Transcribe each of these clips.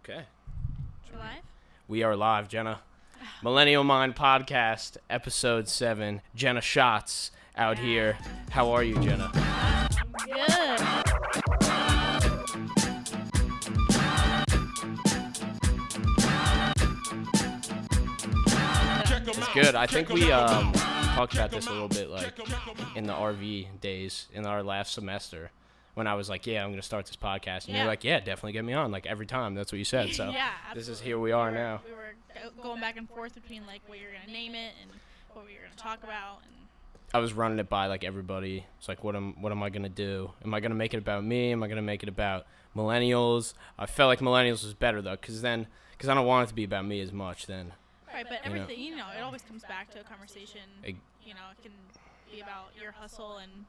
Okay. We're live? We are live, Jenna. Millennial Mind Podcast, episode 7. Jenna Shotz out here. How are you, Jenna? Good. It's good. I think we talked about this a little bit, like, in the RV days, in our last semester, when I was like, yeah, I'm going to start this podcast. And you're like, yeah, definitely get me on. Like, every time. That's what you said. So this is here we are now. We were going back and forth between, like, what you're going to name it and what we were going to talk about. And I was running it by, like, everybody. It's like, what am I going to do? Am I going to make it about me? Am I going to make it about millennials? I felt like millennials was better, though, because I don't want it to be about me as much then. Right, but everything, it always comes back to a conversation. It can be about your hustle and...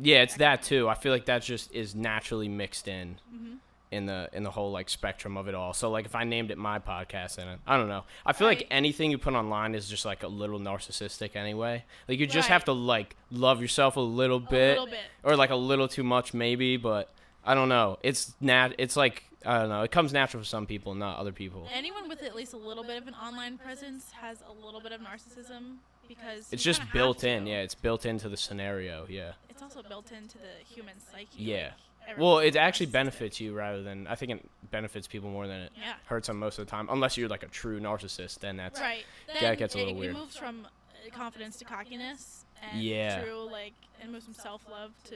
Yeah, it's that too. I feel like that just is naturally mixed in in the whole like spectrum of it all. So like if I named it my podcast, then I don't know. I feel like anything you put online is just like a little narcissistic anyway. Like you just have to like love yourself a little bit, or like a little too much maybe. But I don't know. It's like I don't know. It comes natural for some people, not other people. Anyone with at least a little bit of an online presence has a little bit of narcissism. Because it's just built in, it's built into the scenario, It's also built into the human psyche. Yeah. Well, it actually benefits you rather than, I think it benefits people more than it hurts them most of the time. Unless you're like a true narcissist, then that gets a little weird. It moves from confidence to cockiness, and true, like, it moves from self-love to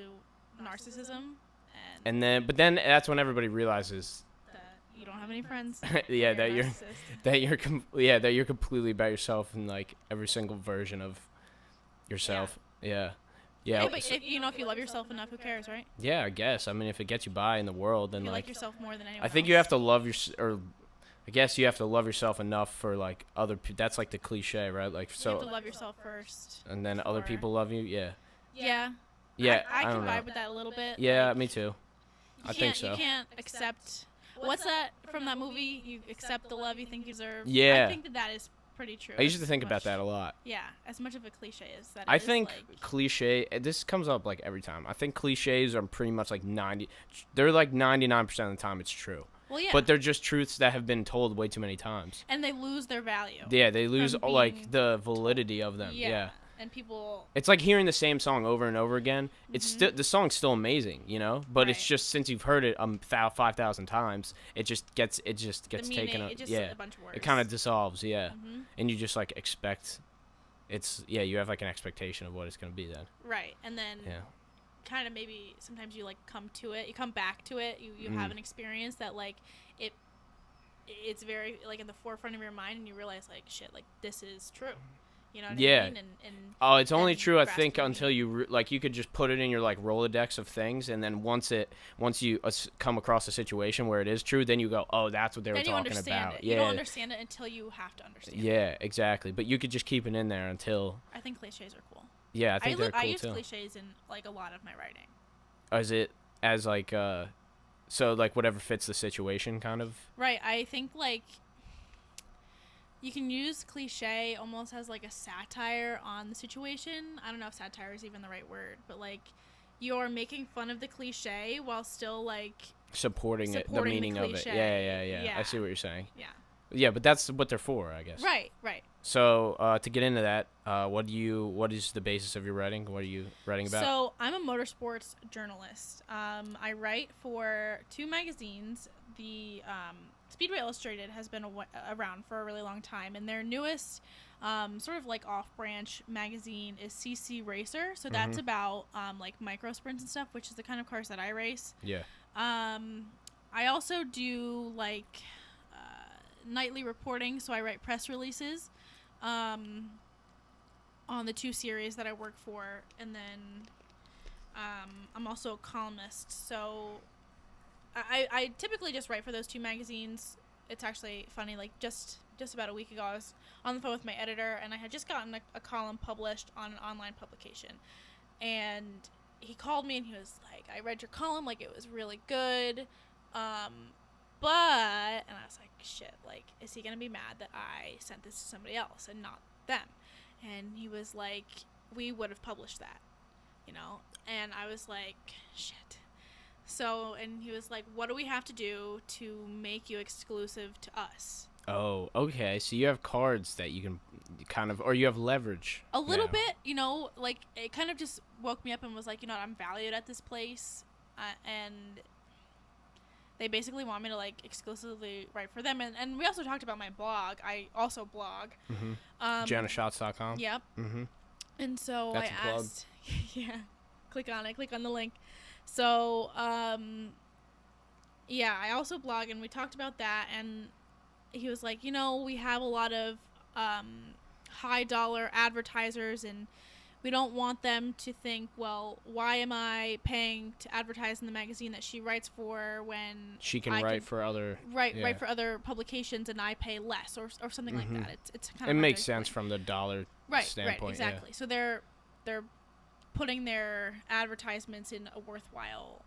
narcissism. But then that's when everybody realizes you don't have any friends. that you're completely by yourself in like every single version of yourself. Yeah. Hey, but if you love yourself enough, who cares, right? Yeah, I guess. I mean, if it gets you by in the world, then you like yourself more than anyone I think else. you have to love I guess you have to love yourself enough for like other people. That's like the cliche, right? Like you have to love yourself first. And then other people love you. Yeah. Yeah. Yeah. I can vibe with that a little bit. Yeah, like, me too. I think so. You can't accept. What's that from that movie? You accept the love you think you deserve. Yeah. I think that is pretty true. I used to think about that a lot. Yeah, as much of a cliche as that I is, think like, cliche. This comes up like every time. I think cliches are pretty much like 90. They're like 99% of the time it's true. Well, yeah. But they're just truths that have been told way too many times. And they lose their value. Yeah, they lose like the validity of them. Yeah. And people. It's like hearing the same song over and over again. It's still the song's still amazing, but it's just since you've heard it 5,000 times, it just gets taken up. It just Yeah, a bunch of words. it kind of dissolves. Yeah, and you just like expect. You have like an expectation of what it's gonna be then. Right, and then kind of maybe sometimes you like come to it, you come back to it, you have an experience that like it's very like in the forefront of your mind, and you realize like shit, like this is true. You know what I mean? And it's only true, I think, until you you could just put it in your like Rolodex of things, and then once you come across a situation where it is true, then you go, oh, that's what they were talking about. You don't understand it until you have to understand it. Yeah, exactly. But you could just keep it in there until. I think cliches are cool. Yeah, I think they're cool too. I use cliches in like a lot of my writing. Is it as like so like whatever fits the situation kind of? Right. I think like. You can use cliche almost as like a satire on the situation. I don't know if satire is even the right word, but like you're making fun of the cliche while still like supporting it, the meaning of it. Yeah. I see what you're saying. Yeah. Yeah, but that's what they're for, I guess. Right. So to get into that, what is the basis of your writing? What are you writing about? So I'm a motorsports journalist. I write for 2 magazines. The Speedway Illustrated has been around for a really long time, and their newest sort of like off-branch magazine is CC Racer. So that's about like micro sprints and stuff, which is the kind of cars that I race. Yeah. I also do like nightly reporting, so I write press releases on the 2 series that I work for, and then I'm also a columnist, so I typically just write for those 2 magazines. It's actually funny, like just about a week ago I was on the phone with my editor, and I had just gotten a column published on an online publication, and he called me and he was like, I read your column, like it was really good, but, and I was like, shit, like, is he gonna be mad that I sent this to somebody else and not them? And he was like, we would have published that, and I was like, shit. So, and he was like, what do we have to do to make you exclusive to us? Oh, okay. So you have cards that you can kind of, or you have leverage. A little bit, you know, like, it kind of just woke me up and was like, you know, I'm valued at this place. And they basically want me to, like, exclusively write for them. And we also talked about my blog. I also blog. JennaShotz.com. Yep. And so That's I asked. Yeah. Click on it. Click on the link. So, yeah, I also blog, and we talked about that, and he was like, you know, we have a lot of high-dollar advertisers, and we don't want them to think, well, why am I paying to advertise in the magazine that she writes for when she can write for other write for other publications, and I pay less, or something like that. It's kind of it makes sense from the dollar standpoint. Right, exactly. So they're putting their advertisements in a worthwhile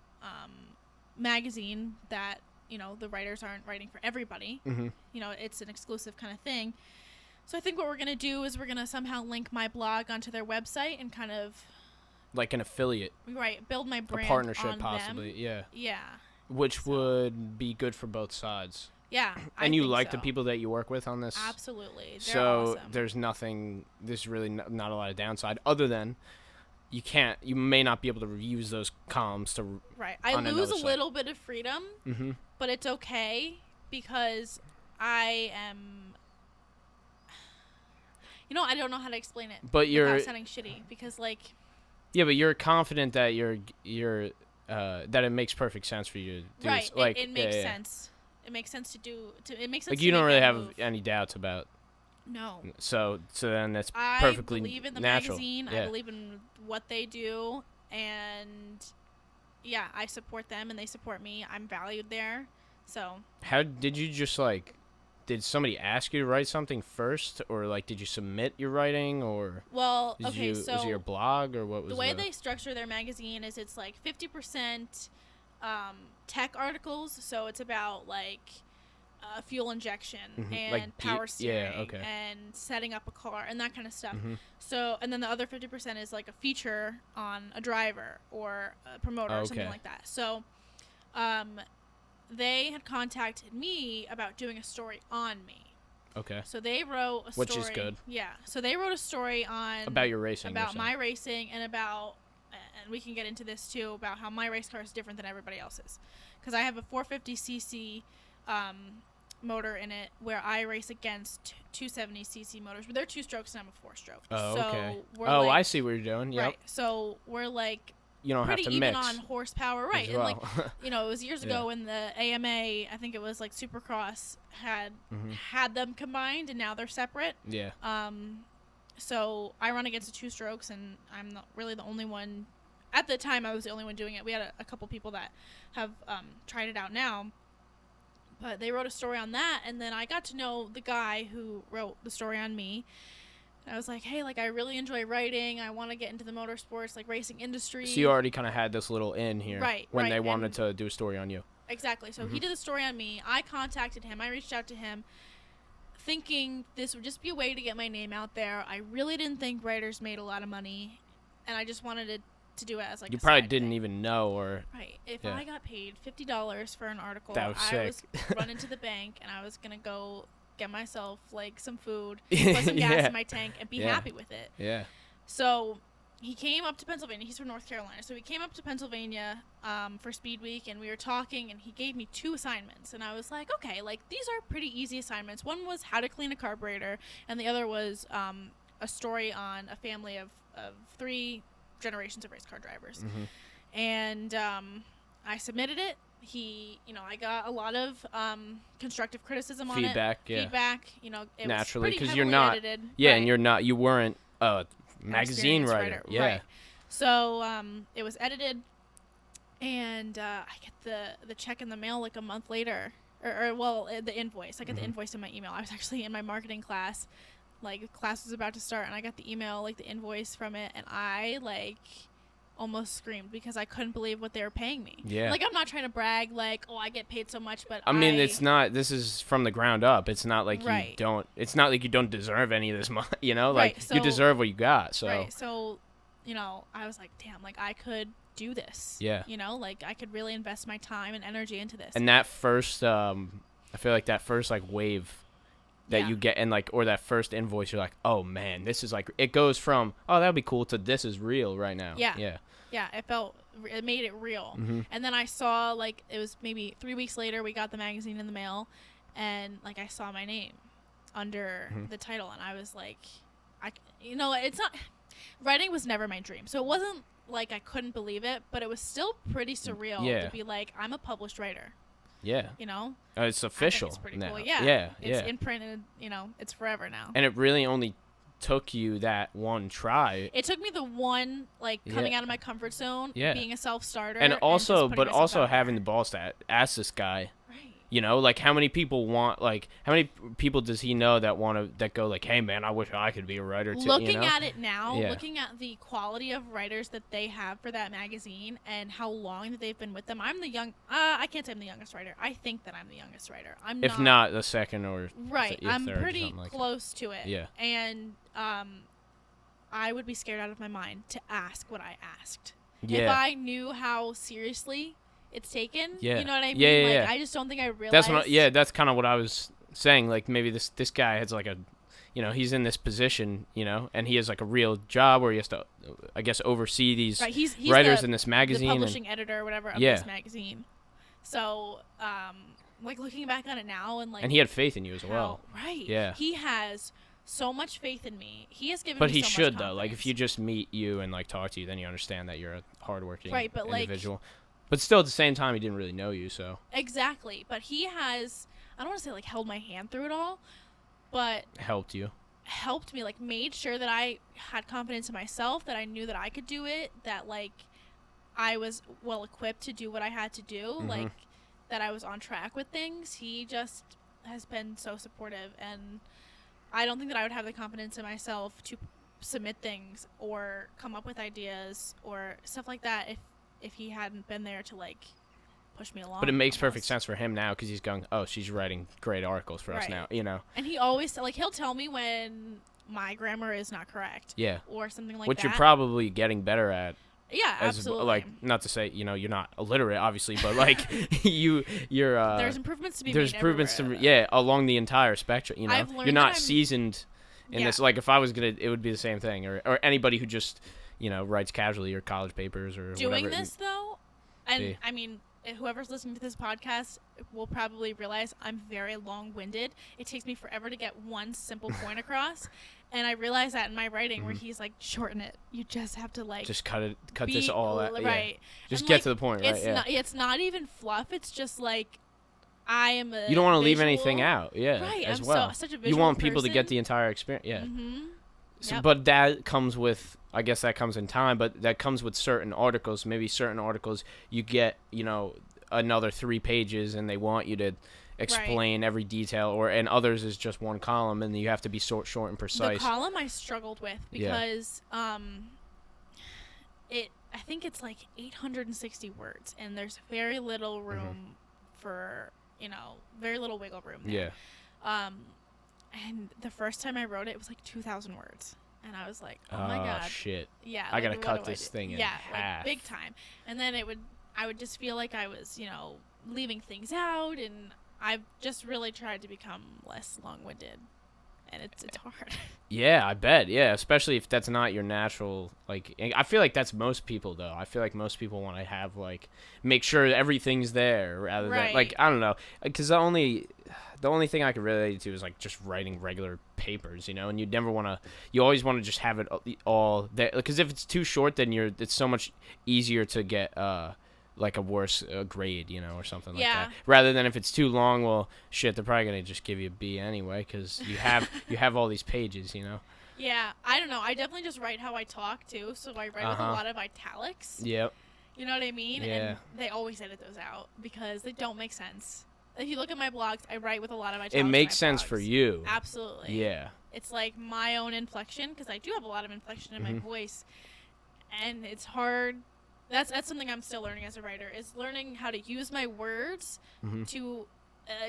magazine that, you know, the writers aren't writing for everybody. You know, it's an exclusive kind of thing. So I think what we're going to do is we're going to somehow link my blog onto their website and kind of... like an affiliate. Right, build my brand a partnership on possibly, them. Yeah. Which would be good for both sides. Yeah, and you like the people that you work with on this? Absolutely. They're so awesome. There's nothing, there's really not a lot of downside other than you may not be able to use those comms to I lose a little bit of freedom, but it's okay because I am, you know, I don't know how to explain it, but without sounding shitty, because like, yeah, but you're confident that you're that it makes perfect sense for you to do this. Like, it makes sense. It makes sense to do. It makes sense. Like, to you don't really have move. any doubts about. No. So then that's perfectly I believe in the natural. magazine. Yeah. I believe in what they do, and yeah, I support them and they support me. I'm valued there. So. How did you just like? Did somebody ask you to write something first, or like did you submit your writing, or? Well, okay, so was it your blog, or what was the way they structure their magazine is it's like 50% tech articles, so it's about like fuel injection and like power steering okay. and setting up a car and that kind of stuff. So, and then the other 50% is like a feature on a driver or a promoter or something like that. So, they had contacted me about doing a story on me. Okay. So they wrote a story. Which is good. Yeah. So they wrote a story on about your racing. About my racing and about, and we can get into this too, about how my race car is different than everybody else's. Because I have a 450cc motor in it where I race against 270cc motors, but they're 2 strokes and I'm a 4-stroke. Oh, so okay. We're I see what you're doing. Yep. Right. So we're like you don't pretty have to even mix on horsepower, right? well. And like, you know, it was years ago when the AMA, I think it was like Supercross had them combined, and now they're separate. Yeah. So I run against the 2 strokes, and I'm not really the only one. At the time, I was the only one doing it. We had a couple people that have tried it out now. But they wrote a story on that, and then I got to know the guy who wrote the story on me. And I was like, hey, like, I really enjoy writing. I want to get into the motorsports, like, racing industry. So you already kind of had this little in here. Right, when they wanted to do a story on you. Exactly. So he did the story on me. I contacted him. I reached out to him thinking this would just be a way to get my name out there. I really didn't think writers made a lot of money, and I just wanted to do it as like you a probably side didn't thing. even know, or if I got paid $50 for an article, that was I was sick. running to the bank and I was gonna go get myself like some food, put some gas in my tank, and be happy with it. Yeah. So he came up to Pennsylvania. He's from North Carolina, so he came up to Pennsylvania for Speed Week, and we were talking, and he gave me 2 assignments, and I was like, okay, like these are pretty easy assignments. One was how to clean a carburetor, and the other was a story on a family of 3 generations of race car drivers. And I submitted it. I got a lot of constructive criticism on it. Feedback, it naturally, because you're not edited. and you weren't a magazine writer. Yeah. Right. So it was edited, and I get the check in the mail like a month later, or the invoice. I get the invoice in my email. I was actually in my marketing class. Like, class was about to start, and I got the email, like, the invoice from it, and I, like, almost screamed because I couldn't believe what they were paying me. Yeah. Like, I'm not trying to brag, like, oh, I get paid so much, but I mean, it's not, this is from the ground up. It's not like it's not like you don't deserve any of this money, you know? Like, so, you deserve what you got, so. Right, so, I was like, damn, like I could do this. Yeah. Like I could really invest my time and energy into this. And that first, I feel like that first like wave that you get, and like, or that first invoice, you're like, oh man, this is like, it goes from, oh, that'd be cool to this is real right now. Yeah. It made it real. Mm-hmm. And then I saw, like, it was maybe 3 weeks later, we got the magazine in the mail, and like I saw my name under the title, and I was like, it's not, writing was never my dream, so it wasn't like I couldn't believe it, but it was still pretty surreal to be like, I'm a published writer. Yeah. It's official. I think it's pretty now. cool. Yeah. It's in print, and it's forever now. And it really only took you that one try. It took me the one, like, coming out of my comfort zone, being a self-starter, and also, and but also having the balls to ask this guy. Right. Like how many people does he know that go like, hey man, I wish I could be a writer too. Looking at it now, looking at the quality of writers that they have for that magazine and how long that they've been with them, I'm the I can't say I'm the youngest writer. I think that I'm the youngest writer. I'm if not the second or right. I'm third, pretty like close to it. Yeah. And I would be scared out of my mind to ask what I asked. Yeah. If I knew how seriously it's taken, you know what I mean? Yeah. I just don't think I realized. That's kind of what I was saying. Like maybe this guy has like a, he's in this position, and he has like a real job where he has to, I guess, oversee these he's writers in this magazine, the publishing editor or whatever of this magazine. So, like looking back on it now, and he had faith in you as well. Right. Yeah. He has so much faith in me. He has given but me he so should much though. Like if you just meet you and like talk to you, then you understand that you're a hardworking individual. But still, at the same time, he didn't really know you, so. Exactly. But he has, I don't want to say, like, held my hand through it all, but. Helped you. Helped me, like, made sure that I had confidence in myself, that I knew that I could do it, that, like, I was well-equipped to do what I had to do, like, that I was on track with things. He just has been so supportive, and I don't think that I would have the confidence in myself to submit things or come up with ideas or stuff like that if he hadn't been there to, like, push me along. But it makes perfect sense for him now because he's going, oh, she's writing great articles for us now, And he always, like, he'll tell me when my grammar is not correct. Yeah. Or something like Which that. you're probably getting better at. Yeah, absolutely. Like, not to say, you're not illiterate, obviously, but, like, you're... there's improvements to be made There's improvements along the entire spectrum, You're not seasoned in this. Like, if I was going to, it would be the same thing. Or anybody who just... writes casually or college papers or doing whatever. This, though, and, I mean, whoever's listening to this podcast will probably realize I'm very long-winded. It takes me forever to get one simple point across, and I realize that in my writing where he's like, shorten it. You just have to, like... Just cut this all out. Right. Just and, get like, to the point, right? It's not even fluff. It's just, like, I am a You don't want to leave visual- anything out, right, as I'm well. such a visual you want people to person. get the entire experience, Mm-hmm. So, Yep. But that comes with, I guess that comes in time, but that comes with certain articles. Maybe certain articles you get, another 3 pages and they want you to explain every detail, and others is just one column and you have to be short and precise. The column I struggled with because I think it's like 860 words and there's very little room for, very little wiggle room there. Yeah. And the first time I wrote it, it was like 2,000 words. And I was like, oh my God. Shit. Yeah. I got to what cut do I this do? thing in half. half. Like big time. And then I would just feel like I was, leaving things out. And I've just really tried to become less long-winded. And it's hard. Yeah, I bet. Yeah, especially if that's not your natural, like, I feel like that's most people, though. I feel like most people want to have, like, make sure everything's there rather than, like, I don't know. Because the only thing I could relate to is, like, just writing regular papers, and you always want to just have it all there. Because if it's too short, then it's so much easier to get, like a worse grade, or something like that. Rather than if it's too long, well, shit, they're probably gonna just give you a B anyway because you have all these pages, Yeah, I don't know. I definitely just write how I talk too, so I write with a lot of italics. Yep. You know what I mean? Yeah. And they always edit those out because they don't make sense. If you look at my blogs, I write with a lot of italics. It makes sense blogs. for you. Absolutely. Yeah. It's like my own inflection because I do have a lot of inflection in my voice, and it's hard. That's something I'm still learning as a writer, is learning how to use my words to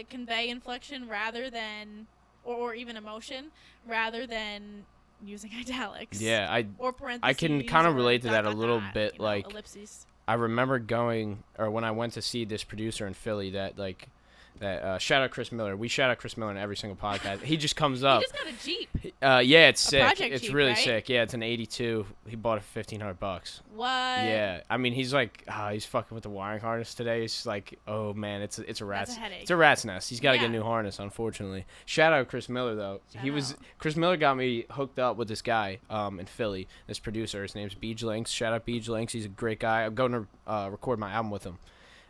convey inflection rather than, or even emotion, rather than using italics. Yeah, or I can parentheses kind of or relate to dot, that a dot, little dot, bit. you know, Like, ellipses. I remember when I went to see this producer in Philly shout out Chris Miller. We shout out Chris Miller in every single podcast. He just comes up. He just got a Jeep. Yeah, it's sick. Project It's Jeep, really right? sick. Yeah, it's an 82. He bought it for $1,500. What? Yeah, I mean, he's like, he's fucking with the wiring harness today. It's like, oh man, it's a rat's, That's a headache. it's a rat's nest. He's got to get a Yeah. new harness, unfortunately. Shout out Chris Miller though. Shout out. Chris Miller got me hooked up with this guy in Philly. This producer, his name's Beej Links. Shout out Beej Links. He's a great guy. I'm going to record my album with him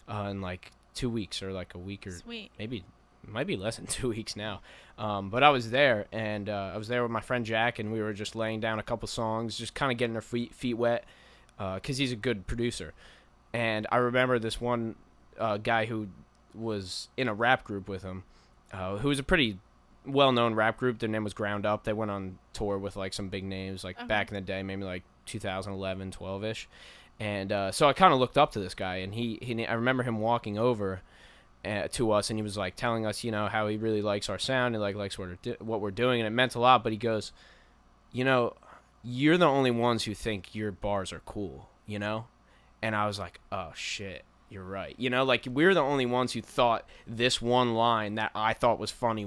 in like 2 weeks or like a week or Sweet. maybe. It might be less than 2 weeks now. But I was there, and I was there with my friend Jack, and we were just laying down a couple songs, just kind of getting our feet wet, because he's a good producer. And I remember this one guy who was in a rap group with him, who was a pretty well-known rap group. Their name was Ground Up. They went on tour with like some big names, like back in the day, maybe like 2011, 12-ish. And so I kind of looked up to this guy, and I remember him walking over to us, and he was like telling us, you know, how he really likes our sound and like likes what we're doing, and it meant a lot. But he goes, you know, you're the only ones who think your bars are cool, you know. And I was like, oh shit, you're right. You know, like, we're the only ones who thought this one line that I thought was funny.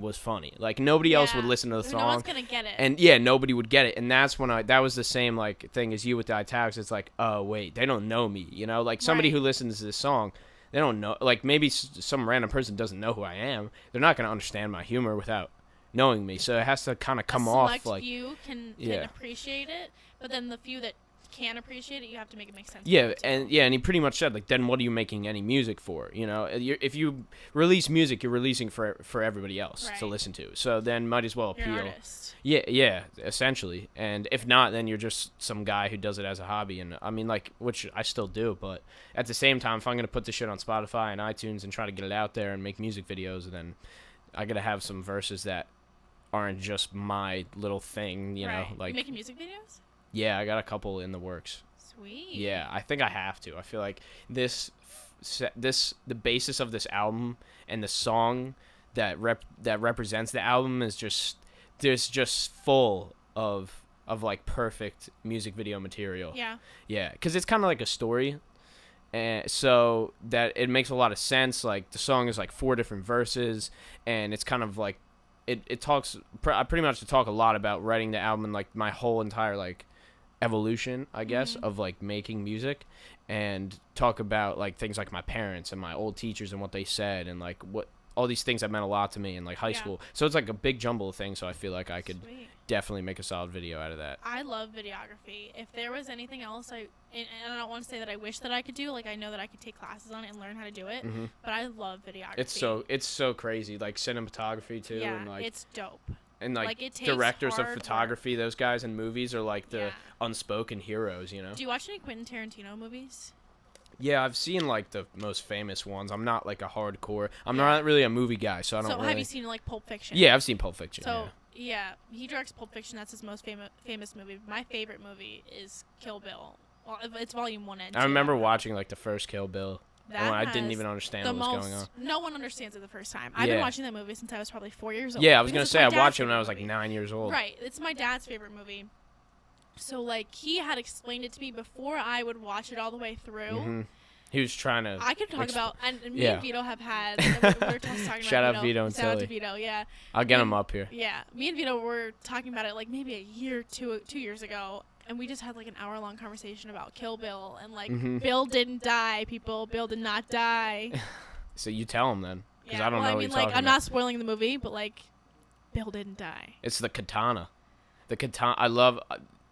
Like, nobody else would listen to the song. No one's gonna get it. And yeah, nobody would get it. And that's when that was the same like thing as you with the italics. It's like, oh wait, they don't know me, you know, like somebody who listens to this song, they don't know, like maybe some random person doesn't know who I am. They're not going to understand my humor without knowing me. So it has to kind of come off like, few can appreciate it, but then the few that can appreciate it, you have to make it make sense. Yeah, and he pretty much said, like, then what are you making any music for? You know, if you release music, you're releasing for everybody else to listen to. So then might as well appeal. You're an artist. Yeah, essentially. And if not, then you're just some guy who does it as a hobby. And I mean, like, which I still do, but at the same time, if I'm gonna put this shit on Spotify and iTunes and try to get it out there and make music videos, then I gotta have some verses that aren't just my little thing. You know, like, you making music videos? Yeah, I got a couple in the works. Sweet. Yeah, I think I have to. I feel like the basis of this album and the song that represents the album is just full of like perfect music video material. Yeah. Yeah, because it's kind of like a story, and so that it makes a lot of sense. Like, the song is like 4 different verses, and it's kind of like it talks. I pretty much talk a lot about writing the album and like my whole entire like evolution, I guess, of like making music, and talk about like things like my parents and my old teachers and what they said, and like what all these things that meant a lot to me in like high school. So it's like a big jumble of things. So I feel like I could definitely make a solid video out of that. I love videography. If there was anything else, and I don't want to say that I wish that I could do, like, I know that I could take classes on it and learn how to do it, but I love videography. It's so crazy, like cinematography too, and like it's dope. And like it takes directors of hard photography, those guys in movies are like the unspoken heroes, you know. Do you watch any Quentin Tarantino movies? Yeah, I've seen like the most famous ones. I'm not like a hardcore. I'm not really a movie guy, so I don't. So really... have you seen like Pulp Fiction? Yeah, I've seen Pulp Fiction. So yeah, he directs Pulp Fiction. That's his most famous movie. My favorite movie is Kill Bill. Well, it's Volume 1 and 2. I remember watching like the first Kill Bill. I didn't even understand what was going on. No one understands it the first time. I've been watching that movie since I was probably 4 years old. Yeah, I was going to say I watched it when I was like 9 years old. Right. It's my dad's favorite movie. So, like, he had explained it to me before I would watch it all the way through. He was trying to... I could talk about... And me and Vito have had... We were talking about Shout out Vito and Tilly. Shout out to Vito, yeah. I'll get him up here. Yeah. Me and Vito were talking about it, like, maybe a year, 2 years ago. And we just had, like, an hour-long conversation about Kill Bill. And, like, Bill didn't die, people. Bill did not die. So you tell him, then. Because I don't know what you're like, talking I'm about. not spoiling the movie, but, like, Bill didn't die. It's the katana. The katana... I love...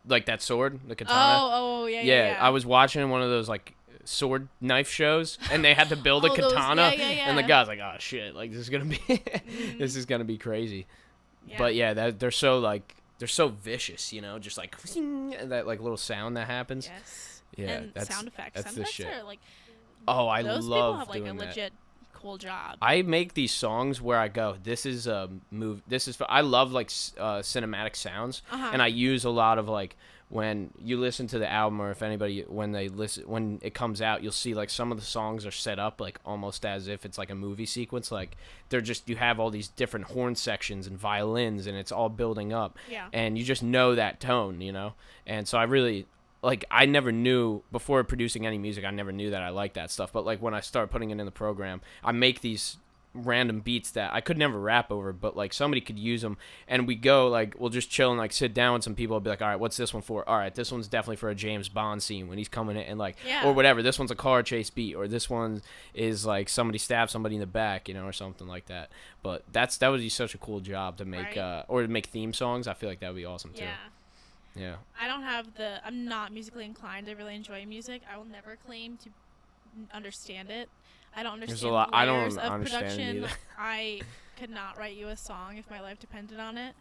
like, that sword, the katana. Oh, yeah. I was watching one of those, like, sword knife shows, and they had to build a katana, and the guy's like, oh, shit, like, this is gonna be... this is gonna be crazy. Yeah. But, yeah, they're so, like... They're so vicious, you know, just like that, like little sound that happens. Yes. Yeah. And that's sound effects. That's the shit. Are like, I those love people have like a that. legit cool job. I make these songs where I go, this is a move. This is. I love like cinematic sounds, and I use a lot of like when you listen to the album, or if anybody, when it comes out, you'll see like some of the songs are set up like almost as if it's like a movie sequence. Like they're just, you have all these different horn sections and violins, and it's all building up. Yeah. And you just know that tone, you know? And so I really, like, I never knew, before producing any music, I never knew that I liked that stuff. But like when I start putting it in the program, I make these random beats that I could never rap over, but like somebody could use them, and we go like, we'll just chill and like sit down with some people. I'll be like, all right, what's this one for? All right, this one's definitely for a James Bond scene when he's coming in, and like, or whatever, this one's a car chase beat, or this one is like somebody stabs somebody in the back, you know, or something like that. But that would be such a cool job to make, or to make theme songs. I feel like that would be awesome too. Yeah. I'm not musically inclined. I really enjoy music. I will never claim to understand it. I don't understand. There's a lot. I don't understand production. Either. I could not write you a song if my life depended on it.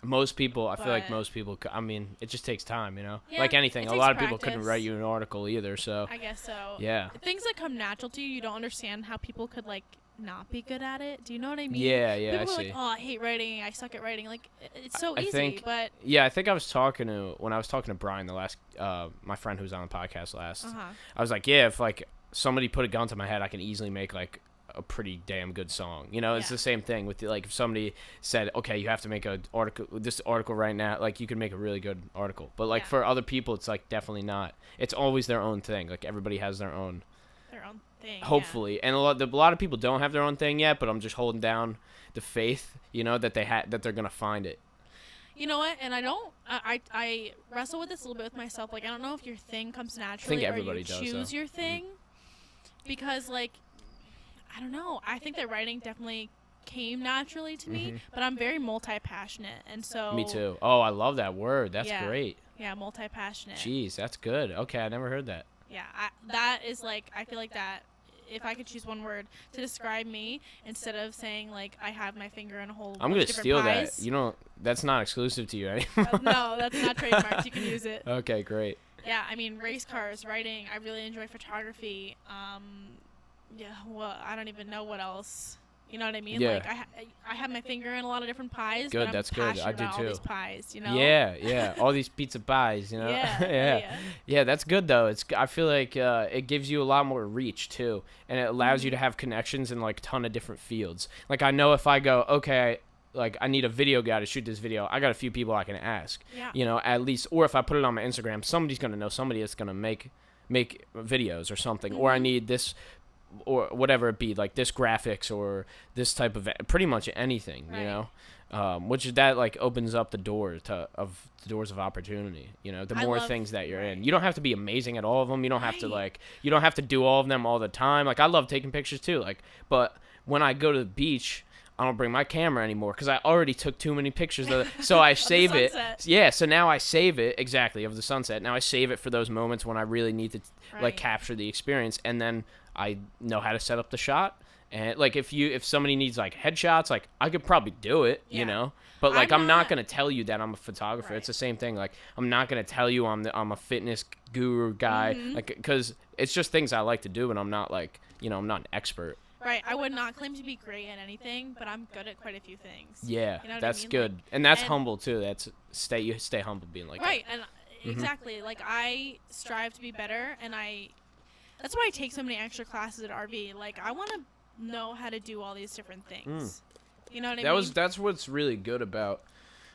Most people, I feel like most people, I mean, it just takes time, you know? Yeah, like anything. A lot of people couldn't write you an article either, so. I guess so. Yeah. Things that come natural to you, you don't understand how people could, like, not be good at it. Do you know what I mean? Yeah, people I are see. Like, oh, I hate writing. I suck at writing. Like, it's so easy, but. Yeah, I think when I was talking to Brian, my friend who was on the podcast last, I was like, yeah, if, like, somebody put a gun to my head, I can easily make like a pretty damn good song. You know, it's the same thing with like if somebody said, okay, you have to make this article right now, like you could make a really good article. But like for other people, it's like definitely not. It's always their own thing. Like everybody has their own thing. Hopefully, and a lot of people don't have their own thing yet. But I'm just holding down the faith, you know, that that they're gonna find it. You know what? And I wrestle with this a little bit with myself. Like I don't know if your thing comes naturally, I think everybody or you choose your thing. Because, like, I don't know. I think that writing definitely came naturally to me, but I'm very multi-passionate, and so... Me too. Oh, I love that word. That's great. Yeah, multi-passionate. Jeez, that's good. Okay, I never heard that. Yeah, that is, like, I feel like that, if I could choose one word to describe me, instead of saying, like, I have my finger in a whole I'm going to steal that. You know, that's not exclusive to you anymore. No, that's not trademarked. You can use it. Okay, great. Yeah, I mean, race cars, writing. I really enjoy photography. Well, I don't even know what else. You know what I mean? Yeah. Like, I have my finger in a lot of different pies. Good, but that's I'm good. I do about too. All these pies, you know? Yeah. All these pizza pies, you know? Yeah, that's good though. I feel like it gives you a lot more reach too, and it allows you to have connections in like a ton of different fields. Like I know if I go, okay, like I need a video guy to shoot this video, I got a few people I can ask. Yeah. You know, at least, or if I put it on my Instagram, somebody's gonna know somebody that's gonna make videos or something, or I need this, or whatever it be, like this graphics or this type of pretty much anything, you know, which that like opens up the doors of opportunity. You know, the more things that you're in, you don't have to be amazing at all of them. You don't have to you don't have to do all of them all the time. Like I love taking pictures too. Like, but when I go to the beach, I don't bring my camera anymore because I already took too many pictures of it. So I save it. Yeah, so now I save it, exactly, of the sunset. Now I save it for those moments when I really need to like capture the experience, and then I know how to set up the shot. And like if somebody needs like headshots, like I could probably do it, you know. But like I'm not gonna tell you that I'm a photographer. It's the same thing. Like I'm not gonna tell you I'm a fitness guru guy, like because it's just things I like to do, and I'm not like, you know, I'm not an expert. Right, I would not claim to be great at anything, but I'm good at quite a few things. Yeah, you know that's I mean? good, like, and that's humble too. That's you stay humble being like right, that. And exactly. Like I strive to be better, and that's why I take so many extra classes at RV. Like I want to know how to do all these different things. You know what I mean? That's what's really good about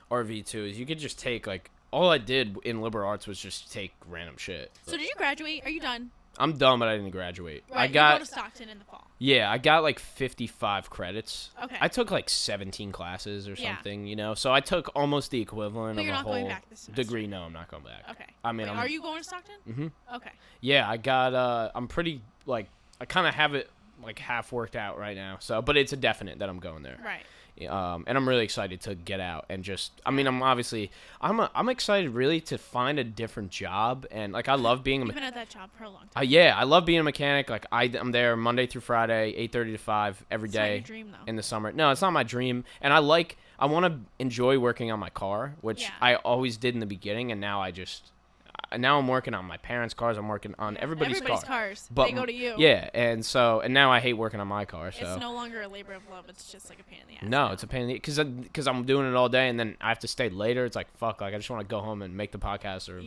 RV too, is you could just take like all I did in liberal arts was just take random shit. So did you graduate? Are you done? I'm done, but I didn't graduate. Right, you go to Stockton in the fall. Yeah, I got like 55 credits. Okay. I took like 17 classes or something, you know. So I took almost the equivalent of a whole going back this semester. degree. No, I'm not going back. Okay. I mean, are you going to Stockton? Mm-hmm. Okay. Yeah, I got. I'm pretty like I kind of have it like half worked out right now. So, but it's a definite that I'm going there. Right. And I'm really excited to get out and just, I mean, I'm excited really to find a different job. And like, I love being You've been at that job for a long time. Yeah, I love being a mechanic. Like I'm there Monday through Friday, 8:30 to 5 every day. It's not your dream, though. In the summer. No, it's not my dream. And I want to enjoy working on my car, which I always did in the beginning. And now now I'm working on my parents' cars. I'm working on everybody's cars. But they go to you. Yeah, and now I hate working on my car. So it's no longer a labor of love. It's just like a pain in the ass. No, it's a pain in the because I'm doing it all day and then I have to stay later. It's like fuck. Like I just want to go home and make the podcast or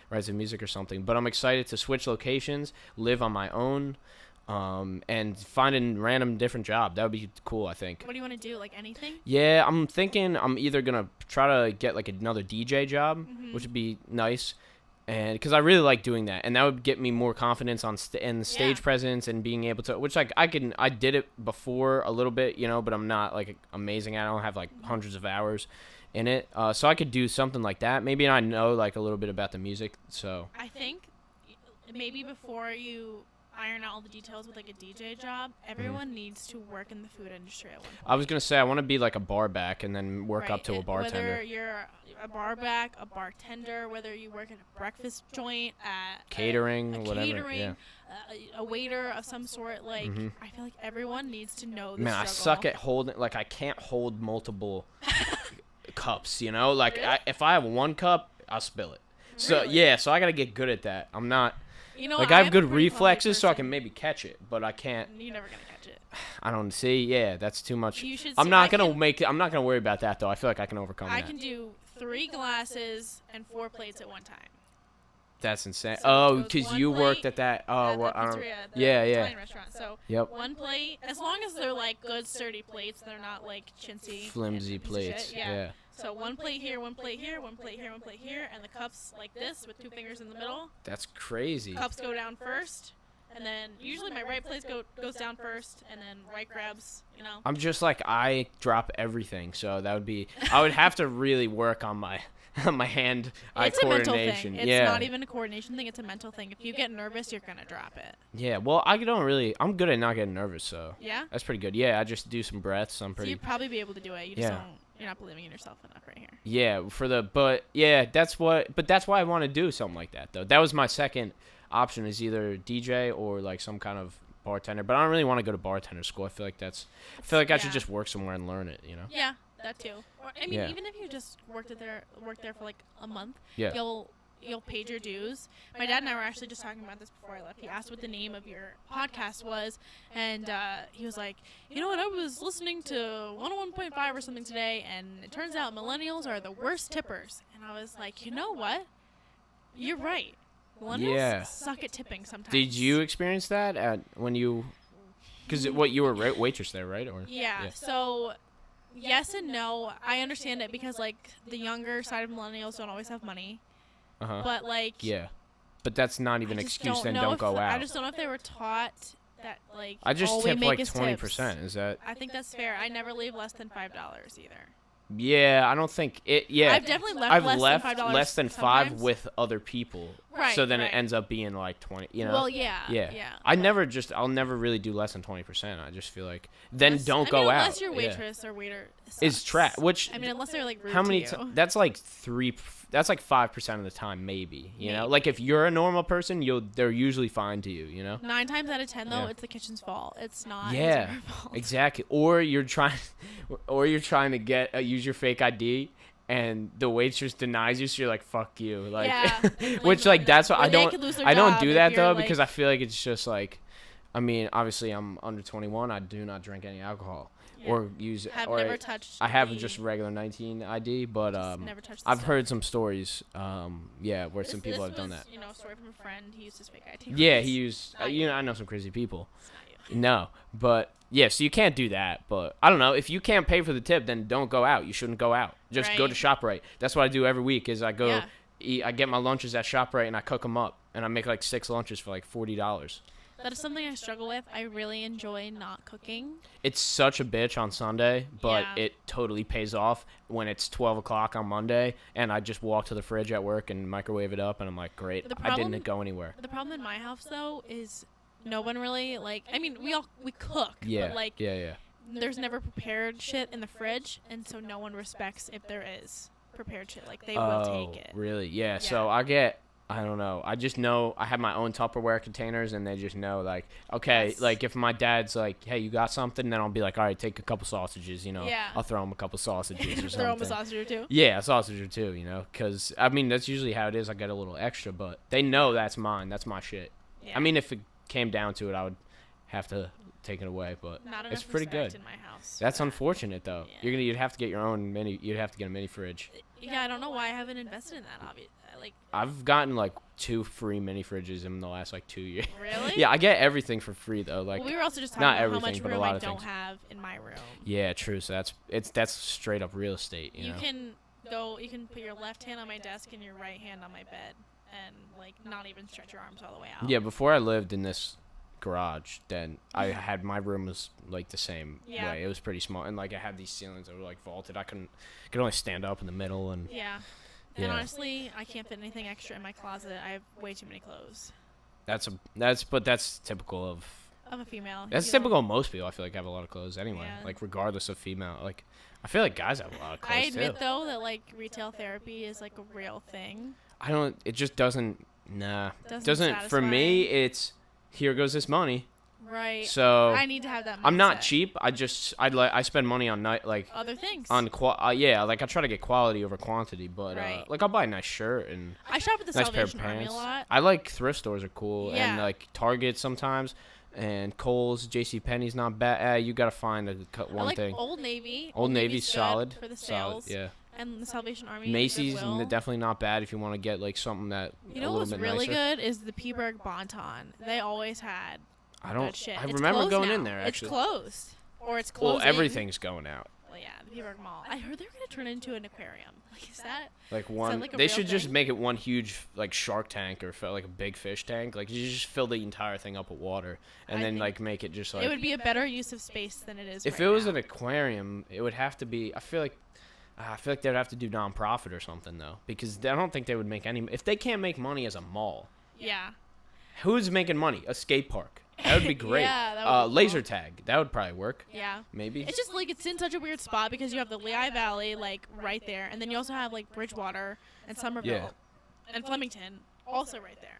write some music or something. But I'm excited to switch locations, live on my own. And find a random different job. That would be cool, I think. What do you want to do? Like anything? Yeah, I'm thinking I'm either going to try to get like another DJ job, which would be nice. And because I really like doing that. And that would get me more confidence on and stage presence and being able to, which like I did it before a little bit, but I'm not like amazing at it. I don't have like hundreds of hours in it. So I could do something like that. Maybe I know like a little bit about the music. So I think maybe before you iron out all the details with like a DJ job, everyone needs to work in the food industry at one point. I was gonna say I want to be like a bar back and then work up to a bartender. Whether you're a bar back, a bartender, whether you work at a breakfast joint, at catering, whatever, catering, a waiter of some sort. Like I feel like everyone needs to know this. Man, I suck at holding. Like I can't hold multiple cups. Like really? if I have one cup, I'll spill it. Really? So I gotta get good at that. I'm not. Like I have good reflexes, so I can maybe catch it, but I can't. You're never gonna catch it. I don't see. Yeah, that's too much. You should. I'm not gonna worry about that though. I feel like I can overcome that. I can do 3 glasses and 4 plates at one time. That's insane. So because you worked at that. Oh, well, I don't. Italian restaurant. So yep. 1 plate, as long as they're like good sturdy plates, they're not like chintzy, flimsy plates. Yeah. So 1 plate here, 1 plate here, 1 plate here, 1 plate here, and the cups like this with 2 fingers in the middle. That's crazy. Cups go down first, and then usually my right plate goes down first, and then right grabs. I'm just like I drop everything, so that would be. I would have to really work on my hand-eye coordination. It's a mental thing. It's not even a coordination thing. It's a mental thing. If you get nervous, you're gonna drop it. Yeah. Well, I'm good at not getting nervous, so. Yeah. That's pretty good. Yeah, I just do some breaths. I'm pretty. So you'd probably be able to do it. You just don't. You're not believing in yourself enough right here. Yeah, that's why I want to do something like that though. That was my second option is either DJ or like some kind of bartender. But I don't really want to go to bartender school. I feel like I should just work somewhere and learn it. Yeah, that too. Or I mean, even if you just work there for like a month, you'll paid your dues. My dad and I were actually just talking about this before I left. He asked what the name of your podcast was, and he was like, you know what, I was listening to 101.5 or something today, and it turns out millennials are the worst tippers. And I was like, you know what? You're right. Millennials suck at tipping sometimes. Did you experience that when you... Because you were waitress there, right? Or yeah. So... Yes and no. I understand it because, like, the younger side of millennials don't always have money. But, like... Yeah. But that's not even an excuse, then don't go out. I just don't know if they were taught that, like, I just tip, like, 20%. Tips. Is that... I think that's fair. I never leave less than $5 either. Yeah, I don't think it... Yeah. I've definitely left than $5 less than sometimes. 5 with other people. Right. So then it ends up being, like, 20, Well, yeah. I'll never really do less than 20%. I just feel like... Then don't go out. Unless your waitress or waiter sucks. Is trash. Which... I mean, unless they're, like, rude how many to you. That's, like, 3... That's like 5% of the time, maybe. You know, like if you're a normal person, they're usually fine to you. 9 times out of 10, though, it's the kitchen's fault. It's not. Yeah, your fault. Exactly. Or you're trying to get use your fake ID, and the waitress denies you, so you're like, "Fuck you!" Like, which like that's what I don't do that though because I feel like it's just like, I mean, obviously I'm under 21. I do not drink any alcohol. Or use never touched. I have just regular 19 ID, but never touched I've heard some stories, where some people have done that. A story from a friend. He used his fake ID. Yeah, he used. I know some crazy people. No, but yeah, so you can't do that. But I don't know. If you can't pay for the tip, then don't go out. You shouldn't go out. Just go to ShopRite. That's what I do every week. Is I go eat. I get my lunches at ShopRite and I cook them up, and I make like 6 lunches for like $40. That is something I struggle with. I really enjoy not cooking. It's such a bitch on Sunday, but it totally pays off when it's 12 o'clock on Monday, and I just walk to the fridge at work and microwave it up, and I'm like, great, I didn't go anywhere. The problem in my house, though, is no one really, like, I mean, we cook, but, like, there's never prepared shit in the fridge, and so no one respects if there is prepared shit. Like, they will take it. Really? Yeah, so I get... I don't know. I just know I have my own Tupperware containers, and they just know, like, okay, Yes. like, if my dad's like, hey, you got something? Then I'll be like, all right, take a couple sausages, Yeah. I'll throw him a couple sausages or something. Throw 'em a sausage or two. Yeah, a sausage or two, because, I mean, that's usually how it is. I get a little extra, but they know that's mine. That's my shit. Yeah. I mean, if it came down to it, I would have to take it away, but Not it's enough pretty respect good. in my house. That's unfortunate, though. Yeah. You'd have to get your own you'd have to get a mini fridge. Yeah, I don't know why I haven't invested in that. Obviously, like, I've gotten like 2 free mini fridges in the last like 2 years. really? Yeah, I get everything for free though. Like, Well, we were also just talking not about how everything, much but a room lot I of don't things. have in my room. Yeah, true. So that's straight up real estate. You know. You can put your left hand on my desk and your right hand on my bed, and like not even stretch your arms all the way out. Yeah, before I lived in this garage, then I had my room was like the same Yeah. way. It was pretty small, and like I had these ceilings that were like vaulted. I could only stand up in the middle, and Yeah. And Yeah. honestly, I can't fit anything extra in my closet. I have way too many clothes. that's typical of. I'm a female. That's you know. typical of most people. I feel like have a lot of clothes anyway. Yeah. Like regardless of female. Like I feel like guys have a lot of clothes I admit too. though that like retail therapy is like a real thing. I don't. It just doesn't. Nah. Doesn't For me. satisfy. It's here goes this money. Right. So I need to have that mindset. I'm not cheap. I spend money on Other things. yeah, like I try to get quality over quantity, but Right. like I'll buy a nice shirt and I shop at the nice pair of Salvation Army a pants. lot. I like thrift stores are cool and Yeah. like Target sometimes and Kohl's, JCPenney's not bad. You gotta find one I like thing. Old Navy. Old Navy's Navy's good solid. for the Solid, sales. yeah. And the Salvation Army. Macy's Goodwill. definitely not bad if you want to get like something that You a know little what's bit really nicer. good is the Peaburg Bonton. They always had I don't. good shit. I It's remember closed going now. in there actually. It's closed. Or it's Well, closing. everything's going out. Well, yeah, the Peaburg Mall. I heard they're gonna turn it into an aquarium. Like, is that? Like one, like a they real should just thing? make it one huge like Shark Tank or like a big fish tank. Like you just fill the entire thing up with water and I then think like make it just like. It would be a better use of space than it is. If right it was now. an aquarium, it would have to be. I feel like they'd have to do nonprofit or something though, because I don't think they would make any. If they can't make money as a mall, Yeah. who's making money? A skate park. That would be great. Yeah, that would be laser cool. tag. That would probably work. Yeah. Maybe. It's just like it's in such a weird spot because you have the Lehigh Valley like right there, and then you also have like Bridgewater and Somerville Yeah. and Flemington also right there.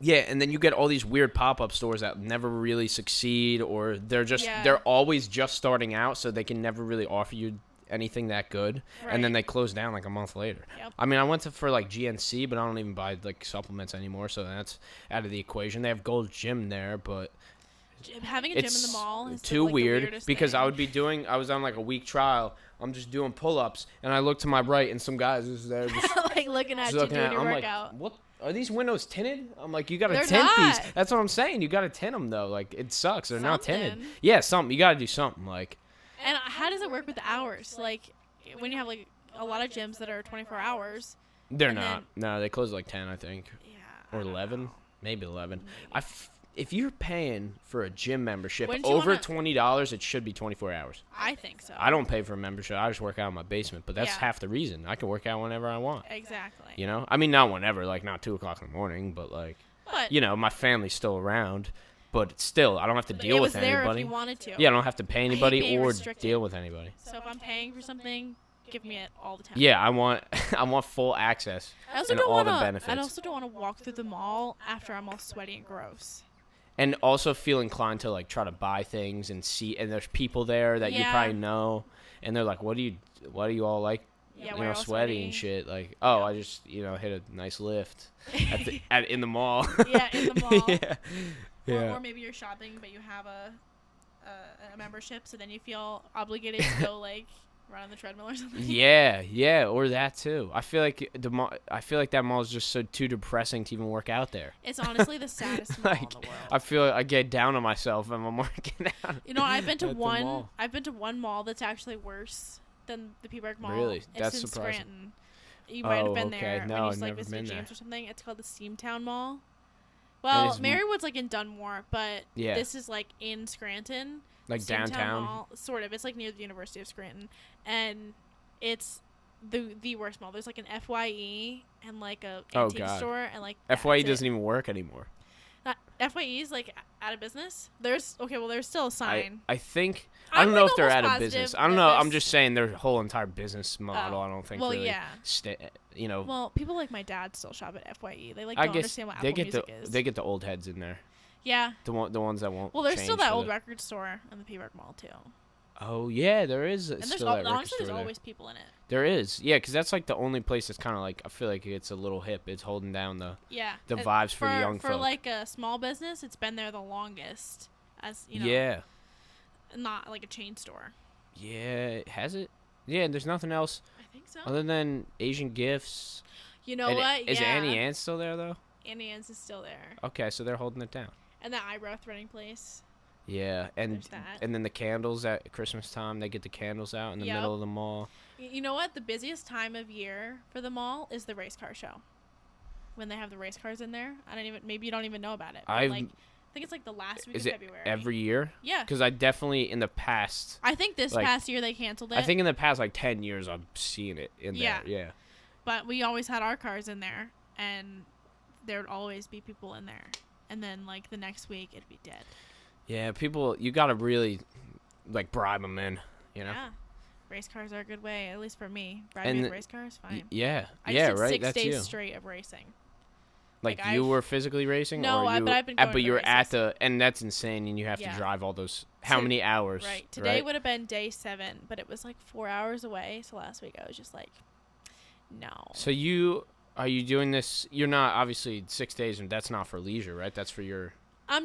Yeah, and then you get all these weird pop-up stores that never really succeed, or Yeah. they're always just starting out, so they can never really offer you anything that good, and then Right. they close down like a month later. Yep. I mean, I went for like GNC, but I don't even buy like supplements anymore, so that's out of the equation. They have Gold's Gym there, but Having a gym in it's the mall is too like, the weird weirdest because thing. I was on like a week trial. I'm just doing pull-ups, and I look to my right, and some guys is there just like looking at just you looking doing at. your I'm workout. like, what? Are these windows tinted? I'm like, you gotta They're tint these. not. That's what I'm saying. You gotta tint them though. Like it sucks. They're not tinted. Something. Yeah, something. You gotta do something. Like And how does it work with the hours? Like when you have like a lot of gyms that are 24 hours. they're And not. No, they close at like 10, I think, Yeah. or I don't 11, know. maybe 11. Maybe. If you're paying for a gym membership Wouldn't you over wanna- $20, it should be 24 hours. I think so. I don't pay for a membership. I just work out in my basement, but that's Yeah. half the reason. I can work out whenever I want. Exactly. You know, I mean, not whenever, like not 2 o'clock in the morning, but like, But you know, my family's still around, but still, I don't have to deal it with was there anybody. if you wanted to. Yeah, I don't have to pay hate anybody being or restricted. deal with anybody. So if I'm paying for something, give me it all the time. Yeah, I want I want full access I also and don't all want the to. benefits. I also don't want to walk through the mall after I'm all sweaty and gross. And also feel inclined to like try to buy things and see, and there's people there that you Yeah. probably know, and they're like, why do you all like, Yeah, you we're know, all sweaty and shit? Like, oh, I just, hit a nice lift in the mall. Yeah, in the mall. yeah. Yeah. Or maybe you're shopping, but you have a membership, so then you feel obligated to go like run on the treadmill or something. Yeah, or that too. I feel like that mall is just so too depressing to even work out there. It's honestly the saddest mall Like, in the world. I feel like I get down on myself when I'm working out. You know, I've been to at the one. mall. I've been to one mall that's actually worse than the Peaburg Mall. Really? It's That's in surprising. Scranton. You might have Oh, been okay. there No, when you I've used to, like never visit been there. James or something. It's called the Steamtown Mall. Well, is- Marywood's like in Dunmore, but Yeah. this is like in Scranton. Like Steamtown downtown. Mall, sort of. It's like near the University of Scranton, and it's the worst mall. There's like an FYE and like a Oh, antique God. store and like FYE that's it. doesn't even work anymore. FYE's like out of business. There's still a sign. I think I don't know if they're out of positive business. I don't know. I'm just saying their whole entire business model. I don't think really. Yeah. Well, people like my dad still shop at FYE. They don't understand what Apple Music is. They get the old heads in there. Yeah. The ones that won't. Well, there's still that old record store in the P-Burg Mall too. Oh yeah, there is. And still that honestly, there's always people in it. There is, yeah, because that's like the only place that's kind of like I feel like it's a little hip. It's holding down the vibes for the young folk. For like a small business, it's been there the longest, as not like a chain store. Yeah, has it? Yeah, and there's nothing else. I think so. Other than Asian Gifts. You know what? Is Annie Ann's still there though? Annie Ann's is still there. Okay, so they're holding it down. And that eyebrow threading place. Yeah, and then the candles at Christmas time, they get the candles out in the middle of the mall. You know what? The busiest time of year for the mall is the race car show. When they have the race cars in there. Maybe you don't even know about it. I think it's like the last week of February. Every year? Yeah. Because I definitely, in the past... I think this past year they canceled it. I think in the past, 10 years, I've seen it in there. Yeah. But we always had our cars in there, and there would always be people in there. And then, the next week, it'd be dead. Yeah, people, you got to really, bribe them in, Yeah. Race cars are a good way, at least for me. Bribe me with race cars, fine. Yeah. I just did right. 6 That's days straight of racing. You were physically racing? No, but I've been going but you were races. and that's insane, and you have to drive all those, how many hours? Right. Today would have been day 7, but it was 4 hours away, so last week I was just no. So are you doing this, you're not, obviously, 6 days, and that's not for leisure, right? That's for your...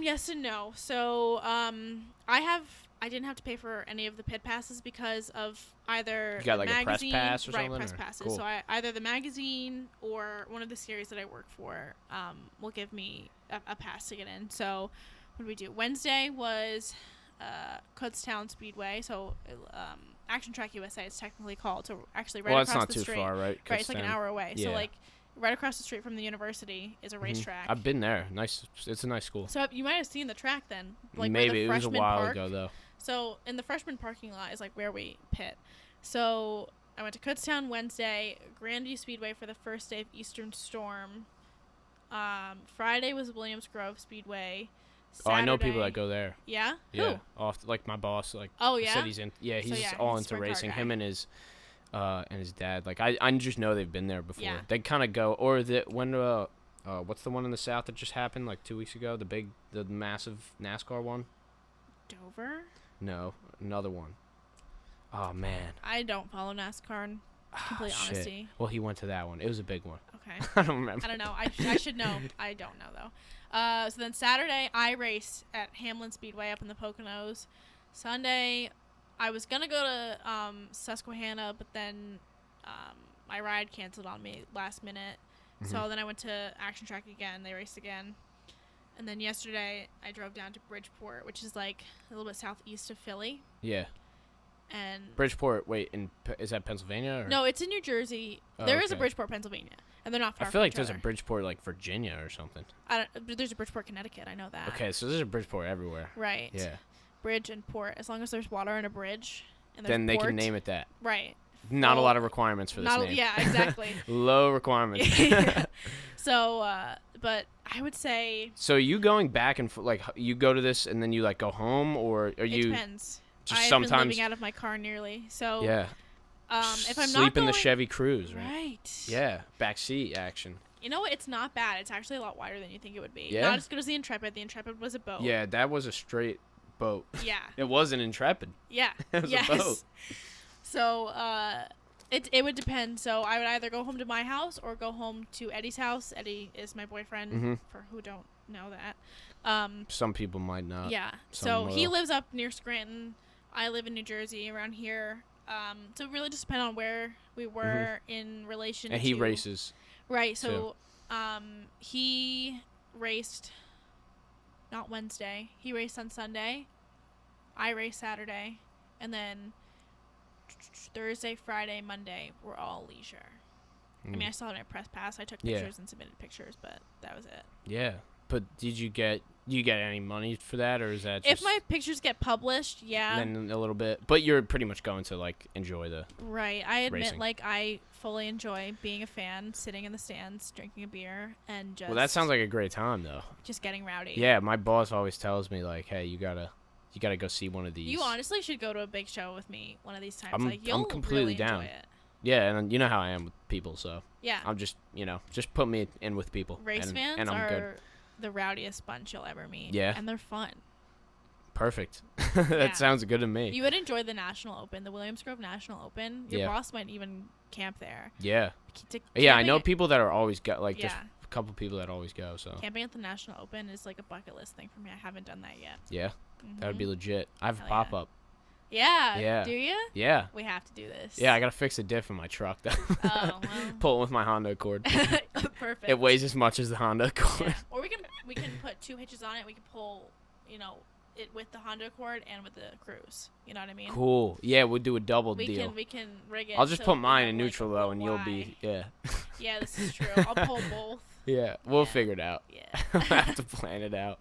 Yes and no. So, I didn't have to pay for any of the pit passes because of either you got the magazine, a press pass or right, something? Press passes. Cool. So either the magazine or one of the series that I work for will give me a pass to get in. So what did we do? Wednesday was Kutztown Speedway. So Action Track USA is technically called. So actually right across the street. Well, it's not too far, right? Right, it's an hour away. Yeah. So right across the street from the university is a racetrack. I've been there. Nice. It's a nice school. So you might have seen the track then. Maybe. It was a while ago, though. So in the freshman parking lot is where we pit. So I went to Kutztown Wednesday, Grandview Speedway for the first day of Eastern Storm. Friday was Williams Grove Speedway. Saturday, I know people that go there. Yeah? Yeah. My boss, oh, yeah? said he's in. Yeah, he's all into racing. Him and his dad. I just know they've been there before. Yeah. They kind of go, or what's the one in the South that just happened 2 weeks ago? The massive NASCAR one? Dover? No, another one. Oh, man. I don't follow NASCAR in complete honesty. Well, he went to that one. It was a big one. Okay. I don't remember. I don't know. I should know. I don't know, though. So then Saturday, I raced at Hamlin Speedway up in the Poconos. Sunday, I was going to go to Susquehanna, but then my ride canceled on me last minute. Mm-hmm. So then I went to Action Track again. They raced again. And then yesterday, I drove down to Bridgeport, which is a little bit southeast of Philly. Yeah. And Bridgeport, is that Pennsylvania? Or? No, it's in New Jersey. There is a Bridgeport, Pennsylvania, and they're not far. I feel from like there's a Bridgeport, Virginia or something. There's a Bridgeport, Connecticut. I know that. Okay, so there's a Bridgeport everywhere. Right. Yeah. Bridge and port. As long as there's water and a bridge, and then they can name it that. Right. Not a lot of requirements for this name. Yeah, exactly. Low requirements. So, but I would say. So you going back and you go to this and then you go home, or are you? It depends. Just I've sometimes been living out of my car nearly. So. Yeah. If I'm sleep not in the Chevy Cruze, right? Right. Yeah, backseat action. You know what? It's not bad. It's actually a lot wider than you think it would be. Yeah. Not as good as the Intrepid. The Intrepid was a boat. Yeah, that was a straight boat. Yeah. It was an Intrepid. Yeah. It was a boat. So, it would depend. So I would either go home to my house or go home to Eddie's house. Eddie is my boyfriend, for who don't know that. Some people might not. Yeah. So he lives up near Scranton. I live in New Jersey, around here. So it really just depends on where we were in relation to... And he races. Right. So he raced not Wednesday. He raced on Sunday. I raced Saturday. And then Thursday, Friday, Monday were all leisure. I mean, I still had my press pass. I took pictures and submitted pictures, but that was it. Yeah. But did you get any money for that, or is that just... If my pictures get published, yeah. Then a little bit. But you're pretty much going to, like, enjoy the Right. I admit, racing. like, I fully enjoy being a fan, sitting in the stands, drinking a beer, and just... Well, that sounds like a great time, though. Just getting rowdy. Yeah, my boss always tells me, like, hey, you gotta go see one of these. You honestly should go to a big show with me one of these times. I'm completely really down. Enjoy it. Yeah, and you know how I am with people, so... Yeah. I'm just, just put me in with people. Race fans and I'm are good. the rowdiest bunch you'll ever meet. Yeah. And they're fun. Perfect. Yeah. That sounds good to me. You would enjoy the National Open, the Williams Grove National Open. Your boss might even camp there. Yeah. Camping I know people that are always go, like, just Yeah. a couple people that always go, so... Camping at the National Open is like a bucket list thing for me. I haven't done that yet. Yeah? That would be legit. I have a Hell yeah. pop-up. Yeah. Yeah. Do you? Yeah. We have to do this. Yeah, I gotta fix a diff in my truck, though. Oh, well. Pull it with my Honda Accord. Perfect. It weighs as much as the Honda Accord. Yeah. Or we can put 2 hitches on it. We can pull, it with the Honda Accord and with the Cruise. You know what I mean? Cool. Yeah, we'll do a double deal. We can rig it. I'll just so put we mine have, in like, neutral, a though, and you'll Y. be... Yeah. Yeah, this is true. I'll pull both. Yeah, we'll Yeah. figure it out. Yeah. We'll have to plan it out.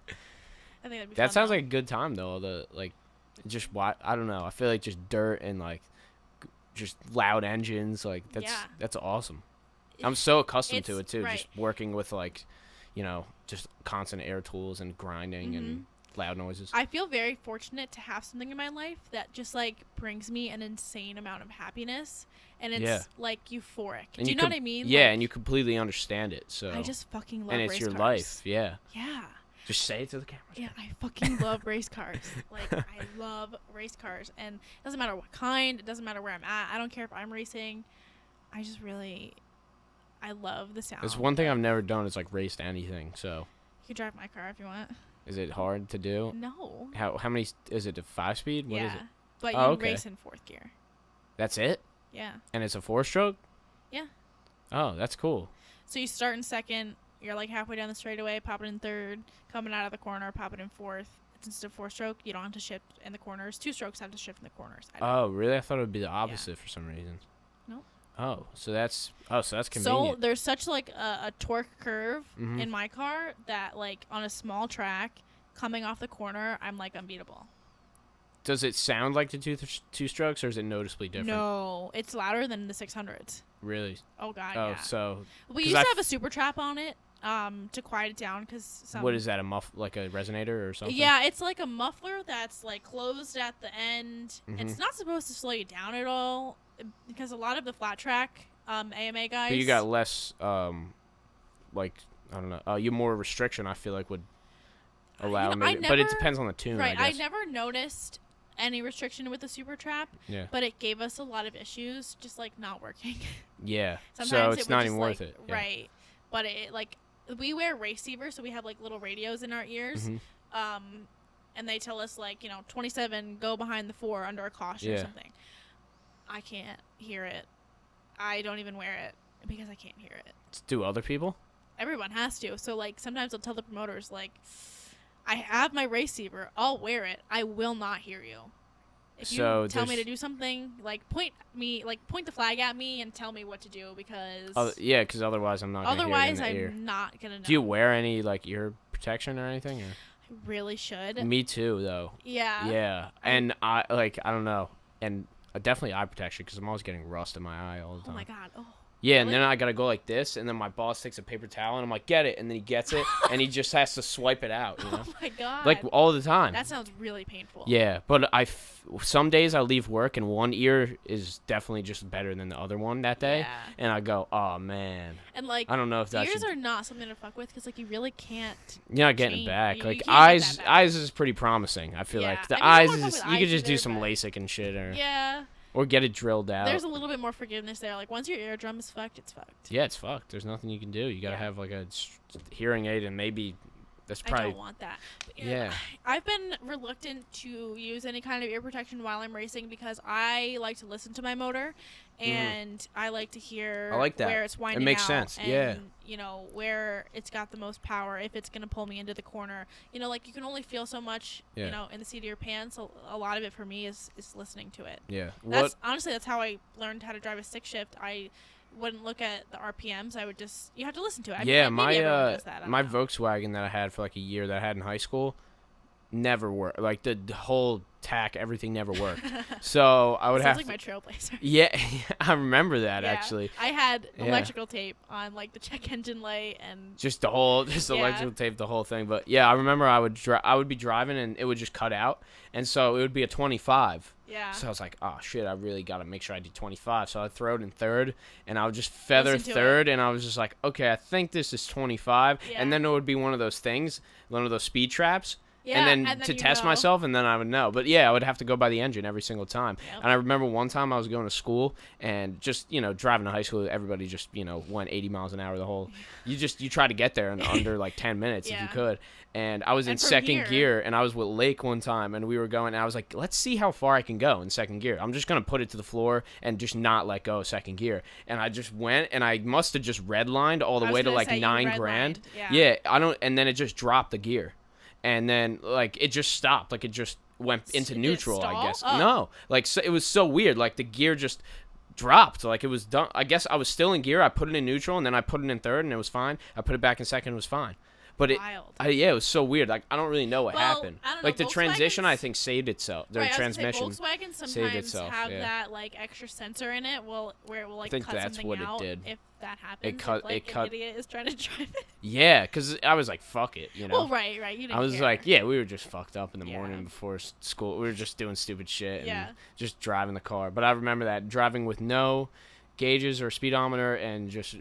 I think that'd be That fun, sounds though. like a good time, though. I don't know. I feel like just dirt and, like, just loud engines. Like, that's awesome. I'm so accustomed to it, too. Right. Just working with, like, just constant air tools and grinding and loud noises. I feel very fortunate to have something in my life that just, like, brings me an insane amount of happiness. And it's, like, euphoric. And Do you know what I mean? Yeah, like, and you completely understand it. So I just fucking love and it's race your cars. life. Yeah. Yeah. Just say it to the camera. Yeah, I fucking love race cars. Like, I love race cars. And it doesn't matter what kind. It doesn't matter where I'm at. I don't care if I'm racing. I just really... I love the sound. There's one thing I've never done is, like, raced anything. So You can drive my car if you want. is it hard to do? No. How many... Is it a 5-speed? What is it? But you okay. race in 4th gear. That's it? Yeah. And it's a 4-stroke? Yeah. Oh, that's cool. So you start in 2nd, you're like halfway down the straightaway, pop it in 3rd, coming out of the corner, pop it in 4th. Instead of 4-stroke, you don't have to shift in the corners. 2 strokes have to shift in the corners. Oh, really? I thought it would be the opposite for some reason. Nope. Oh, so that's convenient. So there's such like a torque curve Mhm. in my car that like on a small track, coming off the corner, I'm like unbeatable. Does it sound like the two strokes, or is it noticeably different? No, it's louder than the 600s. Really? Oh god, Oh, yeah. so We 'cause used to have a super trap on it, to quiet it down because what is that? Like a resonator or something? Yeah, it's like a muffler that's like closed at the end. Mhm. It's not supposed to slow you down at all because a lot of the flat track AMA guys. But you got less, like I don't know. You more restriction. I feel like would allow maybe, but it depends on the tune. Right, I guess. never noticed any restriction with the super trap. Yeah. But it gave us a lot of issues, just like not working. Yeah. Sometimes so it it's would not just, even like, worth it. Yeah. Right. But it like we wear receivers, so we have like little radios in our ears. Mhm. And they tell us like 27, go behind the 4 under a caution or something. I can't hear it. I don't even wear it because I can't hear it. Do other people? Everyone has to. So like sometimes I'll tell the promoters like, I have my receiver. I'll wear it. I will not hear you. If you tell me to do something, like point the flag at me and tell me what to do because. Yeah, because otherwise I'm not. Otherwise, gonna hear it in the ear. I'm not gonna know. Do you wear any like ear protection or anything? Or? I really should. Me too, though. Yeah. Yeah, and I don't know, and definitely eye protection because I'm always getting rust in my eye all the time. Oh my god. Oh. Yeah, and Really? then I gotta go like this, and then my boss takes a paper towel, and I'm like, get it, and then he gets it, and he just has to swipe it out, you know? Oh my god. Like all the time. That sounds really painful. Yeah, but some days I leave work, and one ear is definitely just better than the other one that day, Yeah. and I go, oh man. And like I don't know if that ears should. are not something to fuck with because like you really can't. You're not getting it change. back. You Like can't get that eyes, back. eyes is pretty promising. I feel Yeah. like the I eyes mean, I don't is fuck you with could eyes just do either, some but- LASIK and shit, Yeah. or get it drilled out. There's a little bit more forgiveness there. Like once your eardrum is fucked, it's fucked. Yeah, it's fucked. There's nothing you can do. You gotta Yeah. have like a hearing aid, and maybe that's I probably don't want that. But, yeah. I've been reluctant to use any kind of ear protection while I'm racing because I like to listen to my motor, and I like to hear I like that. where it's winding makes out sense, and, yeah. where it's got the most power, if it's going to pull me into the corner. Like you can only feel so much, Yeah. In the seat of your pants. So a lot of it for me is listening to it. Yeah. Honestly, that's how I learned how to drive a stick shift. I wouldn't look at the RPMs. I would just, you have to listen to it. Yeah, maybe everyone does that, I don't my know. Volkswagen that I had for like a year that I had in high school never worked. Like the whole tack, everything never worked. So I would Sounds have like my Trailblazer. Yeah, I remember that Yeah. actually. I had Yeah. electrical tape on like the check engine light and Just Yeah. electrical tape, the whole thing. But yeah, I remember I would be driving and it would just cut out, and so it would be a 25. yeah. So I was like, oh shit, I really gotta make sure I do 25. So I'd throw it in third, and I would just feather Listen to third, and I was just like, okay, I think this is 25, Yeah. and then it would be one of those things, one of those speed traps. Yeah, and then to you test know. myself, and then I would know. But yeah, I would have to go by the engine every single time. Yep. And I remember one time I was going to school, and just, driving to high school, everybody just, went 80 miles an hour the whole. You try to get there in under like 10 minutes if you Yeah. could. And I was in And from second here- gear, and I was with Lake one time, and we were going, and I was like, let's see how far I can go in second gear. I'm just going to put it to the floor and just not let go of second gear. And I just went, and I must have just redlined all the I was way to gonna like say you 9 grand. redlined, Yeah, and then it just dropped the gear. And then, like, it just stopped. Like, it just went into Did it neutral, I stall? guess. Oh. No. Like, so, it was so weird. Like, the gear just dropped. Like, it was done. I guess I was still in gear. I put it in neutral, and then I put it in third, and it was fine. I put it back in second, it was fine. But Wild. it was so weird. Like, I don't really know what Well, happened. I don't Like, know, the transition, Volkswagens- I think, saved itself. Their Right, I was gonna transmission. say, Volkswagen saved sometimes itself, have yeah. that like extra sensor in it, where it will like think cut that's something what it out did. if that happens. cut- if, like, it cut- An idiot is trying to drive it. Yeah, because I was like, fuck it, Well, right. You didn't I was care. like, yeah, we were just fucked up in the Yeah. morning before school. We were just doing stupid shit and Yeah. just driving the car. But I remember that, driving with no gauges or speedometer and just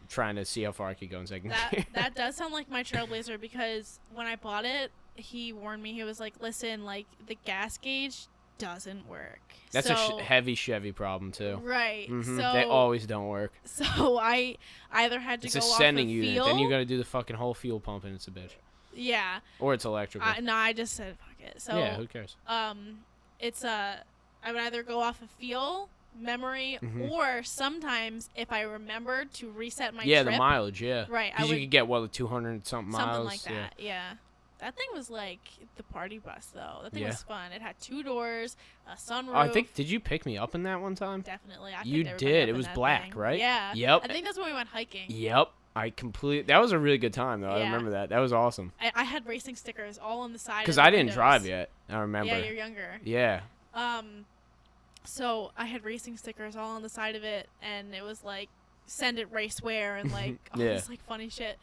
trying to see how far I could go in second gear. that does sound like my Trailblazer, because when I bought it, he warned me. He was like, "Listen, like the gas gauge doesn't work." That's so, a heavy Chevy problem, too. right. Mhm. So They always don't work. So I either had to It's go a off sending of unit. feel. Then you got to do the fucking whole fuel pump, and it's a bitch. Yeah. Or it's electrical. No, I just said fuck it. So yeah, who cares? it's I would either go off of feel, memory, Mhm. or sometimes if I remembered to reset my Yeah, trip, the mileage, yeah. Right, I Because you would- could get, what, 200 something miles? something like Yeah. that. Yeah. That thing was like the party bus, though. That thing Yeah. was fun. It had 2 doors, a sunroof. Oh, I think, did you pick me up in that one time? Definitely. I You picked everybody did. up It in was that black, thing. right? Yeah. Yep. I think that's when we went hiking. Yep. That was a really good time, though. I Yeah. remember that. That was awesome. I had racing stickers all on the side. Because of the I didn't windows. drive yet. I remember. Yeah, you're younger. Yeah. So I had racing stickers all on the side of it, and it was like "Send it Raceware" and like all Yeah. this like funny shit.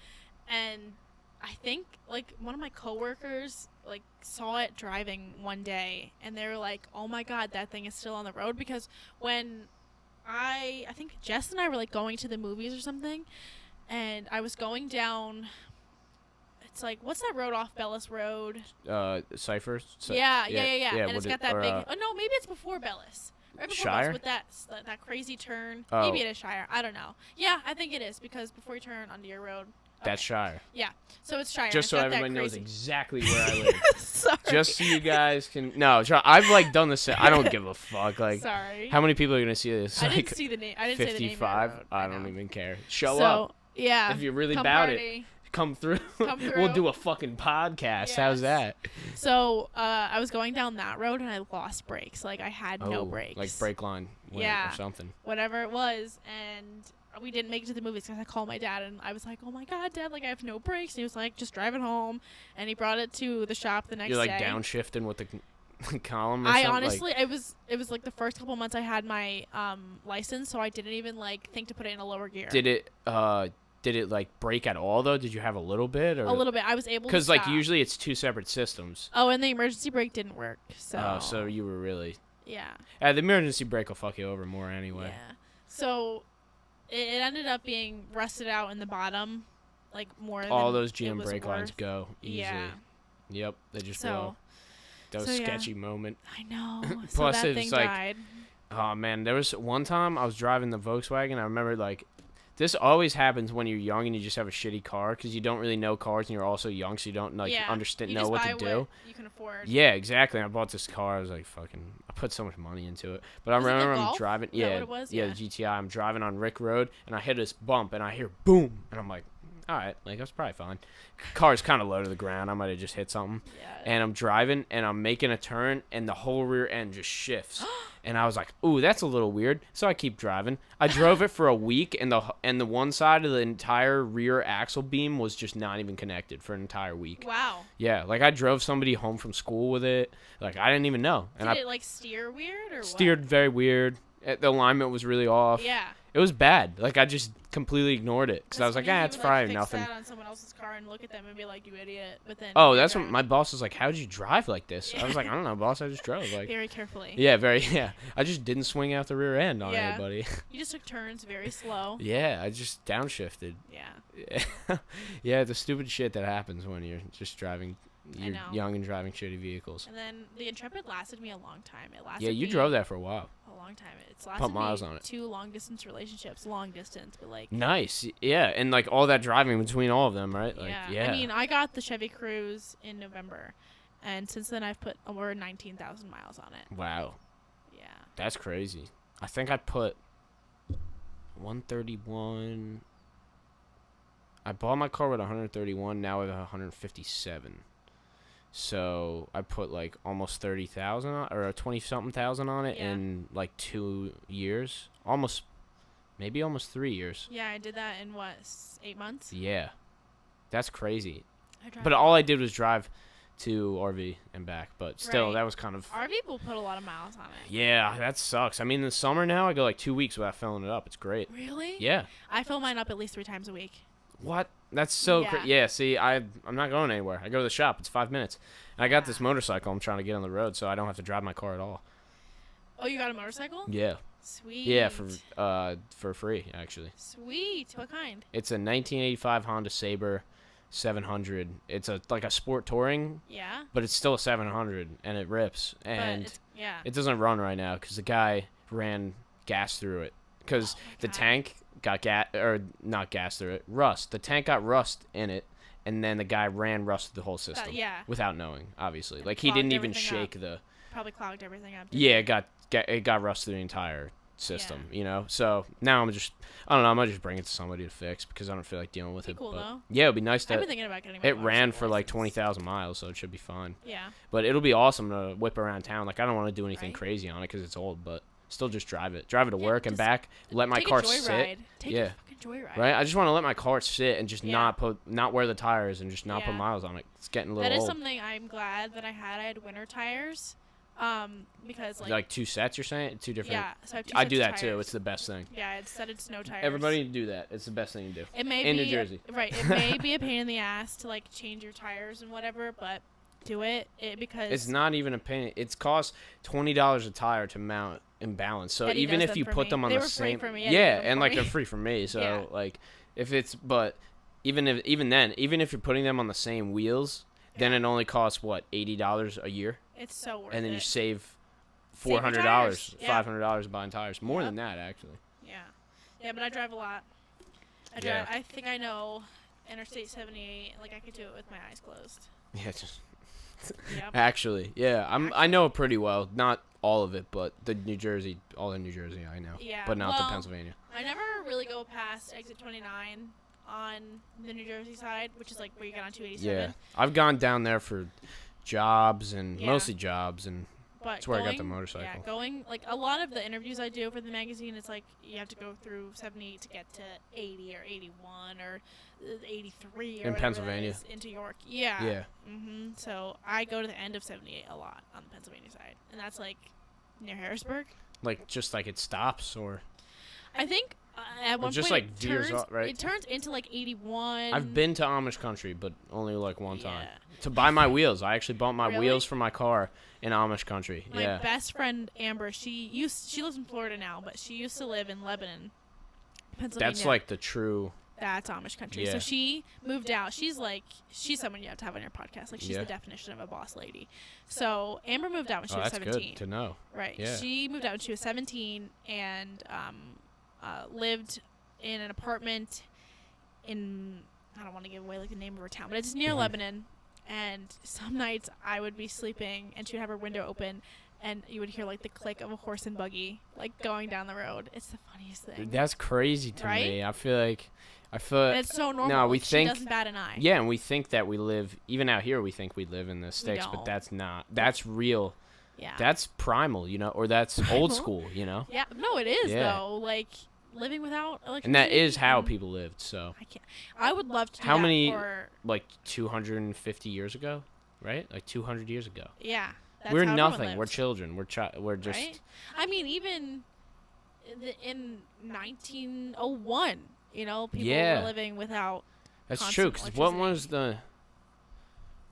And I think like one of my coworkers like saw it driving one day, and they were like, "Oh my god, that thing is still on the road!" Because when I think Jess and I were like going to the movies or something, and I was going down. It's like, what's that road off Bellis Road? Cypher? Yeah. And it's what got that or, big. Oh no, maybe it's before Bellis. Right before Shire? Bellis with that crazy turn. Oh. Maybe it is Shire. I don't know. Yeah, I think it is, because before you turn onto your road. That's Shire. Yeah. So it's Shire. Just It's so got that everybody knows crazy- exactly where I live. Sorry. Just so you guys can. No, I've like done this. I don't give a fuck. Like, Sorry. how many people are gonna see this? I Like, didn't see the name. I didn't say the name. of the 55. road. I know. don't even care. Show so, up Yeah. if you're really come about it. party. Come through. Come We'll through. do a fucking podcast. How's Yes. that? So I was going down that road, and I lost brakes. Like I had no Oh, brakes. like brake line went Yeah. or something. Whatever it was, and we didn't make it to the movies because I called my dad, and I was like, "Oh my god, Dad! Like I have no brakes." And he was like, "Just drive it home," and he brought it to the shop the next You're like day. downshifting with the column. Or I something? honestly, it was like the first couple months I had my license, so I didn't even like think to put it in a lower gear. Did it like break at all though? Did you have a little bit or A little bit. I was able to. Because like stop. usually it's 2 separate systems. Oh, and the emergency brake didn't work. So. So you were really. Yeah. The emergency brake will fuck you over more anyway. Yeah. So, it ended up being rusted out in the bottom, like more. All than those it GM was brake lines worth. go easily. Yeah. Yep, they just So. blow. That was so, yeah. sketchy moment. I know. So Plus, that it's thing like- died. Oh man, there was one time I was driving the Volkswagen. I remember like, this always happens when you're young and you just have a shitty car because you don't really know cars and you're also young, so you don't like Yeah. understand You know just what buy to do. what you can afford. Yeah, exactly. I bought this car. I was like, fucking, I put so much money into it. But I Was it the remember I'm Golf? driving. Is that Yeah, what it was? yeah, Yeah. the GTI. I'm driving on Rick Road and I hit this bump and I hear boom and I'm like, all right, like that's probably fine. Car's kind of low to the ground. I might have just hit something. Yeah. And I'm driving and I'm making a turn and the whole rear end just shifts. And I was like, ooh, that's a little weird. So I keep driving. I drove it for a week, and the one side of the entire rear axle beam was just not even connected for an entire week. Wow. Yeah, like I drove somebody home from school with it. Like I didn't even know. And Did it like steer weird or steered what? very weird. The alignment was really off. Yeah. It was bad. Like I just completely ignored it because I was like, it's probably nothing. That on someone else's car and look at them and be like, you idiot. But then. Oh, that's what my boss was like. How'd you drive like this? I was like, I don't know, boss. I just drove like. Very carefully. Yeah, very. Yeah, I just didn't swing out the rear end on anybody. You just took turns very slow. Yeah, I just downshifted. Yeah. Yeah, the stupid shit that happens when you're just driving. You're know. young and driving shitty vehicles. And then the Intrepid lasted me a long time. It lasted. Yeah, you drove that for a while. A long time. It's lasted Pump miles me on it. 2 long distance relationships. Long distance, but like. Nice. Yeah, and like all that driving between all of them, right? Like, I mean, I got the Chevy Cruze in November, and since then I've put over 19,000 miles on it. Wow. Yeah. That's crazy. I think I put 131. I bought my car with 131. Now I have 157. So I put like almost 30,000 or 20-something thousand on it in like 2 years. Maybe almost 3 years. Yeah, I did that in 8 months? Yeah. That's crazy. But all I did was drive to RV and back. But still, that was kind of... RV will put a lot of miles on it. Yeah, that sucks. I mean, in the summer now, I go like 2 weeks without filling it up. It's great. Really? Yeah. I fill mine up at least 3 times a week. What? That's so Yeah. See, I'm not going anywhere. I go to the shop. It's 5 minutes. And I got this motorcycle I'm trying to get on the road, so I don't have to drive my car at all. Oh, you got a motorcycle? Yeah. Sweet. Yeah, for free, actually. Sweet. What kind? It's a 1985 Honda Sabre 700. It's like a sport touring. Yeah. But it's still a 700, and it rips. And it doesn't run right now because the guy ran gas through it. Because the tank got not gas through it, rust. The tank got rust in it, and then the guy ran rust through the whole system. Without knowing, obviously. Like he didn't even shake the. Probably clogged everything up. Yeah, it got rust through the entire system. You know. So now I don't know. I might just bring it to somebody to fix because I don't feel like dealing with it. Cool though. Yeah, it'd be nice to. I've been thinking about getting my It ran for like 20,000 miles, so it should be fine. Yeah. But it'll be awesome to whip around town. Like I don't want to do anything crazy on it because it's old, but. Still just drive it to work and back. Let my car sit. Take a fucking joyride. Right. I just want to let my car sit and just not wear the tires and just not put miles on it. It's getting a little old. That is something I'm glad that I had. I had winter tires, because like 2 sets. You're saying 2 different. Yeah. So I do that too. It's the best thing. Yeah, it's set in snow tires. Everybody do that. It's the best thing to do. It may in be New Jersey. Right. It may be a pain in the ass to like change your tires and whatever, but do it because it's not even a pain. It's cost $20 a tire to mount and balance. So Eddie even if you put them on the same, and like they're free for me. So like if it's even if you're putting them on the same wheels, then it only costs what $80 a year. It's so worth it. And then you save $400, $500 buying tires. More than that actually. Yeah, but I drive a lot. I think I know Interstate 78. Like I could do it with my eyes closed. Yeah, just. Yep. Actually, I know it pretty well. Not all of it, but all the New Jersey I know. Yeah. But not the Pennsylvania. I never really go past exit 29 on the New Jersey side, which is like where you get on 287. Yeah. I've gone down there for jobs and mostly jobs, and that's where I got the motorcycle. Yeah, going like a lot of the interviews I do for the magazine, it's like you have to go through 78 to get to 80 or 81 or 83 or in Pennsylvania into York. Yeah. Yeah. So I go to the end of 78 a lot on the Pennsylvania side, and that's like near Harrisburg. Like just like it stops, or I think at one just point like veers off, right? It turns into like 81. I've been to Amish country, but only like one time to buy my wheels. I actually bought my wheels for my car in Amish country. My best friend Amber, she lives in Florida now, but she used to live in Lebanon, Pennsylvania. That's like the true. That's Amish country. So she moved out. She's someone you have to have on your podcast. Like she's the definition of a boss lady. So Amber moved out when she was 17. That's good to know. Right. Yeah. She moved out when she was 17 and lived in an apartment in, I don't want to give away like the name of her town, but it's near Lebanon. And some nights I would be sleeping and she would have her window open and you would hear like the click of a horse and buggy like going down the road. It's the funniest thing. That's crazy to me. I feel like and it's so normal. No, we think she doesn't bat an eye. Yeah, and we think that we live even out here. We think we live in the sticks, but that's not. That's real. Yeah. That's primal, or that's old school, Yeah. No, it is Yeah. though. Like living without electricity. And that is how people lived. So I can't. I would love to do how that many for, like 250 years ago, right? Like 200 years ago. Yeah. That's We're how everyone nothing. lived. We're children. We're just. Right? I mean, even in 1901, people Yeah. were living without. That's constant true. Because what electricity. was the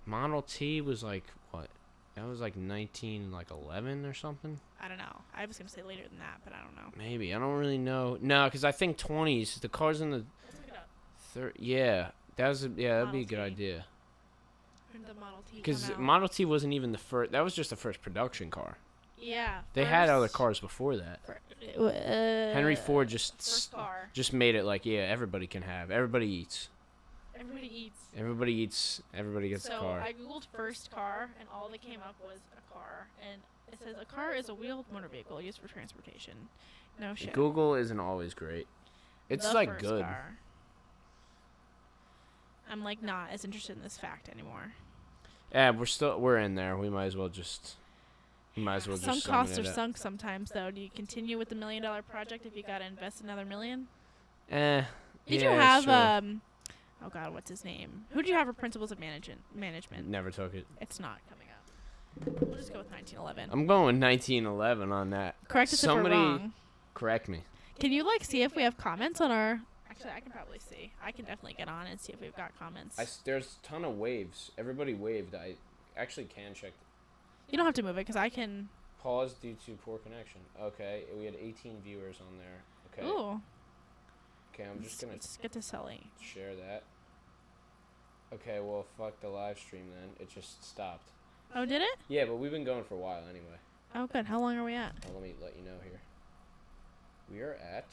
Model T was like what? That was like 1911 or something. I don't know. I was gonna say later than that, but I don't know. Maybe I don't really know. No, because I think 20s. The cars in the Let's look it up. Yeah, that'd be a Model good T. idea. When did the Model T Because come out? Model T wasn't even the first. That was just the first production car. Yeah. They had other cars before that. Henry Ford First car. just made it like, yeah, everybody can have. Everybody eats. Everybody eats. Everybody eats. Everybody gets a So car. I googled first car, and all that came up was a car, and it says a car is a wheeled motor vehicle used for transportation. No shit. Google isn't always great. It's The like first good. car. I'm like not as interested in this fact anymore. Yeah, we're in there. We might as well just. Some costs are sunk sometimes, though. Do you continue with the $1 million project if you gotta invest another $1 million? Eh. Did yeah, you have sure. Oh God, what's his name? Who did you have for principles of management? Never took it. It's not coming up. We'll just go with 1911. I'm going 1911 on that. Correct us Somebody if we're wrong. correct me. Can you see if we have comments on our? Actually, I can probably see. I can definitely get on and see if we've got comments. There's a ton of waves. Everybody waved. I actually can check. You don't have to move it because I can. Pause due to poor connection. Okay, we had 18 viewers on there. Okay. Ooh. Okay, I'm just gonna Let's get to Sully. share that. Okay, well, fuck the live stream then. It just stopped. Oh, did it? Yeah, but we've been going for a while anyway. Oh, good. How long are we at? Well, let me let you know here. We are at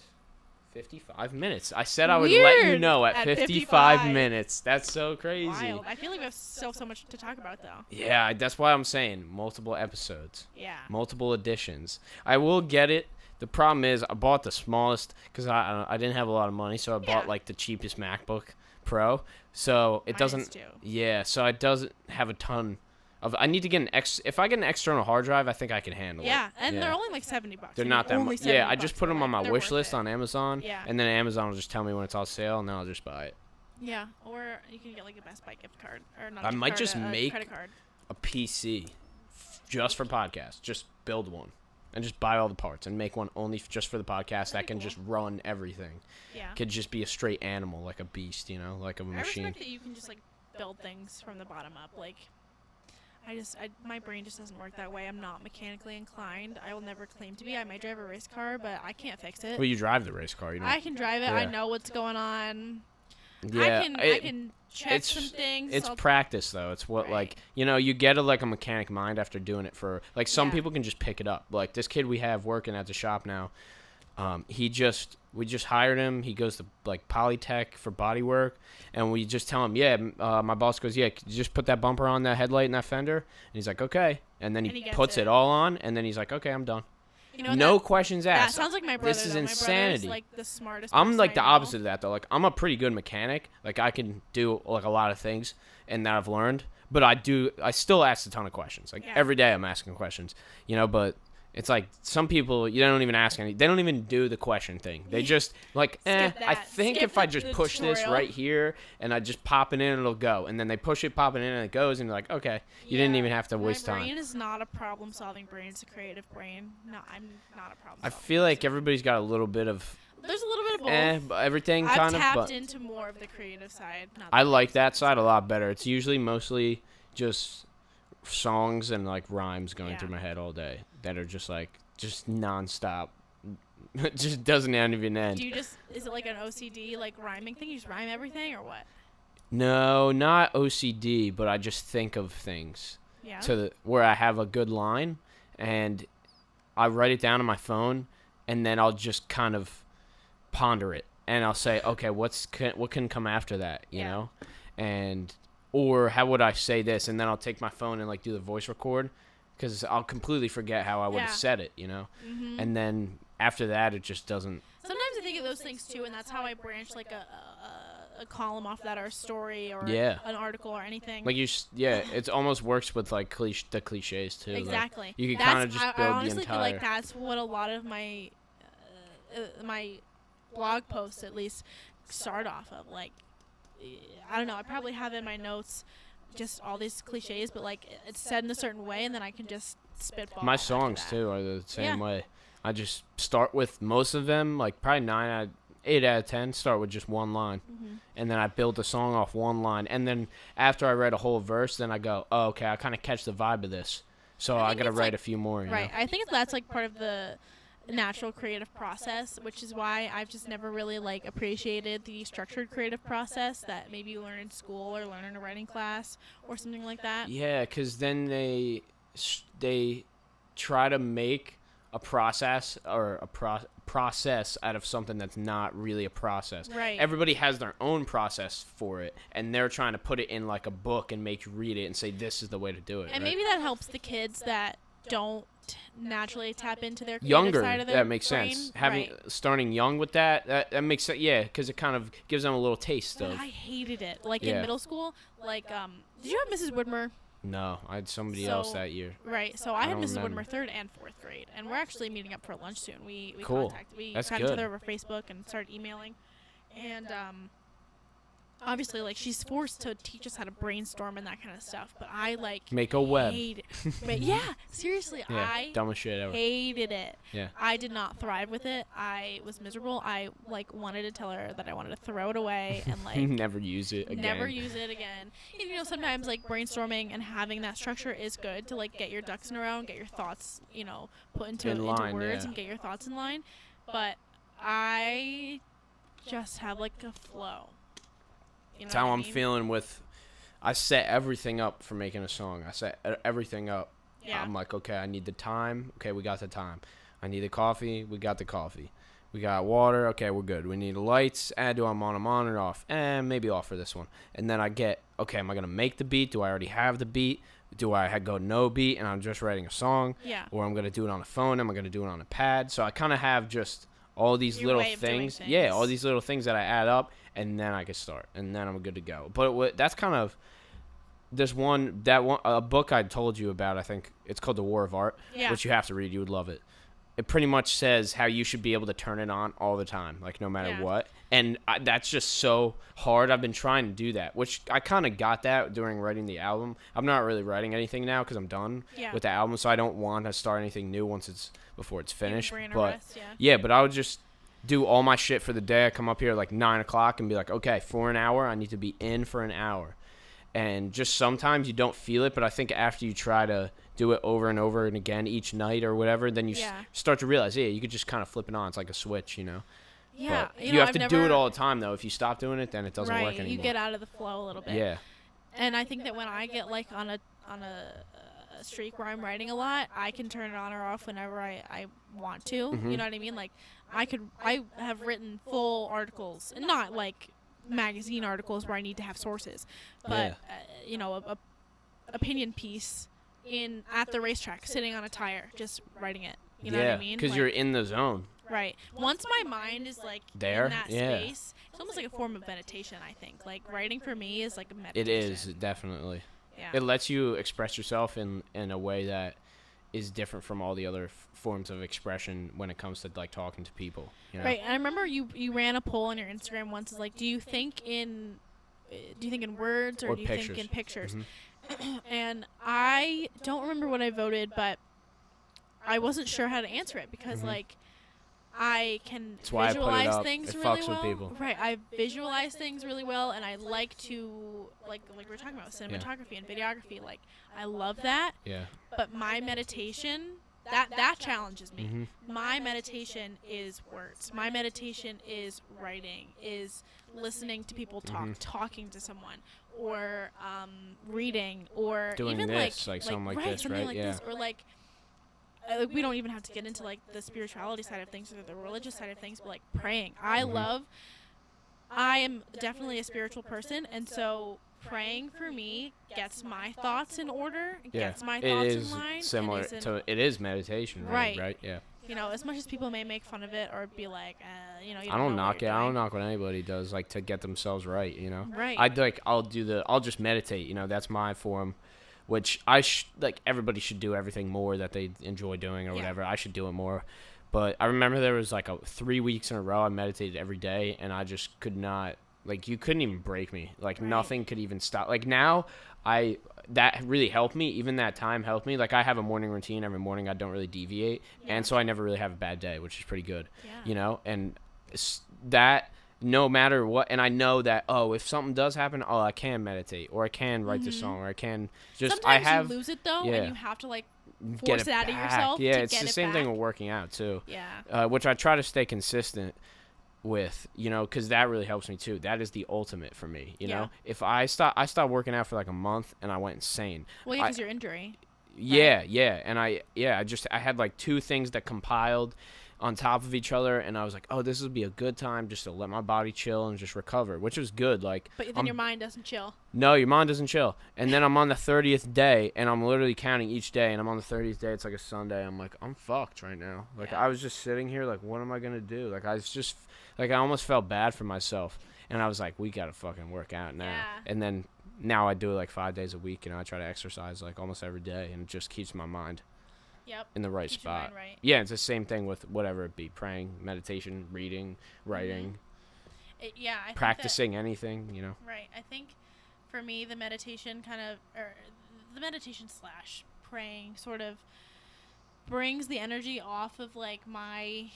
55 minutes. I said I would let you Weird. know at At 55 55 minutes. That's so crazy. Wild. I feel like we have so much to talk about, though. Yeah, that's why I'm saying multiple episodes. Yeah. Multiple editions. I will get it. The problem is I bought the smallest because I didn't have a lot of money, so I bought like the cheapest MacBook Pro. So it Mine doesn't. is too. Yeah, so it doesn't have a ton of. I need to get if I get an external hard drive, I think I can handle it. Yeah, and they're only like $70. They're not that much. Yeah, I just put them on my They're wish worth list it. on Amazon. Yeah. And then Amazon will just tell me when it's on sale, and then I'll just buy it. Yeah, or you can get like a Best Buy gift card or not. I a gift might card, just a make credit card. a PC just for podcasts. Just build one. And just buy all the parts and make one only just for the podcast that can just run everything. Yeah. Could just be a straight animal, like a beast, like a machine. I respect that you can just like build things from the bottom up. Like, my brain just doesn't work that way. I'm not mechanically inclined. I will never claim to be. I might drive a race car, but I can't fix it. Well, you drive the race car, I can drive it. I Yeah. know what's going on. Yeah, I can check some things. It's practice though. It's what Right. you get a mechanic mind after doing it for some Yeah. people can just pick it up. Like this kid we have working at the shop now, we just hired him. He goes to Polytech for body work, and we just tell him, my boss goes, could you just put that bumper on that headlight and that fender, and he's like, okay, and then he gets puts it all on, and then he's like, okay, I'm done. No questions That asked. sounds like my brother. This is though. insanity. My brother's like the smartest. I'm person like I the know. opposite of that though. Like I'm a pretty good mechanic. Like I can do a lot of things and that I've learned, but I still ask a ton of questions. Like every day I'm asking questions, but it's like some people you don't even ask any. They don't even do the question thing. They just I think Skip if I the just push this tutorial. right here and I just pop it in, it'll go. And then they push it, pop it in, and it goes. And they're like, okay, you didn't even have to waste My time. brain is not a problem-solving brain. It's a creative brain. No, I'm not a problem. I feel like everybody's got a little bit of There's a little bit of both. but everything I've kind of. tapped But into more of the creative side. Not I the like creative that side a lot better. It's usually mostly just songs and rhymes going through my head all day that are just nonstop. It just doesn't even end. Is it like an OCD rhyming thing? You just rhyme everything or what? No, not OCD, but I just think of things Yeah. where I have a good line and I write it down on my phone and then I'll just kind of ponder it and I'll say, okay, what can come after that, you know? And or how would I say this? And then I'll take my phone and do the voice record because I'll completely forget how I would have said it, Mm-hmm. And then after that, it just doesn't. Sometimes I think of those things too, and that's how I branch a a column off that or a story or Yeah. an article or anything. Like it almost works with like the cliches too. Exactly. Like, you can kind of just build I the honestly entire. feel like that's what a lot of my blog posts at least start off of. Like, I don't know. I probably have in my notes just all these cliches, but like it's said in a certain way, and then I can just spitball. My songs too are the same Yeah. way. I just start with most of them, like probably 8 out of 10 start with just one line, and then I build the song off one line, and then after I write a whole verse, then I go, oh, okay, I kind of catch the vibe of this, so I gotta write a few more. Right. I think that's like part of the natural creative process, which is why I've just never really like appreciated the structured creative process that maybe you learn in school or learn in a writing class or something like that. Yeah, because then they try to make a process or a process out of something that's not really a process. Right. Everybody has their own process for it, and they're trying to put it in like a book and make you read it and say this is the way to do it. And right? maybe that helps the kids that don't naturally tap into their creative Younger, side of their that makes brain. sense. Right. Starting young with that makes sense. Yeah, because it kind of gives them a little taste But of. I hated it. Like in middle school, like did you have Mrs. Woodmer? No, I had somebody else that year. Right. So I had don't Mrs. remember. Woodmer 3rd and 4th grade, and we're actually meeting up for lunch soon. We Cool. That's got each other over Facebook and started emailing, and obviously like she's forced to teach us how to brainstorm and that kind of stuff. But I like Make a web. hate it. But yeah, seriously, Yeah, I dumbest shit ever. hated it. Yeah. I did not thrive with it. I was miserable. I like wanted to tell her that I wanted to throw it away and like Never use it again. never use it again. And, you know, sometimes like brainstorming and having that structure is good to like get your ducks in a row and get your thoughts, you know, put into line, words yeah. and get your thoughts in line. But I just have like a flow. You know That's how what I I'm mean? feeling with. I set everything up for making a song. I set everything up. Yeah. I'm like, okay, I need the time. Okay, we got the time. I need the coffee. We got the coffee. We got water. Okay, we're good. We need the lights. Do I'm on them on or off? Maybe off for this one. And then I get, okay, am I going to make the beat? Do I already have the beat? Do I go no beat and I'm just writing a song? Yeah. Or I'm going to do it on a phone? Am I going to do it on a pad? So I kind of have just all these Your little way of doing things. Yeah, things. all these little things that I add up, and then I can start. And then I'm good to go. But that's kind of... There's a book I told you about, I think it's called The War of Art, Yeah. which you have to read. You would love it. It pretty much says how you should be able to turn it on all the time, like no matter Yeah. what. And that's just so hard. I've been trying to do that, which I kind of got that during writing the album. I'm not really writing anything now because I'm done with the album, so I don't want to start anything new before it's finished. brain a But rest, yeah. yeah, but I would just do all my shit for the day. I come up here at like 9 o'clock and be like, okay, for an hour, I need to be in for an hour. And just sometimes you don't feel it, but I think after you try to do it over and over and again each night or whatever, then you start to realize, yeah, you could just kind of flip it on. It's like a switch, you know? Yeah. But you have to do it all the time, though. If you stop doing it, then it doesn't work anymore. You get out of the flow a little bit. Yeah. And I think that when I get like on a streak where I'm writing a lot, I can turn it on or off whenever I want to. Mm-hmm. You know what I mean? Like I have written full articles, and not like magazine articles where I need to have sources, but you know, a opinion piece at the racetrack, sitting on a tire, just writing it. You know what I mean? Because Like, you're in the zone. right. Once my mind is like There? in that Yeah. space, it's almost like a form of meditation. I think like writing for me is like a It meditation. is, definitely. Yeah. It lets you express yourself in a way that is different from all the other forms of expression when it comes to like talking to people. You know? Right, and I remember you ran a poll on your Instagram once. Is like, do you think in words or do you pictures. think in pictures? Mhm. And I don't remember what I voted, but I wasn't sure how to answer it because Mhm. like I can That's why I put it visualize up. things It really fucks well. with people. Right, I visualize things really well, and I like to like we were talking about cinematography and videography. Like I love that, Yeah. but my meditation. That challenges me. Mhm. My meditation is words. My meditation is writing, is listening to people talk, Mhm. talking to someone, or reading, or Doing even this, like something like this, something right? like Yeah. this, or like we don't even have to get into like the spirituality side of things or the religious side of things, but like praying. Mhm. I am definitely a spiritual person, and so praying for me gets my thoughts in order, Yeah. gets my It thoughts is in line. similar and to it is meditation, Right. right? Yeah. You know, as much as people may make fun of it or be like, you know, you I don't know what knock it. you're I don't doing. knock what anybody does, like, to get themselves right, you know? Right. I'll just meditate, you know? That's my form, which like, everybody should do everything more that they enjoy doing or whatever. I should do it more. But I remember there was, like, 3 weeks in a row I meditated every day, and I just could not, like, you couldn't even break me. Like, nothing could even stop. Like, now, that really helped me. Even that time helped me. Like, I have a morning routine. Every morning I don't really deviate. Yeah. And so I never really have a bad day, which is pretty good. Yeah. You know? And that, no matter what, and I know that, if something does happen, I can meditate, or I can write this song, or I can just, Sometimes you lose it, though, and you have to, like, get force it out of yourself Yeah, to it's get the it same thing back. with working out, too. Yeah. Which I try to stay consistent with, you know, because that really helps me too. That is the ultimate for me, you know. If I stopped working out for like a month and I went insane. Well, yeah, because your injury. Yeah, right? And I had like 2 things that compiled on top of each other, and I was like, this would be a good time just to let my body chill and just recover, which was good. Like, but then your mind doesn't chill. No, your mind doesn't chill. And then I'm on the 30th day, and I'm literally counting each day, and I'm on the 30th day. It's like a Sunday. I'm like, I'm fucked right now. Like, I was just sitting here, like, what am I gonna do? Like, I was just, like, I almost felt bad for myself, and I was like, we gotta fucking work out now. Yeah. And then now I do it like 5 days a week, and I try to exercise like almost every day, and it just keeps my mind in the right Keeps your spot. mind right. Yeah, it's the same thing with whatever it be: praying, meditation, reading, writing, I practicing anything, you know. Right. I think for me, the meditation the meditation / praying sort of brings the energy off of like my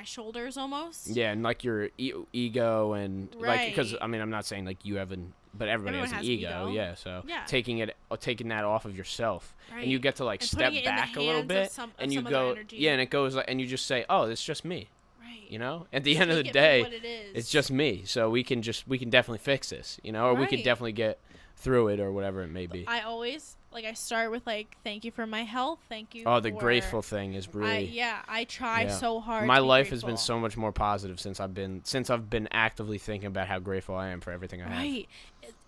shoulders almost. Yeah, and like your ego and like, because Right. I mean, I'm not saying like you haven't, but everybody Everyone has has an ego. ego. Yeah, so Yeah. taking that off of yourself, Right. and you get to like And step putting it in the back a little hands of bit, some and you other go, energy. and it goes like, and you just say, oh, it's just me. Right. You know, at the end of the Take it for day, what it is. it's just me. So we can definitely fix this, you know, or we can Right. definitely get through it or whatever it may be. I always I start with like, thank you for my health. Thank you. Oh, the for, grateful thing is really. I try so hard. My to be life has been grateful. so much more positive since I've been actively thinking about how grateful I am for everything I have. Right.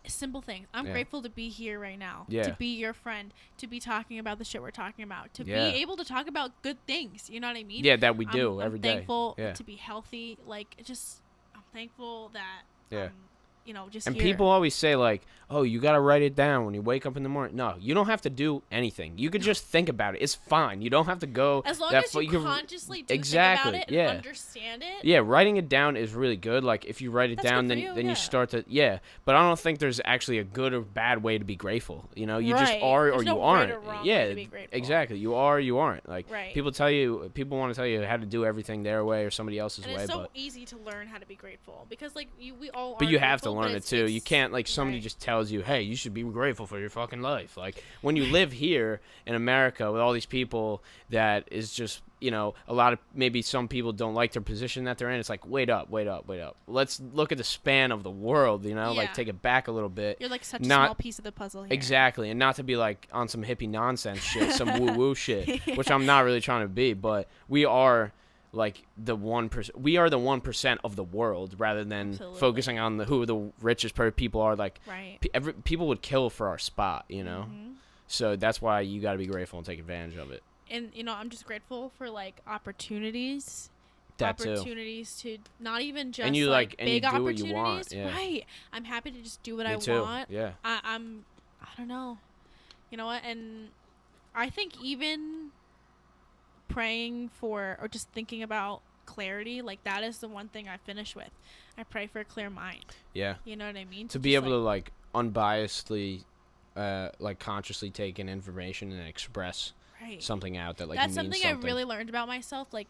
Simple things. I'm Yeah. grateful to be here right now. Yeah. To be your friend. To be talking about the shit we're talking about. To Yeah. be able to talk about good things. You know what I mean? Yeah, that we do every day. I'm thankful Yeah. to be healthy. Like, I'm thankful that. Yeah. Just And here. people always say like, "Oh, you gotta write it down when you wake up in the morning." No, you don't have to do anything. You could just think about it. It's fine. You don't have to go. As long that as you can- consciously do exactly. think about it Yeah. and understand it. Yeah, writing it down is really good. Like if you write it That's down, good then for you, you yeah. start to But I don't think there's actually a good or bad way to be grateful. You know, you just Right. are There's or no you right aren't. or wrong Yeah, way to be grateful. exactly. You are or you aren't. Like Right. people want to tell you how to do everything their way or somebody else's And way, it's so but easy to learn how to be grateful because like we all are. But you have to grateful, learn but it too. You can't like somebody right. just tells you, "Hey, you should be grateful for your fucking life." Like when you live here in America with all these people, that is just a lot of maybe some people don't like their position that they're in. It's like, wait up. Let's look at the span of the world. Like Yeah. take it back a little bit. You're like such Not- a small piece of the puzzle here. Exactly, and not to be like on some hippie nonsense shit, some woo woo shit, which I'm not really trying to be. But we are like the 1%. We are the 1% of the world, rather than Absolutely. focusing on who the richest people are. Like Right. people would kill for our spot, Mhm. So that's why you got to be grateful and take advantage of it. And I'm just grateful for like opportunities. That too. Opportunities to not even just And you like and you big do what you opportunities. want. Yeah. Right. I'm happy to just do what Me I too. want. Yeah. I don't know. You know what? And I think even praying for or just thinking about clarity, like that is the one thing I finish with. I pray for a clear mind. Yeah. You know what I mean? To be able to like unbiasedly, like consciously take in information and express right. something out that like That's means something I really learned about myself. Like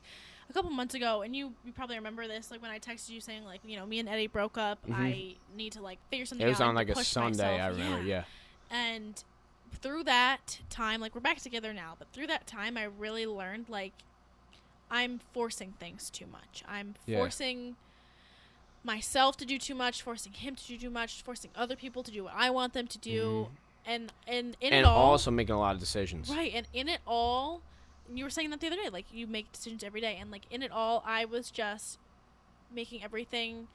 a couple months ago, and you probably remember this, like when I texted you saying like, me and Eddie broke up. Mhm. I need to like figure something out. It was I on need like to a push Sunday, myself. I remember. Yeah. And through that time, like we're back together now, but through that time, I really learned like I'm forcing things too much. I'm Yeah. forcing myself to do too much, forcing him to do too much, forcing other people to do what I want them to do, and in it And all, also making a lot of decisions. right? And in it all, you were saying that the other day, like you make decisions every day, and like in it all, I was just making everything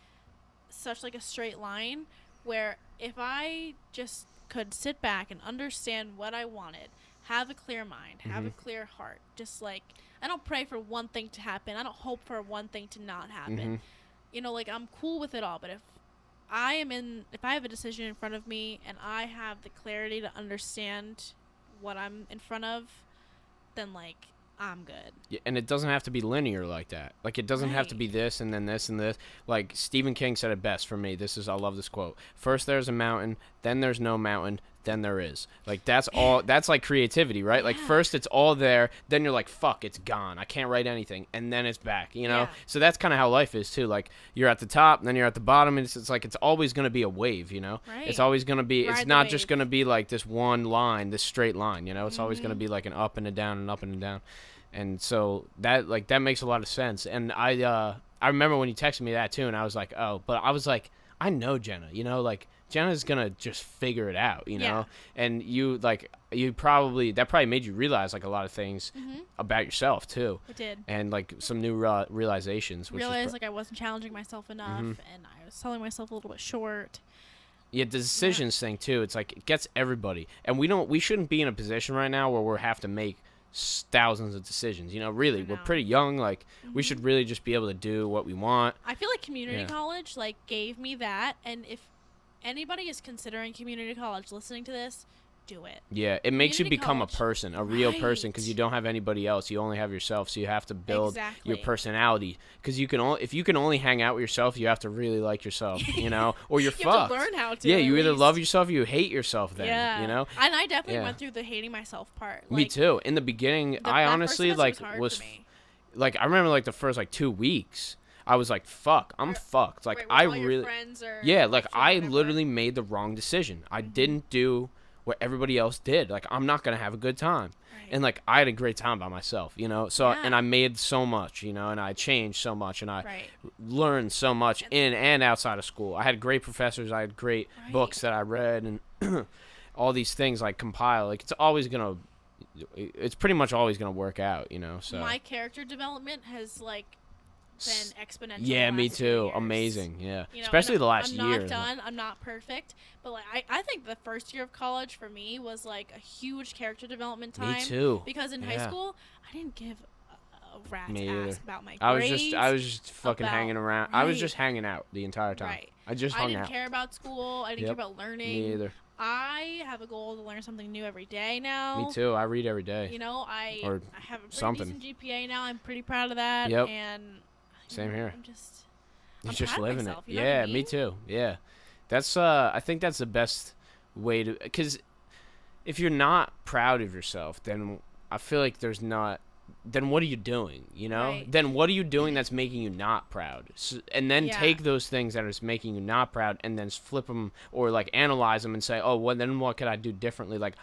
such like a straight line, where if I just could sit back and understand what I wanted, have a clear mind, have a clear heart. Just like, I don't pray for one thing to happen. I don't hope for one thing to not happen. You know, like, I'm cool with it all, but if I have a decision in front of me and I have the clarity to understand what I'm in front of, then, like, I'm good. Yeah, and it doesn't have to be linear like that. Like, it doesn't have to be this and then this and this. Like, Stephen King said it best for me. I love this quote. First there's a mountain, then there's no mountain, then there is. Like, that's all. That's like creativity, right? Like, first it's all there, then you're like, fuck, it's gone. I can't write anything, and then it's back. You know. Yeah. So that's kind of how life is too. Like, you're at the top, and then you're at the bottom, and it's like it's always gonna be a wave. You know. Right. It's always gonna be. Ride it's the not wave. just gonna be like this one line, this straight line. You know. It's always gonna be like an up and a down and up and a down. And so that makes a lot of sense. And I remember when you texted me that too, and I was like, oh, but I was like, I know Jenna, you know, like Jenna's gonna just figure it out, you know. And that probably made you realize like a lot of things about yourself too. It did. And like some new realizations. Like I wasn't challenging myself enough, and I was selling myself a little bit short. Yeah, the decisions thing too. It's like it gets everybody, and we shouldn't be in a position right now where we have to make thousands of decisions, you know. Really, we're pretty young. Like we should really just be able to do what we want. I feel like community college like gave me that, and if anybody is considering community college listening to this, do it. Yeah, it makes you become college. a person, a real person, because you don't have anybody else. You only have yourself, so you have to build your personality. Because if you can only hang out with yourself, you have to really like yourself, you know, or you're you fucked. have to learn how to. Yeah, you either love yourself or you hate yourself. Then, you know. And I definitely went through the hating myself part. Me too. In the beginning, I honestly was like, I remember like the first like 2 weeks. I was like, fuck, I'm fucked. Like, I really, I literally made the wrong decision. I didn't do what everybody else did. Like, I'm not going to have a good time. And like, I had a great time by myself, you know? So, and I made so much, you know, and I changed so much, and I learned so much in and outside of school. I had great professors. I had great books that I read, and all these things like compile. Like, it's pretty much always going to work out, you know? So my character development has like been exponential. Yeah, me too. Amazing. Yeah, you know, especially the last year. I'm not done. I'm not perfect, but like I think the first year of college for me was like a huge character development time. Me too. Because in high school, I didn't give a rat's ass about my grades. I was just fucking hanging around. I was just hanging out the entire time. I just hung out. I didn't care about school. I didn't care about learning. Me either. I have a goal to learn something new every day now. Me too. I read every day. You know, I have a pretty decent GPA now. I'm pretty proud of that. Yep. And same here. I'm just living myself, it. You know what I mean? Me too. Yeah. That's I think that's the best way to, because if you're not proud of yourself, then I feel like then what are you doing, you know? Then what are you doing that's making you not proud? So, and then take those things that are making you not proud and then flip them or like analyze them and say, oh, well, then what could I do differently? Like,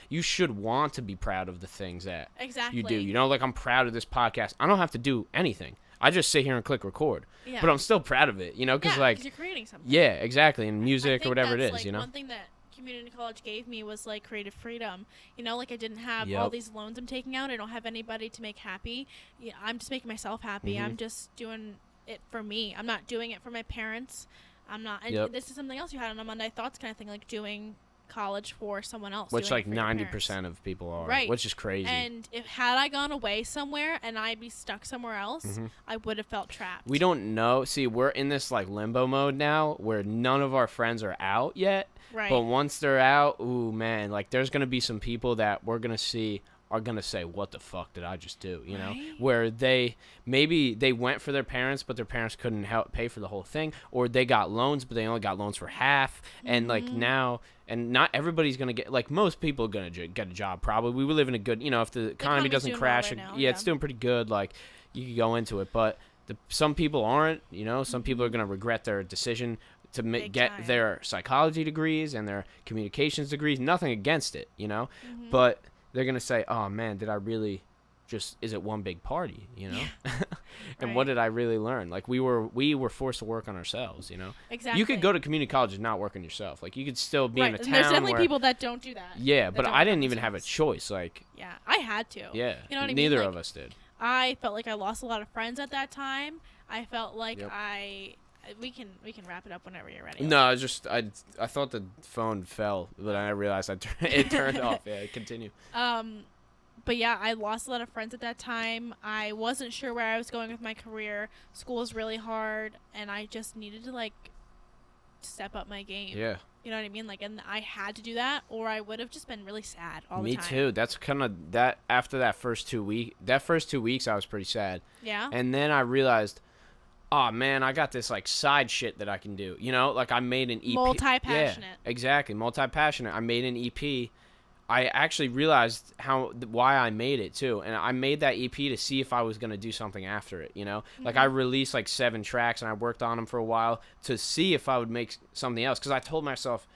you should want to be proud of the things that you do. You know, like, I'm proud of this podcast. I don't have to do anything. I just sit here and click record. Yeah. But I'm still proud of it, you know? Because you're creating something. Yeah, exactly. And music or whatever it is, like, you know? One thing that community college gave me was like creative freedom. You know, like I didn't have all these loans I'm taking out. I don't have anybody to make happy. Yeah, I'm just making myself happy. I'm just doing it for me. I'm not doing it for my parents. I'm not. And this is something else you had on a Monday Thoughts kind of thing, like doing college for someone else, which like 90% of people are, which is crazy. And had I gone away somewhere and I'd be stuck somewhere else, I would have felt trapped. We don't know. See, we're in this like limbo mode now where none of our friends are out yet. Right. But once they're out, ooh man, like there's gonna be some people that we're gonna see are gonna say, what the fuck did I just do, you know? Where maybe they went for their parents, but their parents couldn't help pay for the whole thing, or they got loans, but they only got loans for half. And like now, and not everybody's gonna get, like, most people are gonna get a job probably. We live in a good, you know, if the economy doesn't crash, well right now, it's doing pretty good, like you could go into it. But some people aren't, you know. Some people are gonna regret their decision to get their psychology degrees and their communications degrees. Nothing against it, you know, but they're going to say, oh man, did I really is it one big party, you know? And what did I really learn? Like we were forced to work on ourselves, you know? Exactly. You could go to community college and not work on yourself. Like you could still be in a town there's definitely people that don't do that. Yeah, but I didn't even have a choice. Like, yeah, I had to. Yeah. You know what I mean? Neither like, of us did. I felt like I lost a lot of friends at that time. I felt like I we can wrap it up whenever you're ready. No, I thought the phone fell, but I realized it turned off. Yeah, continue. But yeah, I lost a lot of friends at that time. I wasn't sure where I was going with my career. School was really hard, and I just needed to like step up my game. Yeah. You know what I mean? Like, and I had to do that, or I would have just been really sad all the time. Me too. That's kind of that. After that first 2 weeks, I was pretty sad. Yeah. And then I realized, oh man, I got this like side shit that I can do. You know, like I made an EP. Multi-passionate. Yeah, exactly, multi-passionate. I made an EP. I actually realized why I made it too, and I made that EP to see if I was gonna do something after it. You know, like I released like 7 tracks and I worked on them for a while to see if I would make something else. Because I told myself,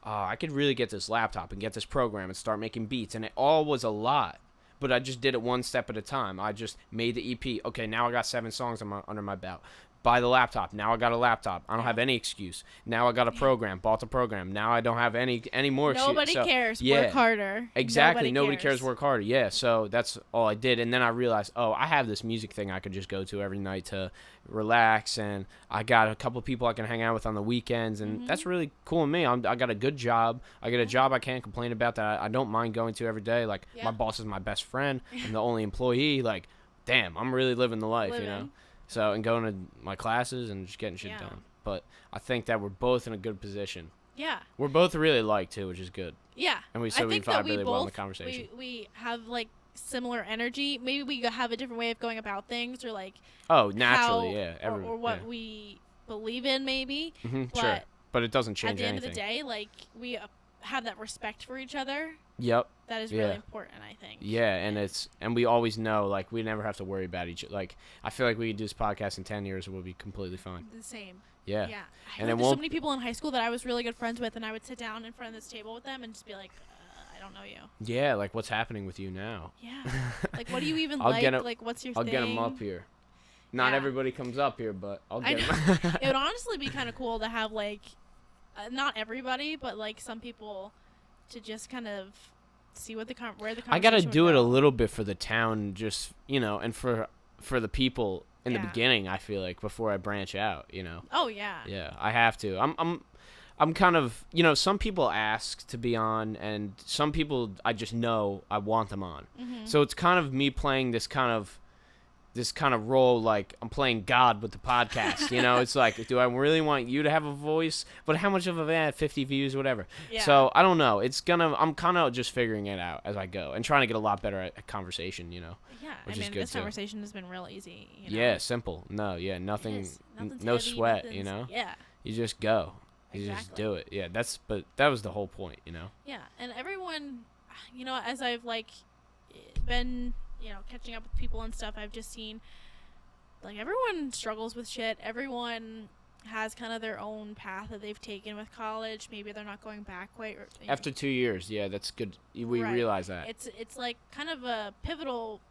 I could really get this laptop and get this program and start making beats, and it all was a lot. But I just did it one step at a time. I just made the EP. Okay, now I got 7 songs under my belt. Buy the laptop. Now I got a laptop. I don't have any excuse. Now I got a program. Bought the program. Now I don't have any more excuse. Nobody cares. Yeah. Work harder. Exactly. Nobody cares. Work harder. Yeah. So that's all I did. And then I realized, I have this music thing I could just go to every night to relax. And I got a couple people I can hang out with on the weekends. And that's really cool with me. I got a good job. I get a job I can't complain about that I don't mind going to every day. Like, my boss is my best friend. I'm the only employee. Like, damn, I'm really living the life, you know? So, and going to my classes and just getting shit done. But I think that we're both in a good position. Yeah. We're both really alike, too, which is good. Yeah. And we vibe really well in the conversation. We have, like, similar energy. Maybe we have a different way of going about things, or, like... Oh, naturally, yeah. Or what we believe in, maybe. But sure. But it doesn't change anything. At the end of the day, like, we have that respect for each other. Yep. That is really important, I think. Yeah, and we always know, like, we never have to worry about each other. Like, I feel like we could do this podcast in 10 years and we'll be completely fine. The same. Yeah. Yeah. And there's so many people in high school that I was really good friends with, and I would sit down in front of this table with them and just be like, I don't know you. Yeah, like, what's happening with you now? Yeah. Like, what do you even like? Like, what's your thing? I'll get them up here. Not everybody comes up here, but I'll get them. It would honestly be kind of cool to have, like, not everybody, but, like, some people to just kind of... see where the conversation I gotta do it a little bit for the town, just, you know, and for the people in the beginning. I feel like before I branch out, you know. Oh yeah. Yeah, I have to. I'm kind of, you know, some people ask to be on, and some people I just know I want them on. So it's kind of me playing this kind of role, like I'm playing God with the podcast, you know. It's like, do I really want you to have a voice? But how much of a 50 views, whatever. Yeah. So I don't know. I'm kind of just figuring it out as I go and trying to get a lot better at conversation, you know. Yeah, this conversation has been real easy. You know? Yeah, simple. No, nothing, no heavy, sweat, you know. Yeah. You just go. You just do it. Yeah, but that was the whole point, you know. Yeah, and everyone, you know, as I've like been, you know, catching up with people and stuff, I've just seen, like, everyone struggles with shit. Everyone has kind of their own path that they've taken with college. Maybe they're not going back quite. After 2 years, yeah, that's good. We realize that. It's like kind of a pivotal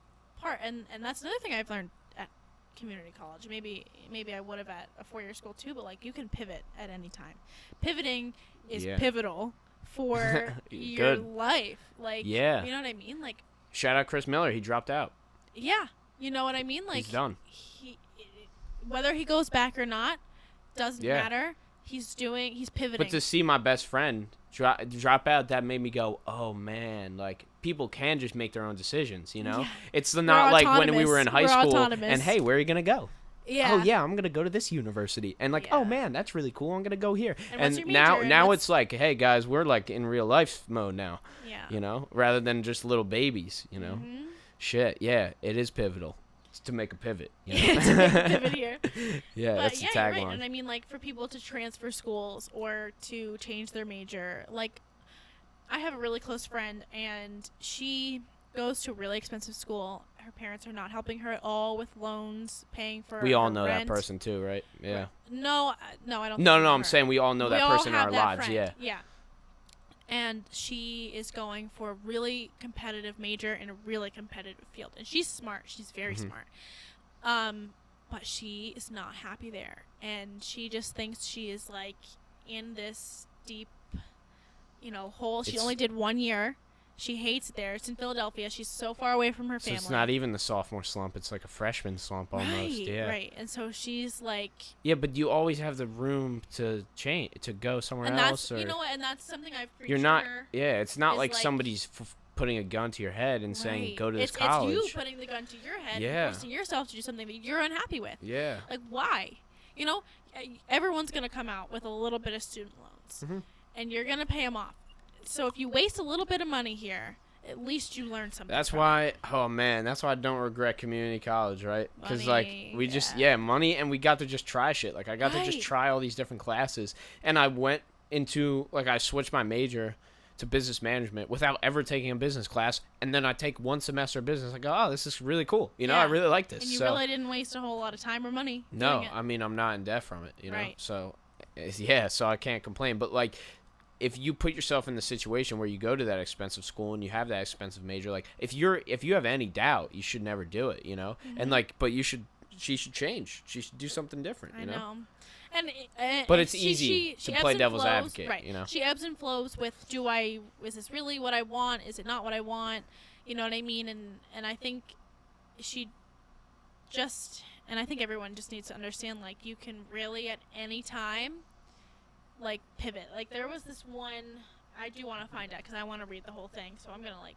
part, and that's another thing I've learned at community college. Maybe I would have at a 4-year school too, but, like, you can pivot at any time. Pivoting is pivotal for your life. Like, you know what I mean? Like, shout out Chris Miller. He dropped out. Yeah. You know what I mean? Like, he's done. Whether he goes back or not doesn't matter. He's pivoting. But to see my best friend drop out, that made me go, oh, man. Like, people can just make their own decisions, you know? Yeah. It's not like when we were in high school and, hey, where are you going to go? Yeah. Oh, yeah, I'm going to go to this university. And, like, oh, man, that's really cool. I'm going to go here. And now it's like, hey, guys, we're, like, in real life mode now. Yeah. You know? Rather than just little babies, you know? Shit, yeah, it is pivotal. It's to make a pivot. You know? To make a pivot here. Yeah, but that's the tagline. Right. And I mean, like, for people to transfer schools or to change their major, like, I have a really close friend, and she goes to a really expensive school. Her parents are not helping her at all with loans, paying for We all know rent. that person too, right? Yeah. No, I don't. No, I'm saying we all know that person in our lives. Friend. Yeah. Yeah. And she is going for a really competitive major in a really competitive field. And she's smart. She's very smart. But she is not happy there. And she just thinks she is, like, in this deep, you know, hole. She only did 1 year. She hates it there. It's in Philadelphia. She's so far away from her So family. it's not even the sophomore slump. It's like a freshman slump almost. Right, Yeah. right. And so she's like... Yeah, but you always have the room to change, to go somewhere and else. that's, Or you know what? And that's something I've preached you're not. to her. Yeah, it's not is like like- somebody's putting a gun to your head and saying, Right. go to this It's college. you putting the gun to your head Yeah. and forcing yourself to do something that you're unhappy with. Yeah. Like, why? You know, everyone's going to come out with a little bit of student loans. Mhm. And you're going to pay them off. So if you waste a little bit of money here, at least you learn something. That's from why, oh man, that's why I don't regret community college, right? Because like Money, we just, yeah. money, and we got to just try shit. Like I got to just Right. try all these different classes, and I went into like I switched my major to business management without ever taking a business class, and then I take one semester of business. I go, oh, this is really cool. You know, I Yeah. really like this. And you so really didn't waste a whole lot of time or money no, doing it. I mean I'm not in debt from it. You know, Right. so yeah, so I can't complain. But like, if you put yourself in the situation where you go to that expensive school and you have that expensive major, like if you have any doubt, you should never do it, you know. And like, but she should change. She should do something different, you I know. know. And But it's she- easy she to ebbs play and devil's flows, advocate, right. you know? She ebbs and flows with, is this really what I want? Is it not what I want? You know what I mean? And I think she just, and I think everyone just needs to understand, like, you can really at any time, like, pivot. Like, there was this one, I do want to find out because I want to read the whole thing, so I'm going to, like,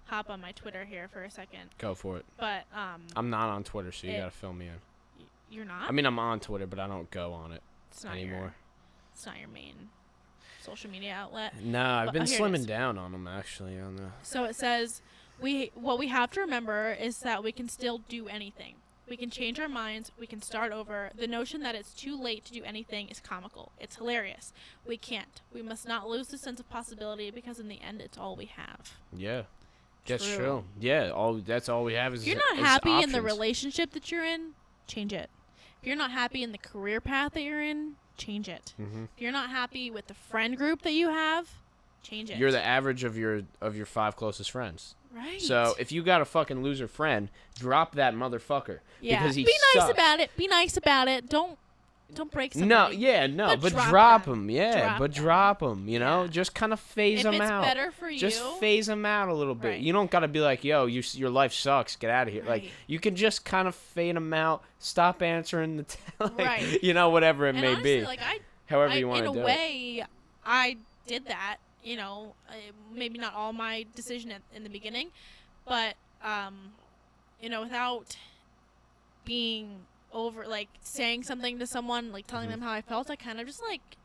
hop on my Twitter here for a second. Go for it. But, I'm not on Twitter, so you it- gotta fill me in. you're not? I mean, I'm on Twitter, but I don't go on it it's not anymore. It's not your main social media outlet. No, I've But- been here it is. slimming down on them actually. On the So it says, what we have to remember is that we can still do anything. We can change our minds. We can start over. The notion that it's too late to do anything is comical. It's hilarious. We can't. We must not lose the sense of possibility because in the end, it's all we have. yeah, that's True. true. Yeah, that's all we have is. If you're not is happy in the options. relationship that you're in, change it. If you're not happy in the career path that you're in, change it. Mhm. If you're not happy with the friend group that you have, change it. You're the average of your 5 closest friends. right. So if you got a fucking loser friend, drop that motherfucker yeah. because he be nice sucks. about it. Be nice about it. Don't break somebody. No, yeah, no, But but drop drop them. him, yeah, Drop but them. drop him. You know, Yeah. just kind of phase If them it's out. better for Just you, phase them out a little bit. Right. You don't gotta be like, yo, your life sucks. Get out of here. Like Right. you can just kind of fade them out. Stop answering the like, Right. you know, whatever it and may honestly, be. like However I you want in to a do it. way, I did that. You know, maybe not all my decision in the beginning, but you know, without being over, like saying something to someone, like telling them how I felt, I kind of just like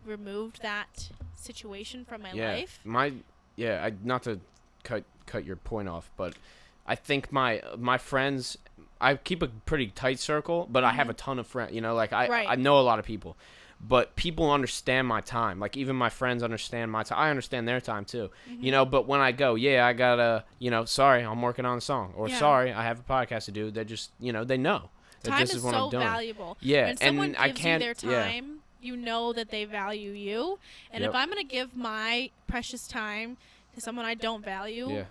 removed that situation from my Yeah, life. not to cut your point off, but I think my friends, I keep a pretty tight circle, but I have a ton of friends. You know, like Right. I know a lot of people, but people understand my time. Like even my friends understand my time. I understand their time too. You know, but when I go, I gotta, sorry, I'm working on a song, or Yeah. sorry, I have a podcast to do. They just, they know that Time this is is what so I'm doing. valuable. Yeah, When someone and gives I can't. you their time, you know that they value you. And Yep. if I'm gonna give my precious time to someone I don't value, Yeah.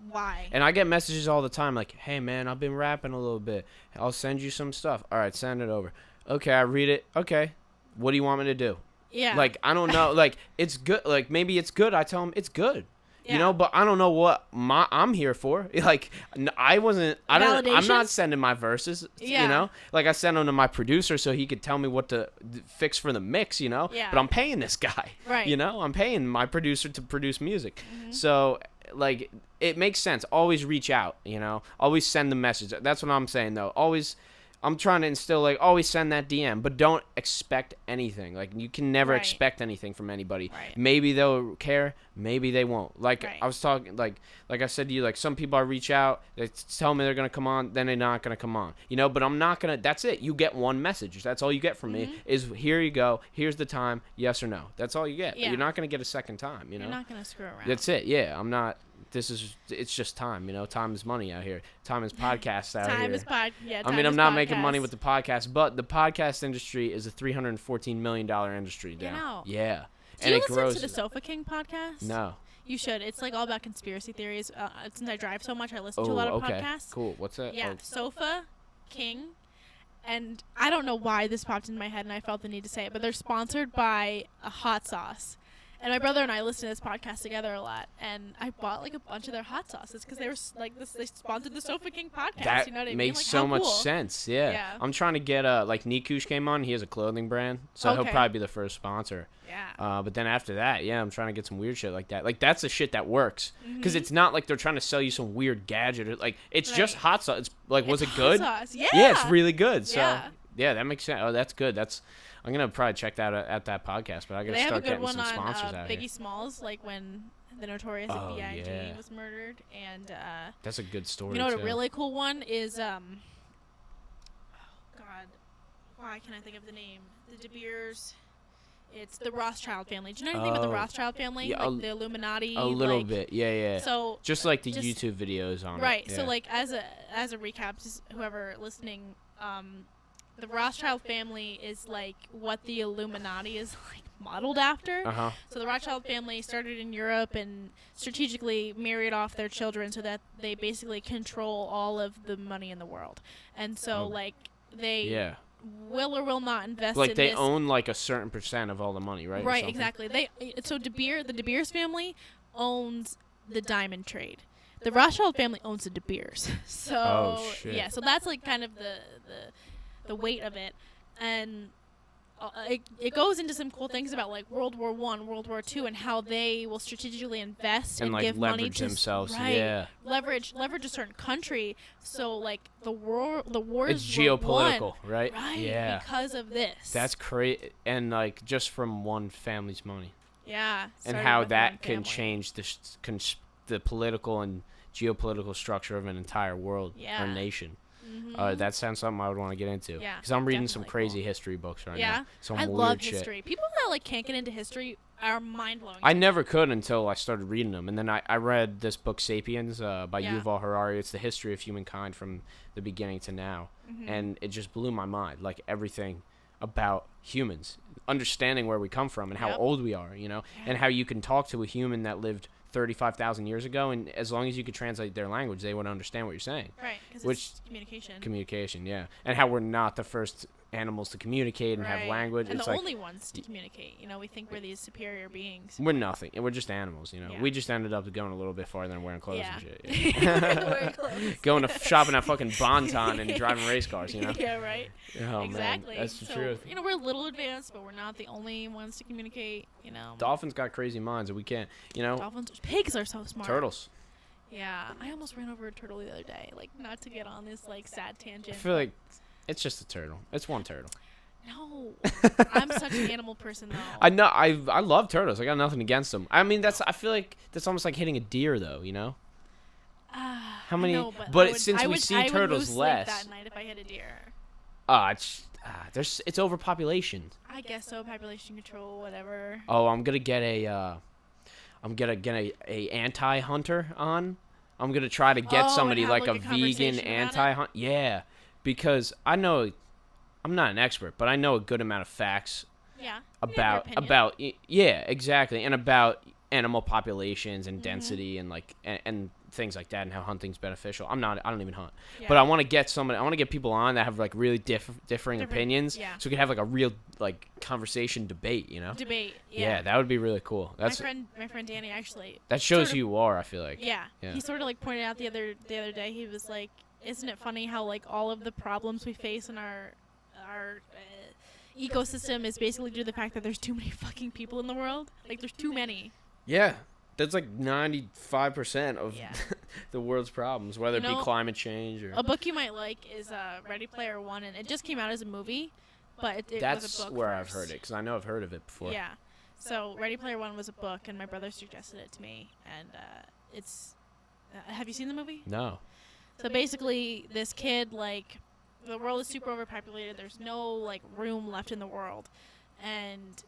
why? And I get messages all the time like, hey, man, I've been rapping a little bit. I'll send you some stuff. All right, send it over. Okay, I read it. Okay, what do you want me to do? Yeah. Like, I don't know. Like, it's good. Like, maybe it's good. I tell them it's good. Yeah. You know, but I don't know what I'm here for. Like, I'm not Validation? sending my verses, Yeah. you know? Like, I send them to my producer so he could tell me what to fix for the mix, you know? Yeah. But I'm paying this guy. Right. You know? I'm paying my producer to produce music. Mm-hmm. So, like, it makes sense. Always reach out, you know? Always send the message. That's what I'm saying, though. I'm trying to instill, like, always send that DM, but don't expect anything. Like, you can never Right. expect anything from anybody. Right. Maybe they'll care, maybe they won't. Like, Right. I was talking, like I said to you, like, some people I reach out, they tell me they're going to come on, then they're not going to come on. You know, but I'm not going to, that's it. You get one message. That's all you get from me is, here you go, here's the time, yes or no. That's all you get. Yeah. You're not going to get a second time, you know? You're not gonna screw around. That's it, yeah. I'm not, it's just time, you know? Time is money out here. Time is podcasts out here. Time is I'm not making money with the podcast, but the podcast industry is a $314 million industry now. know. Yeah. Do and you it listen grows. to the Sofa King podcast? No. You should. It's like all about conspiracy theories. Since I drive so much, I listen to a lot of okay. podcasts. Cool. What's that? Yeah, Oh, Sofa King. And I don't know why this popped in my head and I felt the need to say it, but they're sponsored by a hot sauce. And my brother and I listen to this podcast together a lot, and I bought like a bunch of their hot sauces because they were like this. They sponsored the Sofa King podcast. That you know what I mean? makes Like, so how much cool. sense. Yeah. I'm trying to get like Nikush came on. He has a clothing brand, so he'll probably be the first sponsor. Yeah. But then after that, I'm trying to get some weird shit like that. Like that's the shit that works because it's not like they're trying to sell you some weird gadget. Or, like it's just hot sauce. It's like was it good? Sauce. Yeah. Yeah, it's really good. So Yeah. that makes sense. Oh, that's good. I'm gonna probably check that at that podcast, but I gotta start getting some sponsors out Biggie here. Smalls, like when the notorious B.I.G. was murdered, and that's a good story. You know what too. a really cool one is? Oh God, why can't I think of the name? The De Beers. It's the Rothschild family. Do you know anything about the Rothschild family? Yeah, like the Illuminati. A little bit, yeah. So just like the YouTube videos on it. Right. Yeah. So like as a recap, just whoever listening, the Rothschild family is like what the Illuminati is like modeled after. Uh-huh. So the Rothschild family started in Europe and strategically married off their children so that they basically control all of the money in the world. And so like they will or will not invest like in they this. own like a certain % of all the money, right? Right, exactly. So the De Beers family owns the diamond trade. The Rothschild family owns the De Beers. So yeah, so that's like kind of the weight of it, and it goes into some cool things about like World War I, World War II, and how they will strategically invest and like give leverage money to themselves. leverage a certain country. So like the wars it's geopolitical, won, right? Yeah, because of this. That's crazy, and like just from one family's money. Yeah, and how that can change the political and geopolitical structure of an entire world or nation. That sounds something I would want to get into. Yeah, because I'm reading some crazy history books right now. Some I weird love shit. history. People that like can't get into history are mind blowing. I never could until I started reading them, and then I read this book *Sapiens* by Yuval Harari. It's the history of humankind from the beginning to now, and it just blew my mind. Like everything about humans, understanding where we come from and how old we are, and how you can talk to a human that lived 35,000 years ago, and as long as you could translate their language, they would understand what you're saying. Right, because it's communication. Yeah. And how we're not the first animals to communicate and have language. And it's the like, only ones to communicate. We think we're these superior beings. We're nothing. We're just animals, Yeah. We just ended up going a little bit farther than wearing clothes and shit. Wearing clothes. Going to shopping at fucking Bonton and driving race cars, Yeah, right. Oh, exactly. Man, that's the truth. We're a little advanced, but we're not the only ones to communicate, Dolphins got crazy minds, and we can't, Pigs are so smart. Turtles. Yeah, I almost ran over a turtle the other day. Like, not to get on this like sad tangent. I feel like it's just a turtle. It's one turtle. No, I'm such an animal person though. I know. I love turtles. I got nothing against them. I mean, I feel like that's almost like hitting a deer, though. How many? I know, since we see turtles less. That night if I hit a deer. It's overpopulation. I guess so. Population control, whatever. Oh, I'm gonna get a anti-hunter on. I'm gonna try to get somebody like a vegan anti-hunt. Yeah, because I know I'm not an expert, but I know a good amount of facts. Yeah. About exactly, and about animal populations and density and like and things like that, and how hunting's beneficial. I don't even hunt, but I want to get people on that have like really differing opinions, so we can have like a real like conversation debate. Debate. Yeah, that would be really cool. That's my friend Danny actually. That shows who you are. I feel like. Yeah. He sort of like pointed out the other day. He was like, "Isn't it funny how like all of the problems we face in our ecosystem is basically due to the fact that there's too many fucking people in the world? Like there's too many." Yeah. That's like 95% of the world's problems, whether it be climate change or... A book you might like is Ready Player One, and it just came out as a movie, but it was a book That's where first. I've heard it, because I know I've heard of it before. Yeah. So Ready Player One was a book, and my brother suggested it to me, and it's... have you seen the movie? No. So basically, this kid, like... The world is super overpopulated. There's no, like, room left in the world. And...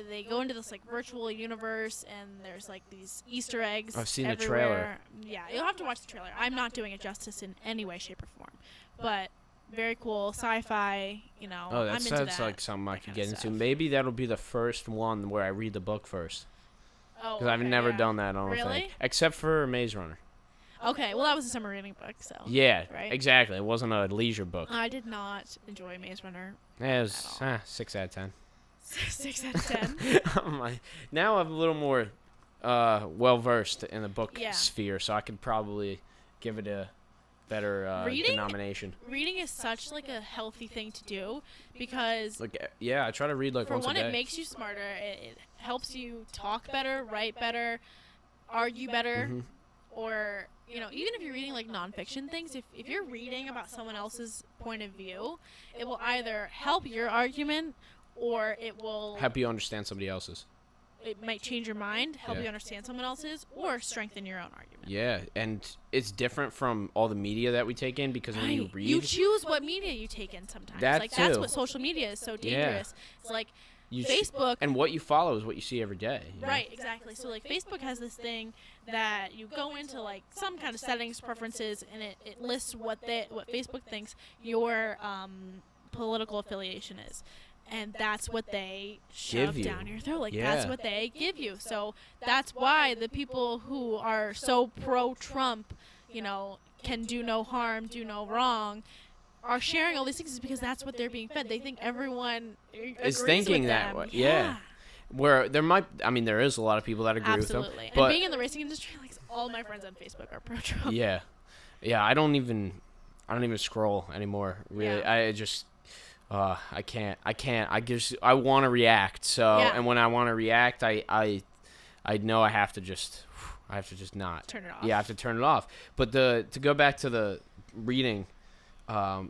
they go into this like virtual universe, and there's like these Easter eggs. I've seen everywhere. the trailer. Yeah, you'll have to watch the trailer. I'm not doing it justice in any way, shape, or form, but very cool sci-fi. Oh, that I'm into sounds that, like something I could get into. stuff. Maybe that'll be the first one where I read the book first. Oh, because I've never done that. I don't think, except for Maze Runner. Okay, well that was a summer reading book, so. Yeah, right? Exactly. It wasn't a leisure book. I did not enjoy Maze Runner. Yeah, it was 6 out of 10. 6 out of 10. Now I'm a little more well versed in the book Yeah. sphere, so I could probably give it a better denomination. Reading is such like a healthy thing to do because Like, yeah, I try to read like for once one, a day. it makes you smarter. It helps you talk better, write better, argue better, Mm-hmm. or even if you're reading like nonfiction things, if you're reading about someone else's point of view, it will either help your argument or it will Help you understand somebody else's. It might change your mind, help Yeah. you understand someone else's, or strengthen your own argument. Yeah, and it's different from all the media that we take in because when you Right. read, You choose what media you take in sometimes. That like that's too. what social media is so Yeah. dangerous. It's like you Facebook. and what you follow is what you see every day. you know? Right, exactly. So like Facebook has this thing that you go into like some kind of settings, preferences, and it lists what Facebook thinks your political affiliation is. And that's what they shove Give you. down your throat. Like Yeah. that's what they give you. So that's why the people who are so pro-Trump, can do no harm, do no wrong, are sharing all these things is because that's what they're being fed. They think everyone Is agrees thinking with that them. way. Yeah. Where there there is a lot of people that agree Absolutely. with them. And But being in the racing industry, like all my friends on Facebook are pro-Trump. yeah, I don't even scroll anymore. Really, Yeah. I just. I can't. I want to react. So, Yeah. and when I want to react, I know I have to just not Turn it off. Yeah, I have to turn it off. But to go back to the reading,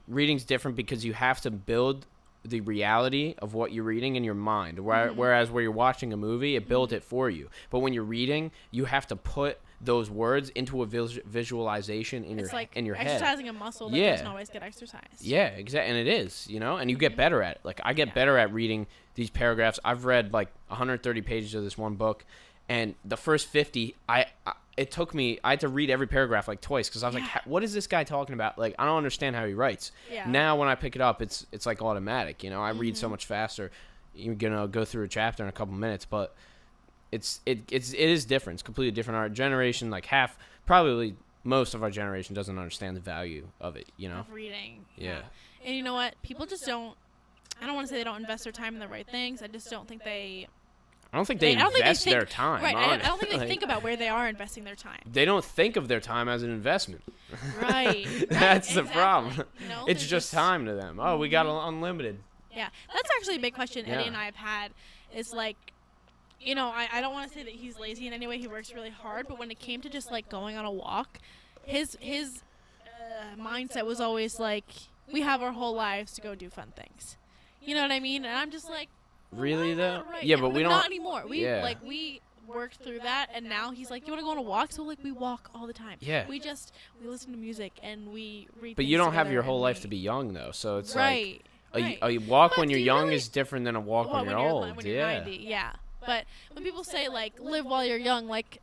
reading's different because you have to build the reality of what you're reading in your mind. Whereas where you're watching a movie, it built it for you. But when you're reading, you have to put those words into a visualization in It's like your head. exercising a muscle that Yeah. doesn't always get exercised. Yeah, exactly, and it is, and you get better at it. Like I get better at reading these paragraphs. I've read like 130 pages of this one book, and the first 50, it took me. I had to read every paragraph like twice because I was like, "What is this guy talking about?" Like I don't understand how he writes. Yeah. Now when I pick it up, it's like automatic. I read so much faster. You're gonna go through a chapter in a couple minutes, but it is different. It's completely different. Our generation, like probably most of our generation doesn't understand the value of it. Of reading. Yeah. And you know what? People just don't. I don't want to say they don't invest their time in the right things. I just don't think they. I don't think they invest their time. Right. I don't think they Like, think about where they are investing their time. They don't think of their time as an investment. Right. That's the exactly. problem. It's they're just time to them. Oh, we got unlimited. Yeah. That's actually a big question Eddie Yeah. and I have had. Is like. I don't want to say that he's lazy in any way. He works really hard, but when it came to just like going on a walk, his mindset was always like, we have our whole lives to go do fun things. You know what I mean? And I'm just like, well, Really, why not? though? Right. Yeah, but we don't- Not anymore. Yeah. We worked through that, and now he's like, you want to go on a walk? So like we walk all the time. Yeah. We listen to music and we read. But you things don't have together your and whole life we- to be young, though. So it's right. like a walk But when you're do you young really- is different than a walk Well, when you're old. when you're Yeah. 90, yeah. But when people say like live while you're young, like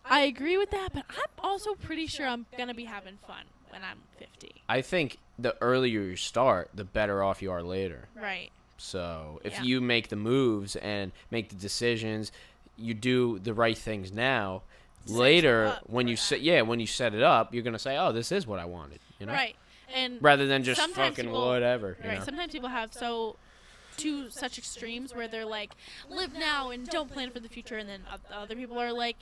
I agree with that, but I'm also pretty sure I'm gonna be having fun when I'm 50. I think the earlier you start, the better off you are later. Right. So if Yeah. you make the moves and make the decisions, you do the right things now. Sets Later, you up when for you that. when you set it up, you're gonna say, "Oh, this is what I wanted," Right. And rather than just sometimes fucking people- whatever. you right. know? Sometimes people have such extremes where they're like, live now and don't plan for the future, and then other people are like,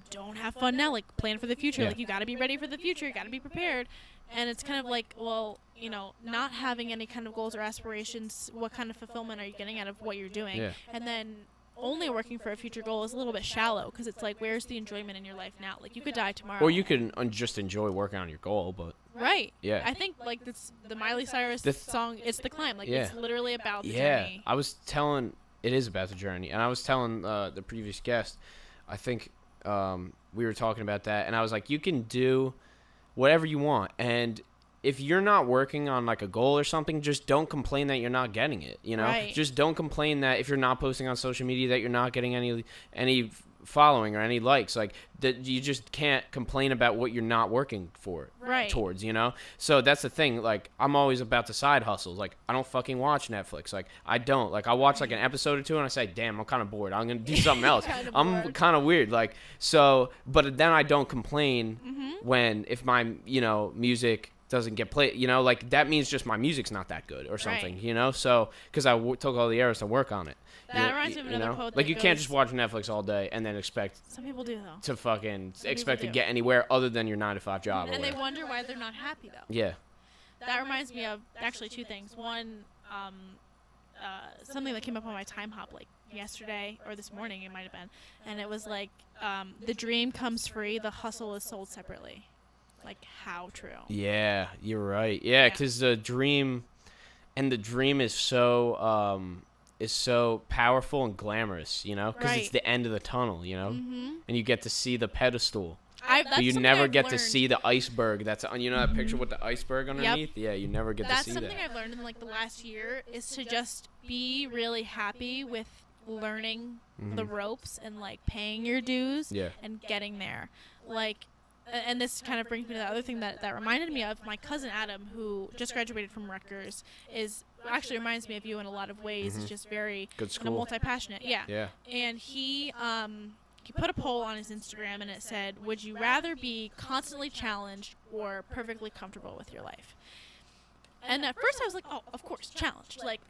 don't have fun now, like plan for the future. Yeah. Like you got to be ready for the future, you got to be prepared. And it's kind of like, well, not having any kind of goals or aspirations, what kind of fulfillment are you getting out of what you're doing? Yeah. And then only working for a future goal is a little bit shallow because it's like, where's the enjoyment in your life now? Like you could die tomorrow. Or you can just enjoy working on your goal, but Right. Yeah. I think like the Miley Cyrus song, it's the climb. Like Yeah. it's literally about the yeah, journey. I was telling it is about the journey, and I was telling the previous guest, I think we were talking about that, and I was like, you can do whatever you want, and if you're not working on like a goal or something, just don't complain that you're not getting it. Right. Just don't complain that if you're not posting on social media that you're not getting any following or any likes. Like that, you just can't complain about what you're not working towards. So that's the thing. Like I'm always about the side hustles. Like I don't fucking watch Netflix. Like I don't. Like I watch like an episode or two and I say, damn, I'm kind of bored. I'm gonna do something else. I'm kind of weird. Like so, but then I don't complain Mm-hmm. if my music doesn't get played, like that means just my music's not that good or something, Right. So because I took all the hours to work on it. That reminds me of another quote. Like that you can't goes- just watch Netflix all day and then expect Some people do though. to fucking Some expect to people do. get anywhere other than your 9 to 5 job. And or they whatever. wonder why they're not happy though. Yeah. That reminds me of actually two things. One, something that came up on my time hop like yesterday or this morning it might have been, and it was like the dream comes free, the hustle is sold separately. Like how true. Yeah, you're right. Yeah, because the dream is so powerful and glamorous, because it's Right. the end of the tunnel, Mm-hmm. and you get to see the pedestal. That's But you something never I've get to learned. see the iceberg that's on, that picture with the iceberg underneath? Yeah, you never get to That's see something that. I've learned in like the last year is to just be really happy with learning the ropes and like paying your dues Yeah. and getting there. Like, and this kind of brings me to the other thing that reminded me of my cousin Adam, who just graduated from Rutgers, actually reminds me of you in a lot of ways. He's just very Good school. multi-passionate. Yeah. Yeah. And he put a poll on his Instagram and it said, would you rather be constantly challenged or perfectly comfortable with your life? And at first I was like, oh, of course, challenged. Like,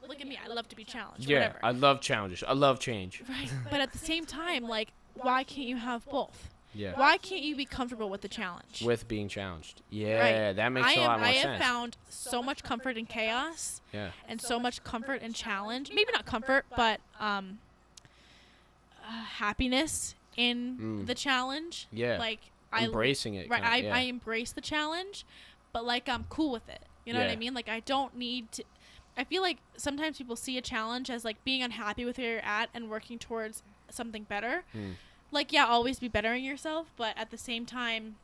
look at me. I love to be challenged. Yeah, Whatever. I love challenges. I love change. Right. But at the same time, like, why can't you have both? Yeah. Why can't you be comfortable with the challenge? With being challenged. Yeah, Right. that makes a lot more I sense. have found so much comfort in chaos Yeah. and so much comfort in challenge. Maybe not comfort, but happiness in the challenge. Yeah. Like Embracing it. Right. kinda, yeah. I embrace the challenge, but like I'm cool with it. You know what I Yeah. mean? Like I don't need to. I feel like sometimes people see a challenge as like being unhappy with where you're at and working towards something better. Like always be bettering yourself, but at the same time,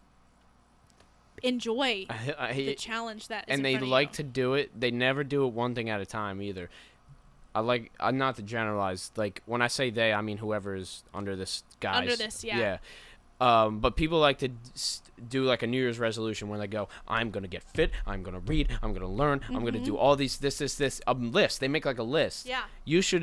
enjoy the challenge that is and in they front of like you. to do it. They never do it one thing at a time either. I'm not to generalize. Like when I say they, I mean whoever is under this guy. Under this, yeah. Yeah. But people like to do like a New Year's resolution where they go, I'm going to get fit, I'm going to read, I'm going to learn, I'm going to do all these, this, a list. They make like a list. Yeah. You should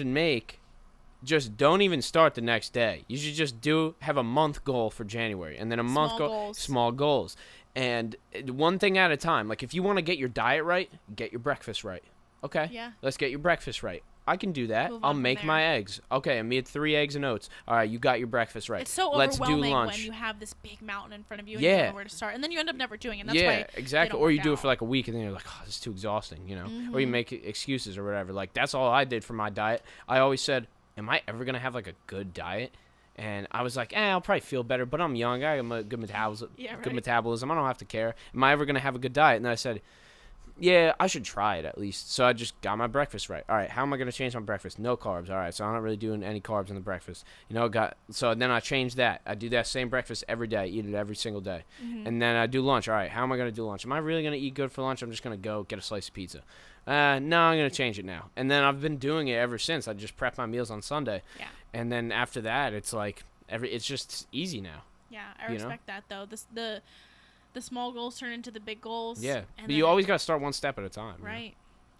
just don't even start the next day. You should just have a month goal for January and then a month Small goal, goals. small goals. And one thing at a time. Like if you want to get your diet right, get your breakfast right. Okay? Yeah. Let's get your breakfast right. I can do that. Move I'll on from make there. my eggs. Okay, I made 3 eggs and oats. All right, you got your breakfast right. It's so Let's do overwhelming lunch. when you have this big mountain in front of you and you don't Yeah. know where to start, and then you end up never doing it. And that's Yeah, why exactly. they don't Or you work do it out. for like a week and then you're like, oh, this is too exhausting, Or you make excuses or whatever. Like that's all I did for my diet. I always said, am I ever gonna have like a good diet? And I was like, I'll probably feel better, but I'm young. I have a good metabolism. Yeah, Good right. metabolism. I don't have to care. Am I ever gonna have a good diet? And then I said, yeah, I should try it at least. So I just got my breakfast right. All right, how am I gonna change my breakfast? No carbs. All right, so I'm not really doing any carbs in the breakfast. So then I changed that. I do that same breakfast every day. Eat it every single day. And then I do lunch. All right, how am I gonna do lunch? Am I really gonna eat good for lunch? I'm just gonna go get a slice of pizza. No, I'm gonna change it now. And then I've been doing it ever since. I just prep my meals on Sunday. Yeah. And then after that, it's like it's just easy now. Yeah, I respect that though. The small goals turn into the big goals. Yeah, and but then you always gotta start one step at a time. right.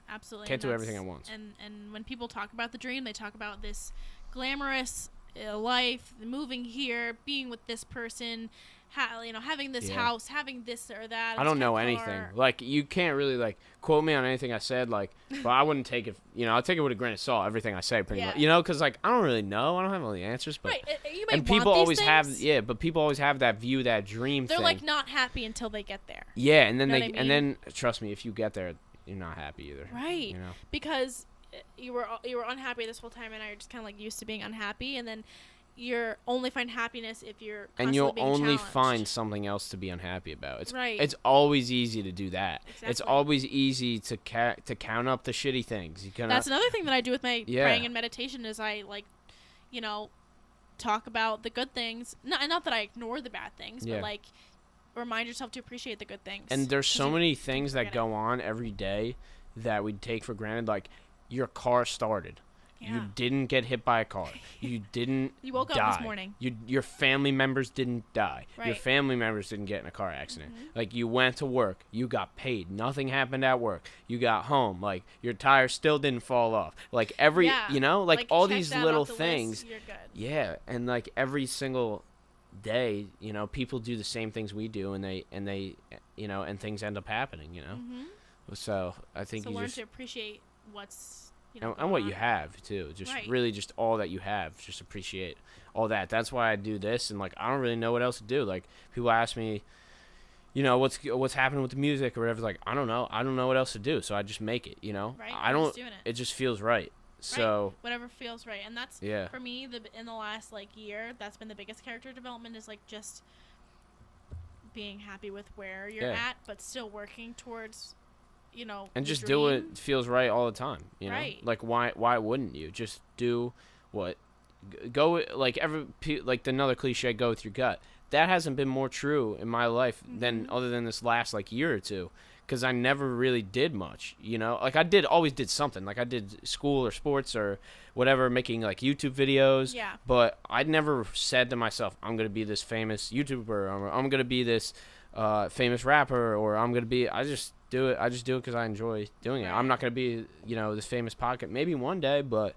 Absolutely. Can't and do everything that's- at once. And when people talk about the dream, they talk about this glamorous life, moving here, being with this person, having this Yeah. house, having this or that. I don't this know kind of anything. car. Like you can't really like quote me on anything I said. Like, but I wouldn't take it. I'll take it with a grain of salt. Everything I say, pretty Yeah. much. Because like I don't really know. I don't have all the answers. But Right. You may and people want always these have things. But people always have that view, that dream They're thing. like not happy until they get there. Yeah, and then Know they what I and mean? then trust me, if you get there, you're not happy either. Right. Because you were unhappy this whole time, and now you're just kind of like used to being unhappy, and then you're only find happiness if you're And constantly you'll being only challenged. find something else to be unhappy about. It's Right. It's always easy to do that. It's Exactly. always easy to count up the shitty things. That's another thing that I do with my Yeah. praying and meditation is I talk about the good things. Not that I ignore the bad things, Yeah. but like remind yourself to appreciate the good things. And there's 'Cause so you many things that forget go on every day that we take for granted. Like your car started. Yeah. You didn't get hit by a car. You didn't You woke die. up this morning. Your family members didn't die. Your Right. family members didn't get in a car accident. Like you went to work. You got paid. Nothing happened at work. You got home. Like your tire still didn't fall off. Like Yeah. like all check these that little off the list, things. you're good. Yeah, and like every single day, you know, people do the same things we do, and they you know, and things end up happening, you know. So I think So you learn just to appreciate what's, you know, and what going you on. have too. Just Right. really just all that you have. Just appreciate all that. That's why I do this, and like I don't really know what else to do. Like people ask me, you know, what's happening with the music or whatever. It's like I don't know what else to do, so I just make it. You know, Right. I You're don't. just doing it. It just feels right. So Whatever feels right, and that's yeah, for me. In the last like year, that's been the biggest character development, is like just being happy with where you're Yeah. at, but still working towards, you know, and the just do dream. what feels right all the time. You know, Right. like why wouldn't you just do what go like like another cliche, go with your gut. That hasn't been more true in my life than other than this last like year or two, because I never really did much, you know. Like I always did something. Like I did school or sports or whatever, making like YouTube videos. Yeah. But I never said to myself, I'm gonna be this famous YouTuber, or I'm gonna be this famous rapper, or I'm gonna be. I just do it. I just do it because I enjoy doing it. I'm not gonna be, you know, this famous podcast. Maybe one day, but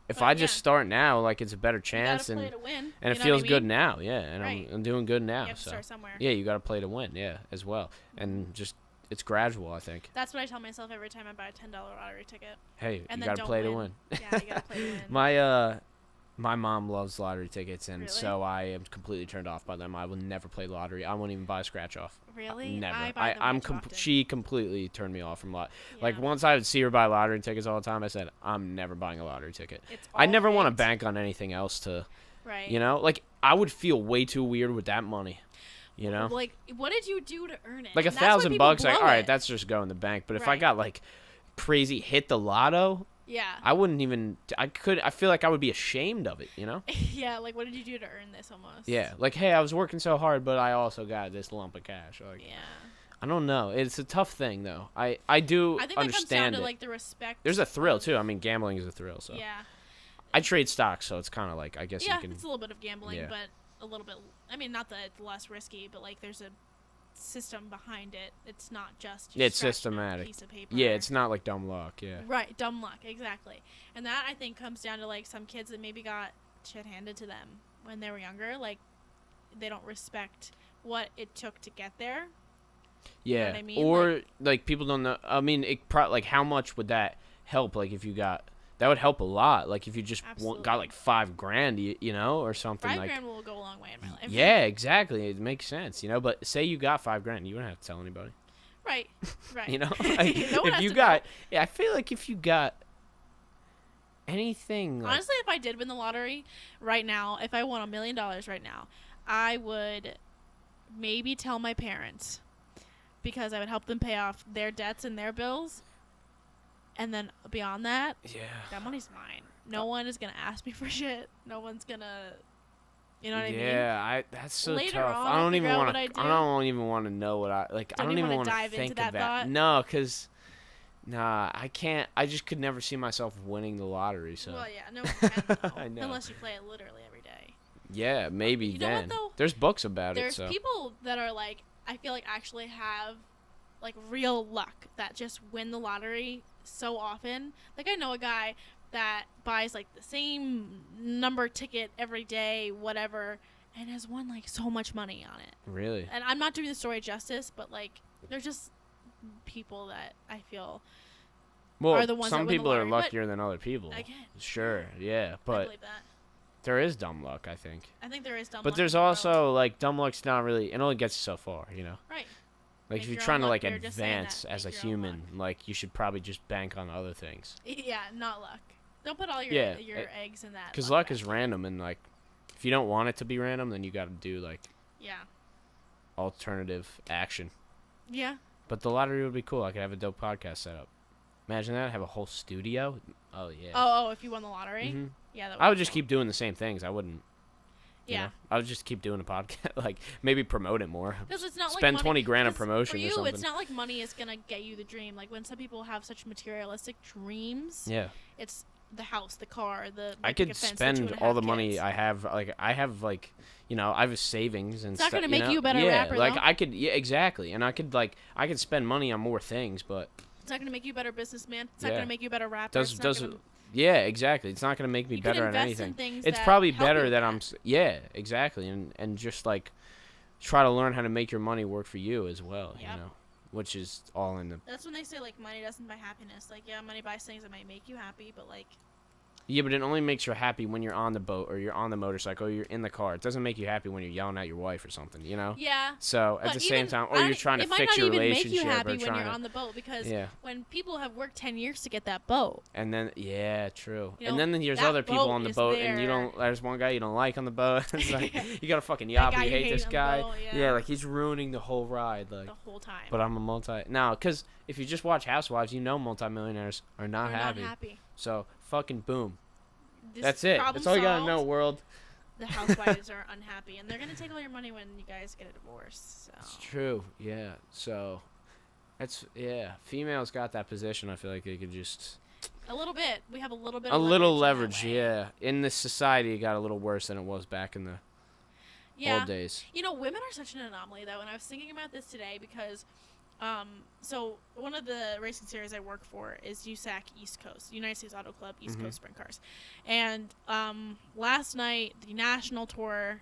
if I just start now, like it's a better chance, you gotta and play to win, and you it know feels what I good mean? now, yeah, and Right. I'm doing good now. You have to So start somewhere. yeah, you got to play to win, yeah, as well, and just it's gradual, I think. That's what I tell myself every time I buy a $10 lottery ticket. Hey, And you then got to play to win. Yeah, you gotta play to win. My mom loves lottery tickets, and Really? so I am completely turned off by them. I will never play lottery. I won't even buy a scratch off. Really? Never. I buy them way too often. She completely turned me off from lot. Like Yeah. once I would see her buy lottery tickets all the time, I said I'm never buying a lottery ticket. It's I all never want to rigged. bank on anything else to, Right. you know, like I would feel way too weird with that money, you know. Like, what did you do to earn it? Like And that's why people $1,000, like blow all right, it. that's just going in the bank. But if I Right. got like crazy hit the lotto, Yeah. I wouldn't even. I feel like I would be ashamed of it, you know. Yeah, like what did you do to earn this almost? Yeah, like hey, I was working so hard, but I also got this lump of cash. Like, Yeah. I don't know. It's a tough thing though. I do I think that comes understand down to it. like the respect. There's a thrill of- too. I mean, gambling is a thrill. So Yeah. I trade stocks, so it's kind of like I guess Yeah, you can. it's a little bit of gambling, Yeah. but a little bit. I mean, not that it's less risky, but like there's a system behind it. It's not just Yeah, it's scratching on a systematic. piece of paper. Yeah, it's not like dumb luck. Yeah. Right, dumb luck, exactly. And that I think comes down to like some kids that maybe got shit handed to them when they were younger. Like they don't respect what it took to get there. Yeah. what I mean? Or like people don't know. I mean, like how much would that help? Like if you got that would help a lot. Like if you just Absolutely. got like $5,000, you know, or something like. $5,000 will go a long way in my life. Yeah, exactly. It makes sense, you know. But say you got $5,000, you wouldn't have to tell anybody. Right. Right. You know, like, No one if has you to got, yeah, I feel like if you got anything, like, Honestly, if I did win the lottery right now, if I won $1 million right now, I would maybe tell my parents, because I would help them pay off their debts and their bills. And then beyond that, yeah, that money's mine. No one is gonna ask me for shit. No one's gonna, you know what I mean? yeah, that's so Later tough. on, I I'll don't even figure out want what I to. do. I don't even want to know what I like. I Don't don't you even wanna want to dive into think that of that. thought? No, because nah, I can't. I just could never see myself winning the lottery. So Well, yeah, no one can though, I know. unless you play it literally every day. yeah, maybe You know what, then. though? There's books about it. There's So people that are like, I feel like actually have like real luck that just win the lottery so often. Like I know a guy that buys like the same number ticket every day, whatever, and has won like so much money on it. really, And I'm not doing the story justice, but like they're just people that I feel well, are the ones that some win the people are lottery, but luckier than other people. again, Sure, yeah, I but believe that. there is dumb luck, I think. I think there is dumb But luck there's in the world. also like dumb luck's not really. It only gets you so far, you know. right. Like Make if you're your trying own to luck, like you're just saying advance that, as a make your own human, like you should probably just bank on other things. Yeah, not luck. Don't put all your Yeah, eggs in that. Because luck is basket. random, and like if you don't want it to be random, then you got to do like Yeah. alternative action. Yeah. But the lottery would be cool. I could have a dope podcast set up. Imagine that. Have a whole studio. Oh yeah. Oh, if you won the lottery? Mhm. Yeah, that I would be just cool. keep doing the same things. I wouldn't. you Yeah. know? I would just keep doing a podcast. Like maybe promote it more. Because it's not Spend like money, 20 grand on 'cause promotion for or you, something. it's not like money is gonna get you the dream. Like when some people have such materialistic dreams, Yeah. it's the house, the car, the I picket could fence, the spend 2.5 all the kids. money I have. Like I have like, you know, I have savings and It's not stuff. gonna make know? you a better yeah, rapper, like though. I could. Yeah, exactly. And I could spend money on more things, but It's not gonna make you a better businessman. It's not Yeah. gonna make you a better rapper. Does- it's not does gonna, Yeah, exactly. It's not gonna make me You can better at invest anything. in things It's that probably help you better with that that. yeah, exactly, and just like try to learn how to make your money work for you as well. Yep. You know, which is all in the. That's when they say like money doesn't buy happiness. Like yeah, money buys things that might make you happy, but like Yeah, but it only makes you happy when you're on the boat or you're on the motorcycle or you're in the car. It doesn't make you happy when you're yelling at your wife or something, you know? yeah. So at But the same even- time, I or you're don't- trying to it might fix not your even relationship make you happy or when trying you're to, on the boat because yeah. when people have worked 10 years to get that boat. And then, yeah, true. You And know, then there's that other people boat on the is boat, and there. there's one guy you don't like on the boat. It's like, you got a fucking That yacht, guy but you you hate this on the guy. boat, Yeah, like he's ruining the whole ride. Like, the whole time. but I'm no, because if you just watch Housewives, you know multimillionaires are not We're happy. not happy. So fucking boom. This That's it. problem That's all you gotta know, solved. world. The housewives are unhappy, and they're gonna take all your money when you guys get a divorce. So. It's true. Yeah. So, females got that position. I feel like they could just A little bit. We have a little bit. a of little leverage. leverage. In that way. Yeah. In this society, it got a little worse than it was back in the Yeah. old days. You know, women are such an anomaly though, and I was thinking about this today because, so one of the racing series I work for is USAC East Coast, United States Auto Club East Coast Sprint Cars, and last night the national tour,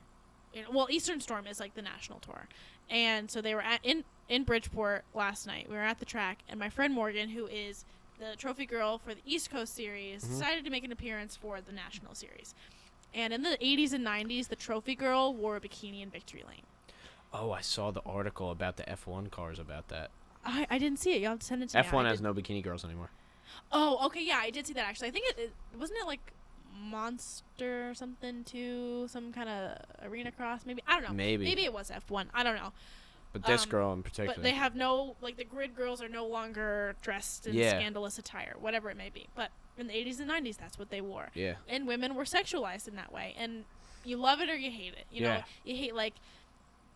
Eastern Storm is like the national tour, and so they were in Bridgeport last night. We were at the track, and my friend Morgan, who is the trophy girl for the East Coast series, decided to make an appearance for the national series. And in the 80s and 90s, the trophy girl wore a bikini in victory lane. Oh, I saw the article about the F1 cars about that. I didn't see it. You'll have to send it to me. F1 has no bikini girls anymore. Oh, okay, yeah, I did see that actually. I think it wasn't it like Monster or something too, some kind of arena cross maybe. I don't know. Maybe it was F1. I don't know. But this girl in particular. But they have the grid girls are no longer dressed in scandalous attire, whatever it may be. But in the 80s and 90s, that's what they wore. Yeah. And women were sexualized in that way, and you love it or you hate it. You know, you hate like,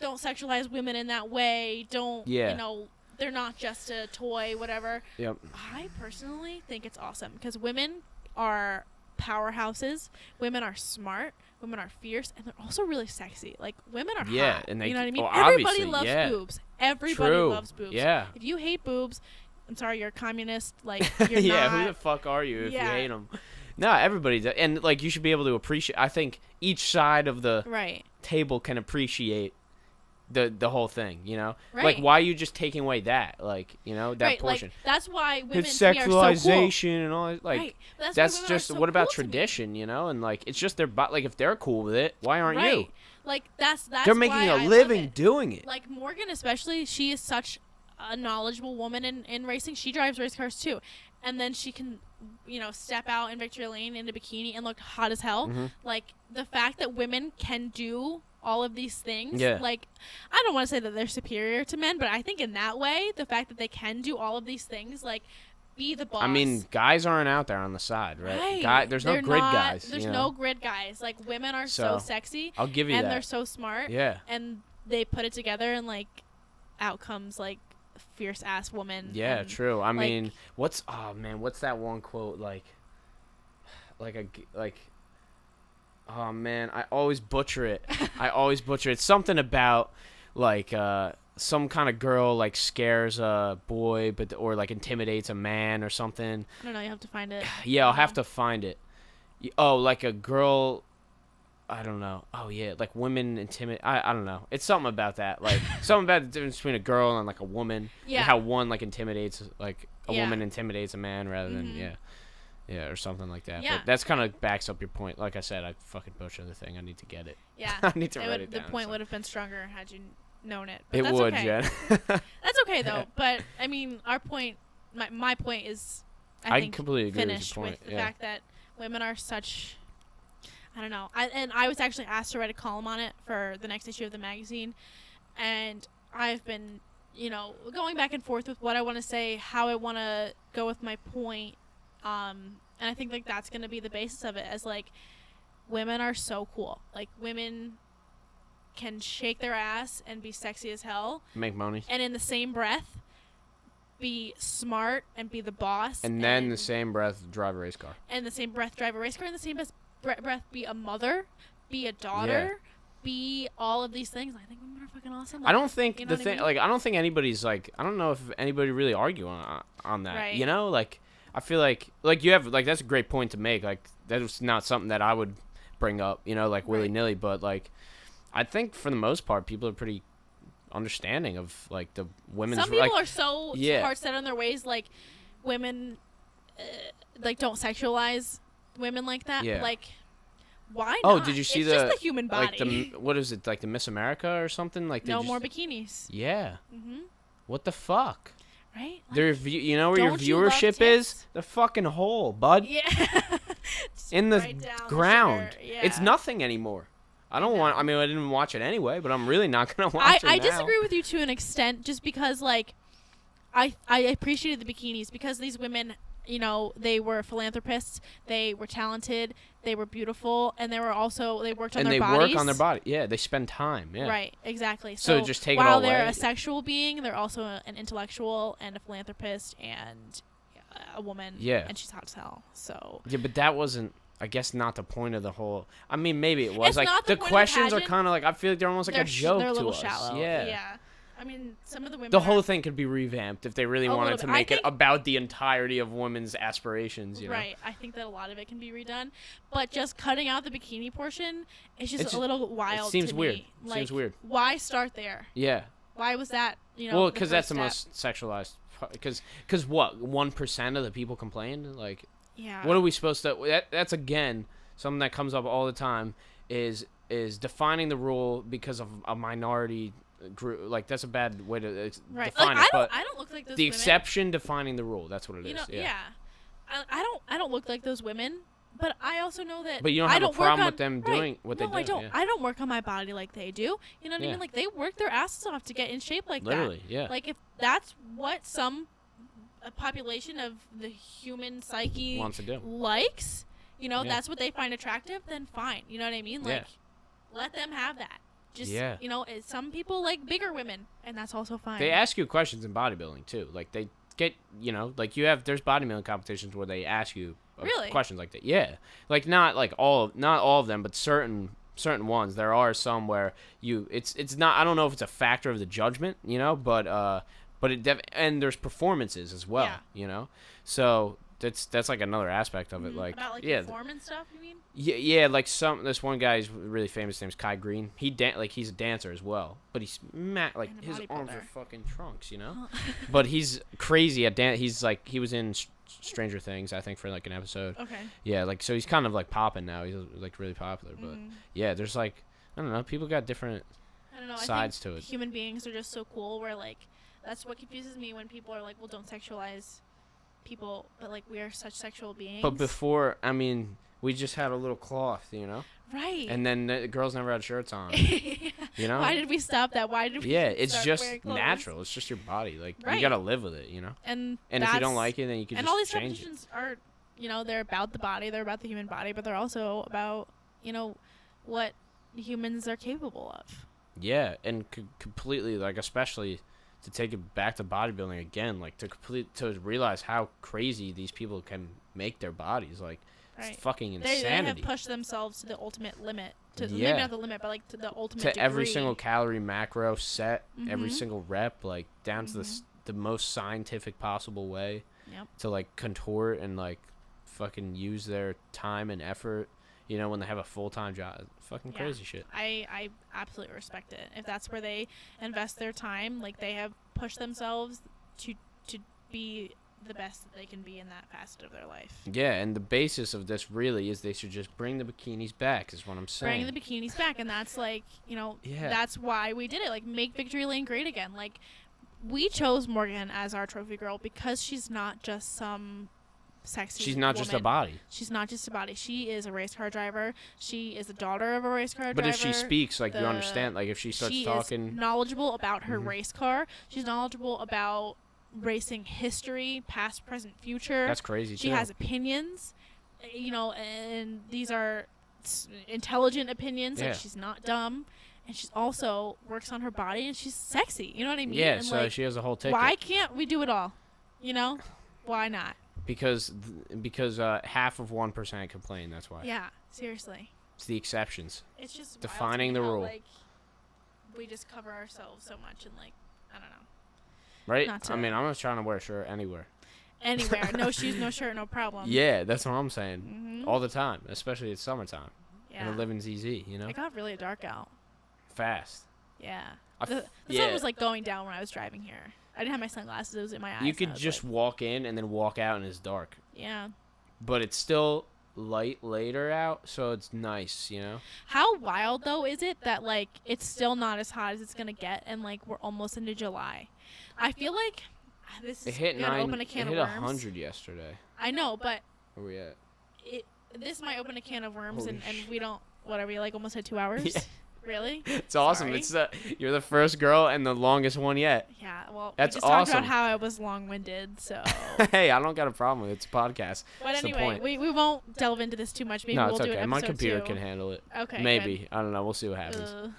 don't sexualize women in that way. Don't. Yeah. You know, they're not just a toy, whatever. Yep. I personally think it's awesome because women are powerhouses. Women are smart. Women are fierce, and they're also really sexy. Like women are hot. And they, you know what I mean? well, Everybody obviously, loves boobs. Everybody True. loves boobs. Yeah. If you hate boobs, I'm sorry, you're a communist. Like you're yeah. not. Who the fuck are you if you Yeah. hate them? No, everybody does. And like you should be able to appreciate. I think each side of the Right. table can appreciate the whole thing, you know? Right. Like, why are you just taking away that? Like, you know, that Right, portion. like, that's why women It's to me are so cool. sexualization and all that. Like, Right. But that's why women just, are so what about cool to me. tradition, you know? And, like, it's just their body. Like, if they're cool with it, why aren't Right. you? Like, that's They're making why a I love living it. doing it. Like, Morgan especially, she is such a knowledgeable woman in racing. She drives race cars, too. And then she can, step out in victory lane in a bikini and look hot as hell. Mm-hmm. Like, the fact that women can do all of these things. Yeah. Like, I don't want to say that they're superior to men, but I think in that way, the fact that they can do all of these things, like, be the boss. I mean, guys aren't out there on the side, right? Right. There's no They're grid not- guys. There's you no know? grid guys. Like, women are so So, sexy. I'll give you and that. they're so smart. Yeah. And they put it together and, like, out comes, like, a fierce-ass woman. Yeah, and, true. I like- mean, what's that one quote oh man, I always butcher it. Something about like some kind of girl like scares a boy or like intimidates a man or something. I don't know. You have to find it. Yeah, I'll have to find it. Oh, like a girl, I don't know. Oh yeah, like women intimidate. I don't know. It's something about that. Like something about the difference between a girl and like a woman. Yeah. And how one like intimidates like a Yeah. woman intimidates a man rather than Mhm. yeah, or something like that. Yeah. But that's kind of backs up your point. Like I said, I fucking butchered the thing. I need to get it. Yeah. I need to write it The down. point so. would have been stronger had you known it. But It that's would, okay. Jen. That's okay, though. But, I mean, our point, my point is, I think, completely agree finished with your point. the fact that women are such, I don't know. I was actually asked to write a column on it for the next issue of the magazine. And I've been, going back and forth with what I want to say, how I want to go with my point. And I think, like, that's going to be the basis of it as, like, women are so cool. Like, women can shake their ass and be sexy as hell. Make money. And in the same breath, be smart and be the boss. And then the same breath, drive a race car. And the same breath, drive a race car. And the same breath, be a mother, be a daughter, be all of these things. I think women are fucking awesome. I don't think you know the what I thing, mean? like, I don't think anybody's like, I don't know if anybody really argue on that. Right. You know, like, I feel like you have like that's a great point to make. Like that's not something that I would bring up, you know, like willy nilly. But like, I think for the most part, people are pretty understanding of like the women's. Some people are so hard set on their ways, like women, like don't sexualize women like that. Yeah. But, like, why not? Oh, did you see it's just the human body? Like what is it, like the Miss America or something? Like no more bikinis. Yeah. Mhm. What the fuck? Right? Like, Their you know where your viewership is? The fucking hole, bud. Yeah. In the ground. Yeah. It's nothing anymore. I didn't watch it anyway, but I'm really not gonna watch it now. I disagree with you to an extent, just because like I appreciated the bikinis because these women, you know, they were philanthropists, they were talented, they were beautiful, and they worked on their bodies. And they work on their body. Yeah, they spend time. Yeah. Right, exactly. So just take it all away. While they're a sexual being, they're also an intellectual and a philanthropist and a woman. Yeah. And she's hot as hell. So. Yeah, but that wasn't, I guess, not the point of the whole. I mean, maybe it was. It's like not the point of questions the are kind of like, I feel like they're almost like a joke they're a to little us. shallow. Yeah. Yeah. I mean, some of the women. The whole thing could be revamped if they really wanted to bit. make it about the entirety of women's aspirations. You know? Right. I think that a lot of it can be redone, but just cutting out the bikini portion is just a little wild. It seems to weird. Me. Like, seems weird. Why start there? Yeah. Why was that? You know. Well, because that's the the most sexualized. Because what 1% of the people complained? Like, yeah. What are we supposed to? That's again something that comes up all the time. Is defining the rule because of a minority group? Like that's a bad way to define it. But I don't look like those. The women. exception defining the rule. That's what it is. Know, yeah. I don't look like those women, but I also know that. But you don't have a problem with them doing what they do. No, I don't. Yeah. I don't work on my body like they do. You know what I mean? Like they work their asses off to get in shape like that. Literally, yeah. Like if that's what a population of the human psyche wants to do, likes, you know, that's what they find attractive, then fine. You know what I mean? Like, let them have that. Just, you know, some people like bigger women, and that's also fine. They ask you questions in bodybuilding, too. Like, they get, you know, like, there's bodybuilding competitions where they ask you questions like that. Yeah. Like, not all of them, but certain ones. There are some where it's not, I don't know if it's a factor of the judgment, you know, but and there's performances as well, you know? So that's like another aspect of it. Like, about like performance stuff, you mean? Yeah, like this one guy is really famous. His name's Kai Green. He's a dancer as well, but he's like his arms are fucking trunks, you know. But he's crazy at dance. He's like he was in Stranger Things, I think, for like an episode. Okay. Yeah, like so he's kind of like popping now. He's like really popular, but yeah, there's like I don't know. People got different sides to it. Human beings are just so cool. Where like that's what confuses me when people are like, well, don't sexualize people, but like we are such sexual beings. But before, I mean, we just had a little cloth, you know. Right. And then the girls never had shirts on. You know. Why did we stop that? Why did we? Yeah, it's just natural. It's just your body. Like you gotta live with it, you know. And if you don't like it, then you can just change it. And all these competitions are, you know, they're about the body. They're about the human body, but they're also about, you know, what humans are capable of. Yeah, and completely like especially. To take it back to bodybuilding again, like to realize how crazy these people can make their bodies, like it's fucking insanity. They have pushed themselves to the ultimate limit, maybe not the limit, but like to the ultimate degree. Every single calorie macro set, every single rep, like down to the most scientific possible way to like contort and like fucking use their time and effort. You know, when they have a full-time job. Fucking crazy shit. I absolutely respect it. If that's where they invest their time, like they have pushed themselves to be the best that they can be in that facet of their life. Yeah, and the basis of this really is they should just bring the bikinis back is what I'm saying. Bring the bikinis back, and that's like, you know, that's why we did it. Like, make Victory Lane great again. Like, we chose Morgan as our trophy girl because she's not just some... sexy She's not woman. just a body. She's not just a body. She is a race car driver. She is the daughter of a race car driver. But if she speaks, like, you understand, like, if she starts talking... She is knowledgeable about her race car. She's knowledgeable about racing history, past, present, future. That's crazy, too. She has opinions, you know, and these are intelligent opinions. Like, she's not dumb. And she's also works on her body, and she's sexy. You know what I mean? Yeah, and so like, she has a whole ticket. Why can't we do it all? You know? Why not? Because half of 1% complain. That's why. Yeah, seriously. It's the exceptions. It's just defining the rule. Like, we just cover ourselves so much, and like, I don't know. Right? I mean, I'm just trying to wear a shirt anywhere. Anywhere. No shoes, no shirt, no problem. Yeah, that's what I'm saying. All the time, especially it's summertime. Yeah. And the living's easy, you know? It got really dark out. Fast. Yeah. The sun was like going down when I was driving here. I didn't have my sunglasses. It was in my eyes. You could just walk in and then walk out and it's dark. Yeah. But it's still light later out, so it's nice, you know? How wild, though, is it that, like, it's still not as hot as it's going to get and, like, we're almost into July? I feel like this is going to open a can of worms. It hit 100 yesterday. I know, but... Where we at? This might open a can of worms, and we don't... What are we, like, almost at 2 hours? Yeah. Really? It's awesome. Sorry. You're the first girl and the longest one yet. Yeah, well, that's we just awesome. talked about how I was long-winded, so... Hey, I don't got a problem with it. It's a podcast. But that's anyway, we won't delve into this too much. Maybe we'll it's do okay. an My episode computer 2. can handle it. Okay, maybe. good. I don't know. We'll see what happens.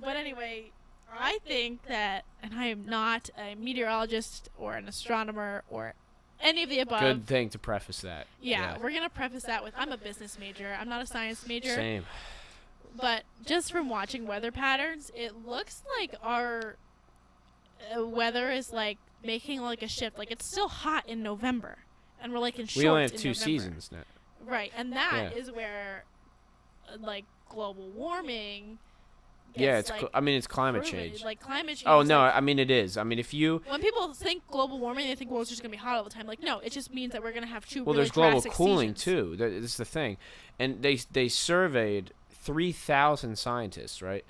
But anyway, I think that, and I am not a meteorologist or an astronomer or any of the above. Good thing to preface that. Yeah, we're going to preface that with, I'm a business major. I'm not a science major. Same. But just from watching weather patterns, it looks like our weather is, like, making, like, a shift. Like, it's still hot in November, and we're, like, in shorts in We only have 2 November. seasons now. Right, and that is where, like, global warming gets, it's climate change. Like, climate change. Oh, no, I mean, it is. I mean, if you... When people think global warming, they think, well, it's just going to be hot all the time. Like, no, it just means that we're going to have 2 Well, really there's global drastic cooling, seasons. too. That's the thing. And they surveyed 3,000 scientists, right?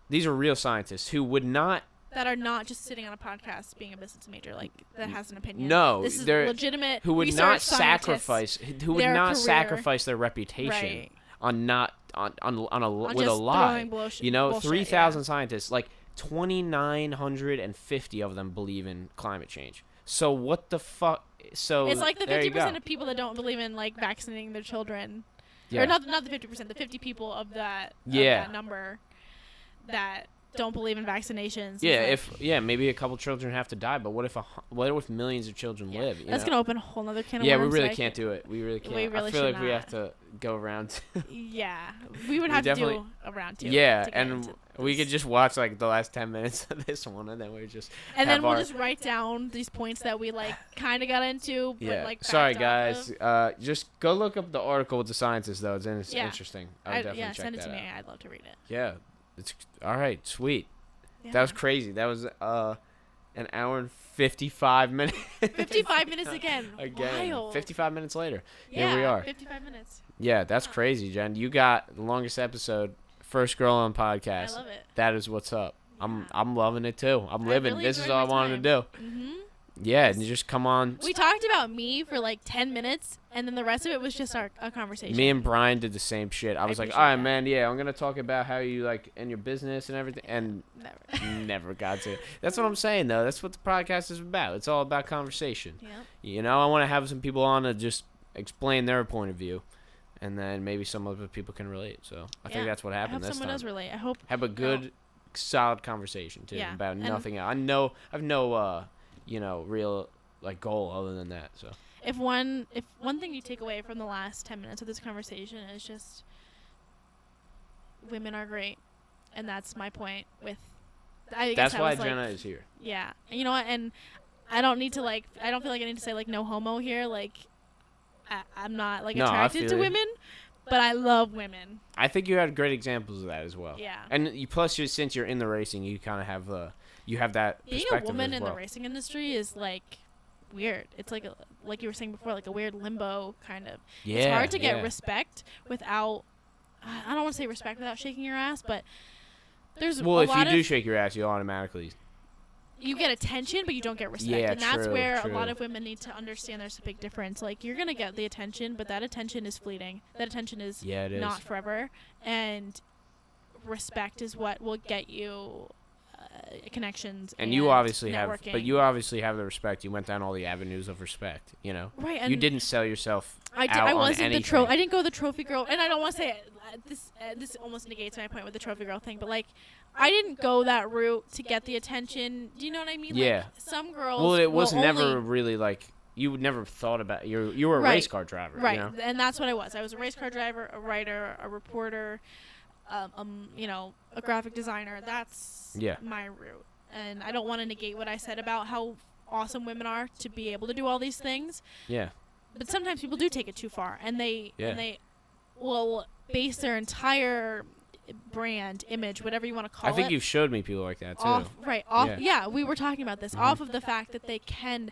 These are real scientists who would not... That are not just sitting on a podcast being a business major, like, that has an opinion. No, this is they're legitimate who would research not scientists, sacrifice their reputation right. on not on with a just lie. Bullshit, you know, bullshit, 3,000 scientists, like 2,950 of them believe in climate change. So what the fuck? So it's like the 50% of people that don't believe in, like, vaccinating their children. Yeah. Or not the 50%, the 50 people of that number that don't believe in vaccinations. Yeah, maybe a couple children have to die, but what if millions of children live? That's gonna open a whole other can of worms. Yeah, we really can't do it. We really can't. I feel like we have to go around. Yeah, we would have to do a round 2. Yeah, and we could just watch like the last 10 minutes of this one, and then we just we'll just write down these points that we like kind of got into. But, yeah. like, Sorry guys. Just go look up the article with the scientists though. It's interesting. I'll definitely check send it that to me. out. I'd love to read it. Yeah. It's all right. Sweet. Yeah. That was crazy. That was an hour and 55 minutes. 55 minutes again. Wild. 55 minutes later. Yeah, here we are. 55 minutes. Yeah, that's crazy, Jen. You got the longest episode, first girl on podcast. I love it. That is what's up. Yeah. I'm loving it too. I'm living. Really this is all I wanted to do. Mm-hmm. Yeah, and you just come on. We talked about me for like 10 minutes, and then the rest of it was just our conversation. Me and Brian did the same shit. I was like, all right, man, yeah, I'm going to talk about how you, like, in your business and everything. And never got to it. That's what I'm saying, though. That's what the podcast is about. It's all about conversation. Yep. You know, I want to have some people on to just explain their point of view. And then maybe some other people can relate. So I think that's what happened this time. I hope someone does relate. I hope. Have a good, solid conversation, too, about nothing else. I've no real, like, goal other than that, so. If one thing you take away from the last 10 minutes of this conversation is just women are great, and that's my point with. That's why Jenna is here. Yeah, and you know what? And I don't need to I don't feel like I need to say like no homo here. Like, I'm not like attracted to women, but I love women. I think you had great examples of that as well. Yeah. And since you're in the racing, you kind of have that being perspective a woman as well. in the racing industry is like weird. It's like like you were saying before, like a weird limbo kind of. Yeah, it's hard to get respect without. I don't want to say respect without shaking your ass, but there's if you do shake your ass, you automatically. You get attention, but you don't get respect, yeah, and that's true, where a lot of women need to understand. There's a big difference. Like, you're gonna get the attention, but that attention is fleeting. That attention is not forever, and respect is what will get you connections. And you obviously networking. have, but you obviously have the respect. You went down all the avenues of respect. You know, right? And you didn't sell yourself. I wasn't anything. I didn't go the trophy girl, and I don't want to say it. This almost negates my point with the trophy girl thing, but like, I didn't go that route to get the attention. Do you know what I mean? Yeah. Like, some girls. Well, it was never really like you never thought about you were a race car driver, right? You know? And that's what I was. I was a race car driver, a writer, a reporter, a graphic designer. That's my route, and I don't want to negate what I said about how awesome women are to be able to do all these things. Yeah. But sometimes people do take it too far, and they will base their entire brand, image, whatever you want to call it. I think you've showed me people like that too. Yeah, we were talking about this. Off of the fact that they can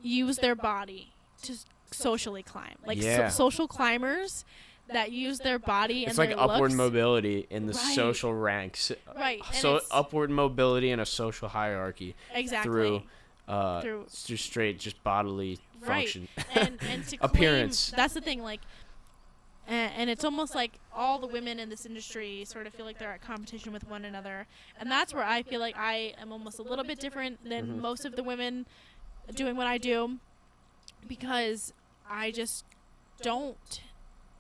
use their body to socially climb. Like social climbers that use their body it's and like their upward looks. mobility in the social ranks. Right. So upward mobility in a social hierarchy. Exactly. Through just straight, just bodily function. And to appearance. Claim, that's the thing, like, and it's almost like all the women in this industry sort of feel like they're at competition with one another. And that's where I feel like I am almost a little bit different than most of the women doing what I do, because I just don't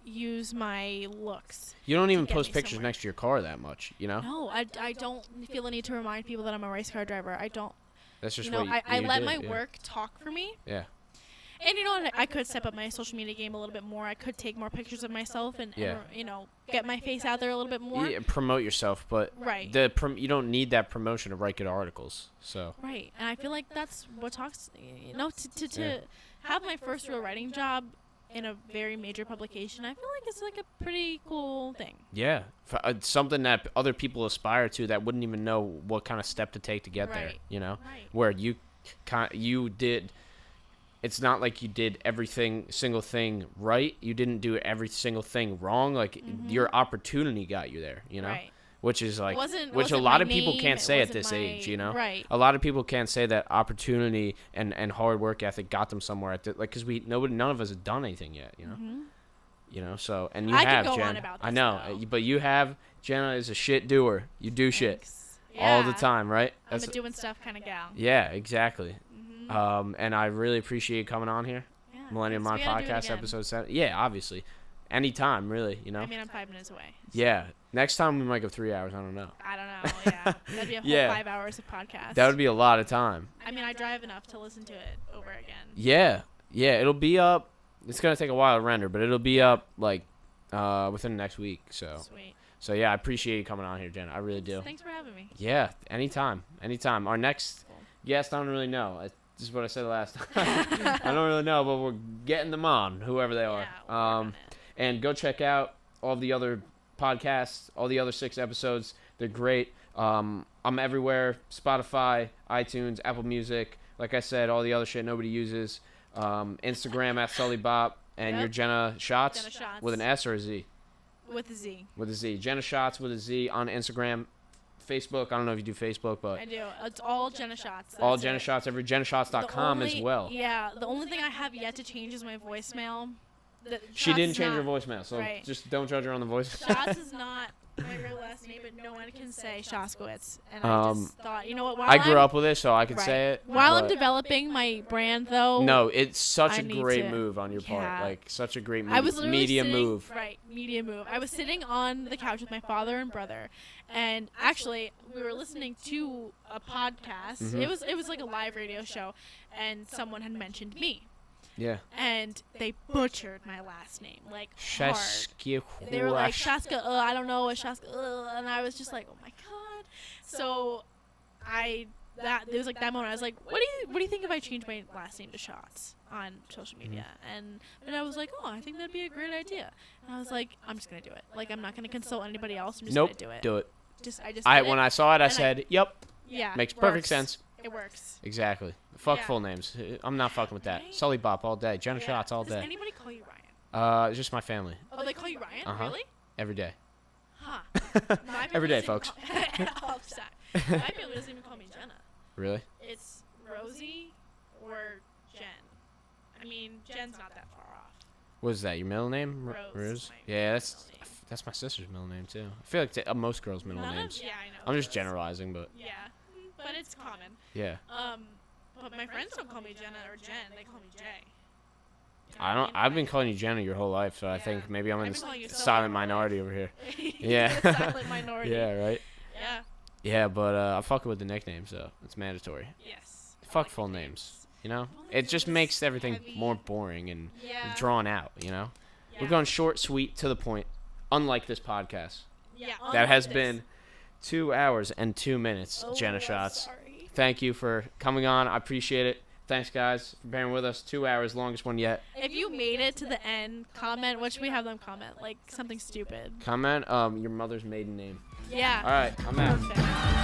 use my looks. You don't even post pictures next to your car that much, you know? No, I don't feel the need to remind people that I'm a race car driver. I don't. That's just what I let my yeah. work talk for me. Yeah. And you know what? I could step up my social media game a little bit more. I could take more pictures of myself and you know, get my face out there a little bit more. Yeah, promote yourself, but you don't need that promotion to write good articles. So. Right, and I feel like that's what talks. You know, to have my first real writing job in a very major publication, I feel like it's like a pretty cool thing. Yeah, something that other people aspire to that wouldn't even know what kind of step to take to get there. You know, where you did. It's not like you did single thing right. You didn't do every single thing wrong. Like your opportunity got you there, you know, which is like, which a lot of people can't say at this age, you know, a lot of people can't say that opportunity and hard work ethic got them somewhere because none of us have done anything yet, you know, you know, so, and you have, Jen, I know, but you have, Jenna is a shit doer. You do shit all the time, right? I'm a doing stuff kind of gal. Yeah, exactly. And I really appreciate you coming on here. Yeah, Millennial Mind Podcast, episode 7. Yeah, obviously. Anytime, really, you know? I mean, I'm 5 minutes away. Yeah. Next time we might go 3 hours. I don't know. I don't know, yeah. That'd be a whole 5 hours of podcast. That would be a lot of time. I mean, I drive enough to listen to it over again. Yeah. Yeah, it'll be up. It's going to take a while to render, but it'll be up, like, within the next week. So. Sweet. So, yeah, I appreciate you coming on here, Jen. I really do. Thanks for having me. Yeah, anytime. Anytime. Our next guest, I don't really know. This is what I said last time. I don't really know, but we're getting them on, whoever they are. And go check out all the other podcasts, all the other 6 episodes. They're great. I'm everywhere: Spotify, iTunes, Apple Music. Like I said, all the other shit nobody uses. Instagram at SullyBop, and you're Jenna Shotz, with an S or a Z? With a Z. With a Z. Jenna Shotz with a Z on Instagram. Facebook, I don't know if you do Facebook, but I do. It's all Jenna Shotz. All Jenna Shotz, JennaShotz.com as well. Yeah, the only thing I have yet to change is my voicemail. She didn't change her voicemail, so just don't judge her on the voicemail. Shotz is not my real last name, but no one can say Shoskowitz. And I just thought, you know what? I grew up with it, so I could say it. While I'm developing my brand, though. No, it's such a great move on your part. Like, such a great media move. Right, media move. I was sitting on the couch with my father and brother, and actually, we were listening to a podcast. It was like a live radio show, and someone had mentioned me. Yeah. And they butchered my last name, like hard. Shaska. They were like, Shaska, I don't know what Shaska, and I was just like, oh my god. So there was like that moment. I was like, what do you think if I change my last name to Shotz on social media? And I was like, oh, I think that'd be a great idea. And I was like, I'm just gonna do it. Like, I'm not gonna consult anybody else. I'm just gonna do it. Do it. When I saw it, I said, yep. Yeah. Makes perfect sense. It works. Exactly. Fuck full names. I'm not fucking with that. Sully Bop all day. Jenna Shotz all day. Does anybody call you Ryan? It's just my family. Oh, they call you Ryan? Really? Every day. Huh. Every day, folks. My family doesn't even call me Jenna. Really? It's Rosie or Jen. I mean, Jen's not that far off. What is that? Your middle name? Rose. Yeah, that's my sister's middle name too. I feel like most girls' middle names. Yeah, I know. I'm just generalizing, but. Yeah, but it's common. Yeah. But my friends don't call me Jenna or Jen. They call me Jay. You know I've been calling you Jenna your whole life, so I think maybe I'm in the silent minority over here. Yeah. Silent minority. Yeah. Right. Yeah. Yeah, but I'm fucking with the nickname, so it's mandatory. Yes. Fuck full names. You know, it just makes everything more boring and drawn out. You know, we're going short, sweet, to the point. Unlike this podcast. Yeah. That has been 2 hours and 2 minutes. Jenna Shotz. Sorry. thank you for coming on. I appreciate it. Thanks, guys, for bearing with us. 2 hours, longest one yet. If you made it to the end, comment. What should we have them comment? Like something stupid. Comment your mother's maiden name. Yeah. All right, I'm out. Perfect.